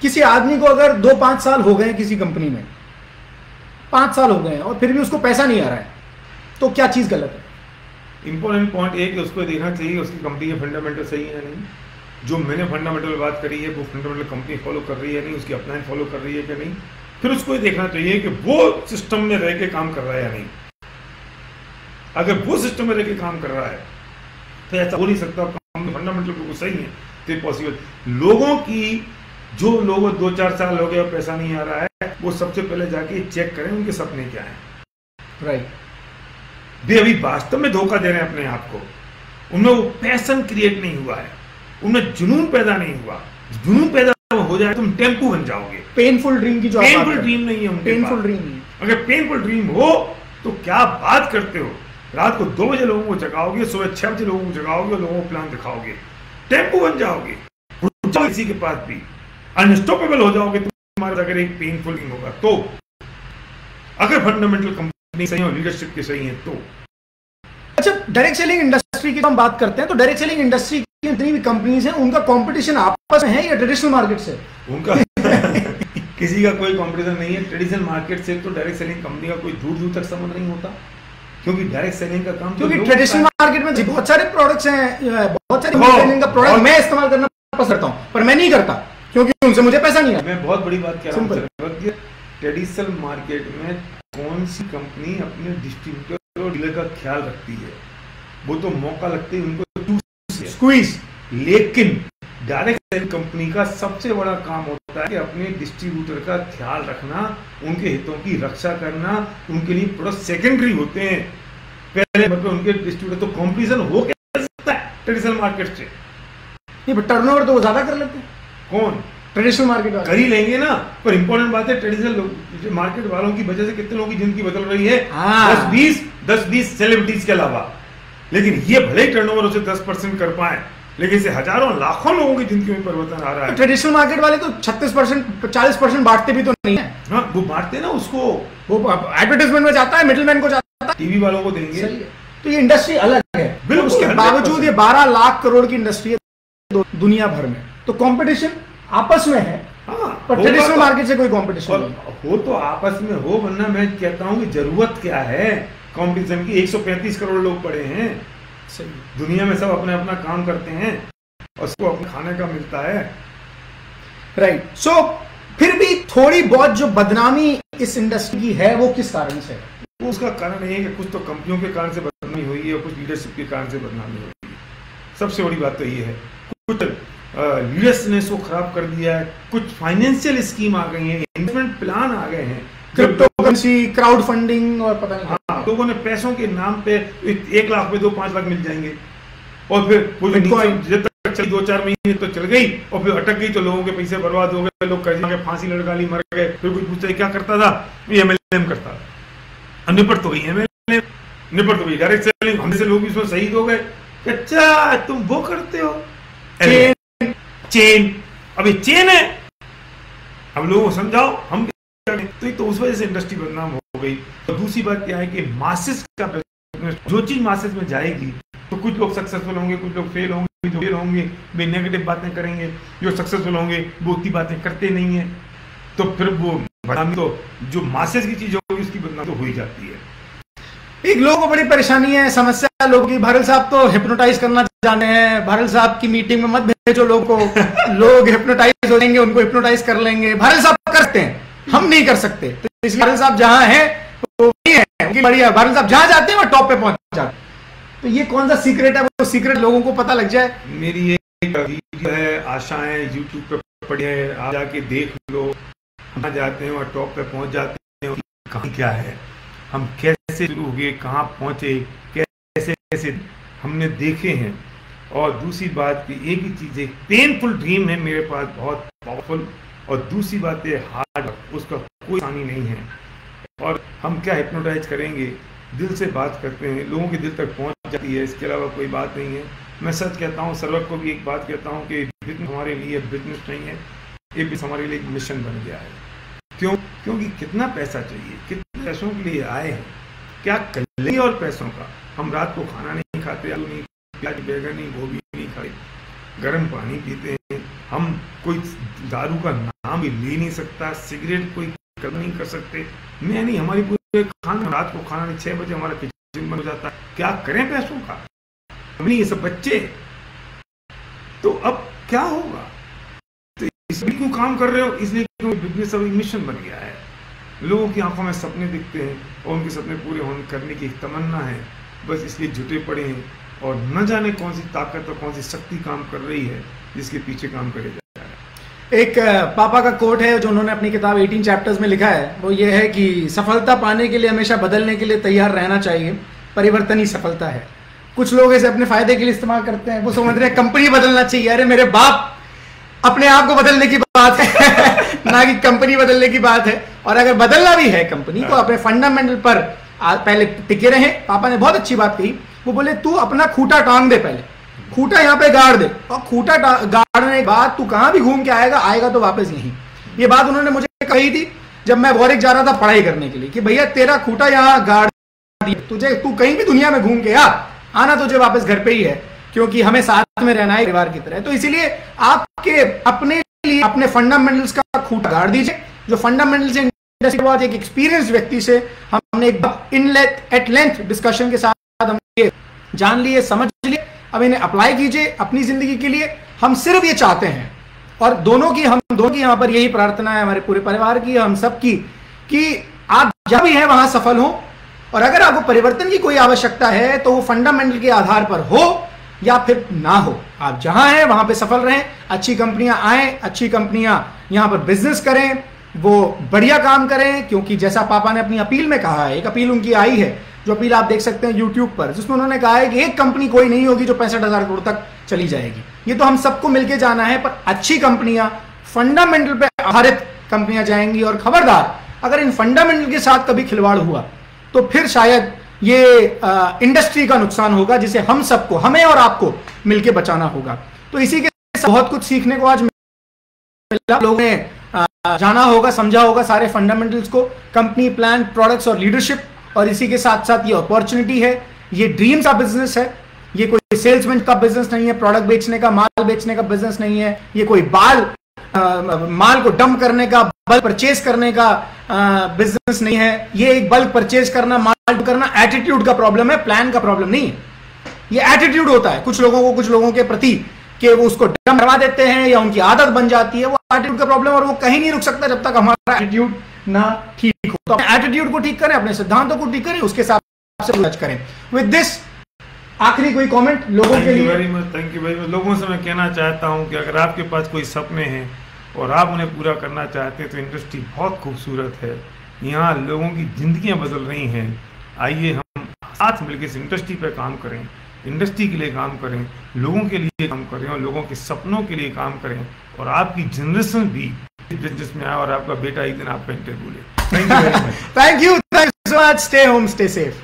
किसी आदमी को अगर 2-5 साल हो गए किसी कंपनी में, 5 साल हो गए और फिर भी उसको पैसा नहीं आ रहा है, तो क्या चीज गलत है? इंपॉर्टेंट पॉइंट एक, उसको देखना चाहिए उसकी कंपनी के फंडामेंटल सही है या नहीं। जो मैंने फंडामेंटल बात करी है वो फंडामेंटल कंपनी फॉलो कर रही है नहीं, उसकी अपलाइन फॉलो कर रही है कि नहीं। फिर उसको ये देखना चाहिए कि वो सिस्टम में रह के काम कर रहा है या नहीं। अगर वो सिस्टम में रह के काम कर रहा है तो ऐसा हो नहीं सकता, फंडामेंटल बिल्कुल सही है तो पॉसिबल। लोगों की, जो लोगों 2-4 साल हो गए और पैसा नहीं आ रहा है, वो सबसे पहले जाके चेक करें उनके सपने क्या हैं। राइट, वे अभी वास्तव में धोखा दे रहे हैं अपने आप को। उनमें वो पैशन क्रिएट नहीं हुआ है, उनमें जुनून पैदा नहीं हुआ। जुनून पैदा हो जाए तुम टेम्पू बन जाओगे। पेनफुल ड्रीम की जो पेनफुल ड्रीम नहीं है, पेनफुल ड्रीम नहीं। अगर पेनफुल ड्रीम हो तो क्या बात करते हो? रात को 2 बजे लोगों को जगाओगे, सुबह 6 बजे लोगों को जगाओगे और लोगों को प्लान दिखाओगे, टेम्पू बन जाओगे, किसी के पास भी अनस्टॉपेबल हो जाओगे तुम्हारा, अगर एक पेनफुल ड्रीम होगा तो। अगर फंडामेंटल कंपनी सही और लीडरशिप के सही है तो। अच्छा, डायरेक्ट सेलिंग इंडस्ट्री की हम बात करते हैं तो डायरेक्ट सेलिंग इंडस्ट्री की जितनी भी कंपनीज हैं उनका कंपटीशन आपस में है या ट्रेडिशनल मार्केट से? उनका किसी का कोई कंपटीशन नहीं है। ट्रेडिशनल मार्केट से तो डायरेक्ट सेलिंग कंपनी का कोई दूर दूर तक संबंध नहीं होता, क्योंकि डायरेक्ट सेलिंग का काम, क्योंकि ट्रेडिशनल मार्केट में बहुत सारे प्रोडक्ट्स हैं, बहुत सारे सेलिंग का प्रोडक्ट मैं इस्तेमाल करना पसंद करता हूं, पर मैं नहीं करता क्योंकि उनसे मुझे पैसा नहीं आता। मैं बहुत बड़ी बात कह रहा हूं, ट्रेडिशनल मार्केट में कौन सी कंपनी अपने डिस्ट्रीब्यूटर और डीलर का ख्याल रखती है? वो तो मौका लगते ही उनको स्क्वीज। लेकिन डायरेक्ट सेलिंग कंपनी का सबसे बड़ा काम होता है कि अपने डिस्ट्रीब्यूटर का ख्याल रखना, उनके हितों की रक्षा करना। उनके लिए प्रोडक्ट सेकेंडरी होते हैं, पहले मतलब उनके डिस्ट्रीब्यूटर। तो कंपटीशन हो क्या सकता है ट्रेडिशनल मार्केट से? नहीं, बट टर्नओवर तो वो ज्यादा कर लेते हैं। कौन? ट्रेडिशनल मार्केट कर ही लेंगे ना, पर इंपॉर्टेंट बात है ट्रेडिशनल मार्केट वालों की वजह से कितने लोगों की जिंदगी बदल रही है। 10-20 सेलिब्रिटीज के अलावा। लेकिन ये भले ही टर्नओवर उसे 10% कर पाए, लेकिन इसे हजारों लाखों लोगों की जिंदगी में परिवर्तन आ रहा है। ट्रेडिशनल मार्केट वाले तो 36% 40% बांटते भी तो नहीं है। हाँ, वो बांटते ना, उसको वो एडवर्टाइजमेंट में जाता है, मिडिलमैन को जाता है, टीवी वालों को देंगे। तो ये इंडस्ट्री अलग है। बिल्कुल, उसके बावजूद ये 12 लाख करोड़ की इंडस्ट्री है दुनिया भर में, तो कंपटीशन आपस में है। हाँ, पर ट्रेडिशनल मार्केट से कोई कंपटीशन नहीं हो तो आपस में हो, वरना मैं कहता हूँ कि जरूरत क्या है कंपटीशन की? 135 करोड़ लोग पड़े हैं दुनिया में, सब अपने अपना काम करते हैं और सबको अपने खाने का मिलता है। राइट। सो फिर भी थोड़ी बहुत जो बदनामी इस इंडस्ट्री की है वो किस कारण से? वो उसका कारण ये है कि कुछ तो कंपनियों के कारण से बदनामी हुई है और कुछ लीडरशिप के कारण से बदनामी हुई है। सबसे बड़ी बात तो ये है, कुछ लीडर्स ने इसको खराब कर दिया है, कुछ फाइनेंशियल स्कीम आ गई है, इन्वेस्टमेंट प्लान आ गए हैं, क्रिप्टो करेंसी, क्राउड फंडिंग और पता नहीं। हाँ, लोगों ने पैसों के नाम पे 1 लाख में 5 लाख मिल जाएंगे, और फिर जब तक चली 2-4 महीने तो चल गई और फिर अटक गई, तो लोगों के पैसे बर्बाद हो गए, लोग कर्ज में फांसी लड़का ली, मर गए। फिर कुछ पूछते क्या करता था? MLM करता था। निपट तो गई MLM, निपट तो गई डायरेक्ट सेलिंग, हमसे से लोग इसमें शहीद हो गए। अच्छा, तुम वो करते हो चेन। अभी चेन है, अब लोगों को समझाओ हम क्या करें। तो उस वजह से इंडस्ट्री बदनाम हो गई। तो दूसरी बात क्या है कि मासेस का बिजनेस, जो चीज मासेस में जाएगी तो कुछ लोग सक्सेसफुल होंगे, कुछ लोग फेल होंगे। जो फेल होंगे वे नेगेटिव बातें करेंगे, जो सक्सेसफुल होंगे वो उतनी बातें करते नहीं है। तो फिर वो बदनामी, तो जो मासेस की चीज होगी उसकी बदनामी तो हो ही जाती है। एक लोगों को बड़ी परेशानी है, समस्या लोगों की। भारल साहब तो हिप्नोटाइज करना जाने हैं, भारल साहब की मीटिंग में मत भेजो लोगों को, लोग हिप्नोटाइज हो जाएंगे, उनको हिप्नोटाइज कर लेंगे। भारल साहब करते हैं, हम नहीं कर सकते। तो इसलिए भारल साहब जहां हैं वो भी है, बढ़िया। भारल साहब जहां जाते हैं वो टॉप पे पहुंच जाते हैं। तो ये कौन सा सीक्रेट है? वो सीक्रेट लोगों को पता लग जाए। मेरी एक वीडियो है, आशाएं यूट्यूब पे पड़ी है, आप जाके देख लो। हम जाते हैं और टॉप पे पहुंच जाते हैं। कहां क्या है, हम कैसे शुरू हुए, कहाँ पहुंचे, कैसे कैसे हमने देखे हैं। और दूसरी बात की एक ही चीज है, पेनफुल ड्रीम है मेरे पास, बहुत पावरफुल। और दूसरी बात है हार्ड, उसका कोई आसानी नहीं है। और हम क्या हिप्नोटाइज करेंगे, दिल से बात करते हैं, लोगों के दिल तक पहुंच जाती है, इसके अलावा कोई बात नहीं है। मैं सच कहता हूँ, सर्वक को भी एक बात कहता हूँ कि बिजनेस हमारे लिए बिजनेस नहीं है, ये भी हमारे लिए एक मिशन बन गया है। क्यों? क्योंकि कितना पैसा चाहिए, कितने पैसों के लिए आए हैं, क्या कर लेंगे और पैसों का। हम रात को खाना नहीं खाते, आलू नहीं, प्याज, बैगन नहीं, गोभी नहीं खाते, गर्म पानी पीते हैं। हम कोई दारू का नाम भी ले नहीं सकता, सिगरेट कोई कर नहीं कर सकते। मैं नहीं, हमारी पूरे खाना, रात को खाना नहीं, 6 बजे हमारा किचन बंद हो जाता है। क्या करें पैसों का? हम नहीं, ये सब बच्चे। तो अब क्या होगा? तो इसलिए क्यों काम कर रहे हो? इसलिए क्यों बिजनेस अभी मिशन बन गया है। लोगों की आंखों में सपने दिखते हैं और उनके सपने पूरे होने करने की एक तमन्ना है, बस इसलिए जुटे पड़े हैं। और न जाने कौन सी ताकत और कौन सी शक्ति काम कर रही है जिसके पीछे काम करे जा रहा है। एक पापा का कोट है जो उन्होंने अपनी किताब 18 चैप्टर्स में लिखा है, वो ये है कि सफलता पाने के लिए हमेशा बदलने के लिए तैयार रहना चाहिए, परिवर्तन ही सफलता है। कुछ लोग इसे अपने फायदे के लिए इस्तेमाल करते हैं, वो समझ रहे हैं कंपनी बदलना चाहिए। अरे मेरे बाप, अपने आप को बदलने की बात है ना कि कंपनी बदलने की बात है। और अगर बदलना भी है कंपनी को, अपने फंडामेंटल पर पहले टिके रहे। पापा ने बहुत अच्छी बात कही, वो बोले तू अपना खूंटा टांग दे, पहले खूंटा यहाँ पे गाड़ दे, और खूंटा गाड़ने के बाद तू कहां भी घूम के आएगा तो वापस यहीं। ये बात उन्होंने मुझे कही थी। जब मैं वॉरिक जा रहा था पढ़ाई करने के लिए कि भैया तेरा खूटा यहाँ गाड़ दिया, तुझे तू कहीं भी दुनिया में घूम के आना तुझे वापस घर पे ही है, क्योंकि हमें साथ में रहना है परिवार की तरह। तो इसीलिए आपके अपने लिए अपने फंडामेंटल्स का खूटा गाड़ दीजिए। जो फंडामेंटल्स इंडस्ट्री बात एक एक्सपीरियंस व्यक्ति से हमने एट लेंथ डिस्कशन के साथ हमने जान लिए, समझ लिए, अब इन्हें अप्लाई कीजिए अपनी जिंदगी के लिए। हम सिर्फ ये चाहते हैं, और हम दोनों की यहाँ पर यही प्रार्थना है, हमारे पूरे परिवार की, हम सब की, कि आप जहां भी हैं वहां सफल हो, और अगर आपको परिवर्तन की कोई आवश्यकता है तो वो फंडामेंटल के आधार पर हो या फिर ना हो। आप जहां हैं वहां पे सफल रहें, अच्छी कंपनियां आए, अच्छी कंपनियां यहां पर बिजनेस करें, वो बढ़िया काम करें, क्योंकि जैसा पापा ने अपनी अपील में कहा है, एक अपील उनकी आई है, जो अपील आप देख सकते हैं यूट्यूब पर, जिसमें उन्होंने कहा है कि एक कंपनी कोई नहीं होगी जो 65,000 करोड़ तक चली जाएगी। ये तो हम सबको मिलकर जाना है, पर अच्छी कंपनियां, फंडामेंटल पे आधारित कंपनियां जाएंगी। और खबरदार, अगर इन फंडामेंटल के साथ कभी खिलवाड़ हुआ तो फिर शायद ये इंडस्ट्री का नुकसान होगा, जिसे हम सबको, हमें और आपको मिलकर बचाना होगा। तो इसी के साथ बहुत कुछ सीखने को आज मिला। लोगों ने जाना होगा, समझा होगा सारे फंडामेंटल्स को, कंपनी, प्लान, प्रोडक्ट्स और लीडरशिप। और इसी के साथ साथ ये अपॉर्चुनिटी है, ये ड्रीम्स का बिजनेस है, ये कोई सेल्समैन का बिजनेस नहीं है, प्रोडक्ट बेचने का, माल बेचने का बिजनेस नहीं है, ये कोई माल को डंप करने का, बल्क परचेज करने का बिजनेस नहीं है। ये एक बल्क परचेज करना, माल करना एटीट्यूड का प्रॉब्लम है, प्लान का प्रॉब्लम नहीं है। ये एटीट्यूड होता है कुछ लोगों के प्रति, कि वो उसको डंप करवा देते हैं या उनकी आदत बन जाती है, वो एटीट्यूड का प्रॉब्लम, और वो कहीं नहीं रुक सकता जब तक हमारा एटीट्यूड ना ठीक हो। तो अपने एटीट्यूड को ठीक करें, अपने सिद्धांतों को ठीक करें, उसके हिसाब से जज करें। विद दिस, आखिरी कोई कमेंट लोगों के लिए? Thank you very much. लोगों से मैं कहना चाहता हूं कि अगर आपके पास कोई सपने हैं और आप उन्हें पूरा करना चाहते हैं तो इंडस्ट्री बहुत खूबसूरत है, यहाँ लोगों की जिंदगियां बदल रही हैं। आइए हम साथ मिलकर इस इंडस्ट्री पर काम करें, इंडस्ट्री के लिए काम करें, लोगों के लिए काम करें और लोगों के सपनों के लिए काम करें, और आपकी जनरेशन भी बिजनेस में आए और आपका बेटा एक दिन आपका इंटरव्यू ले। Thank you very much. Thank you so much. Stay home, stay safe.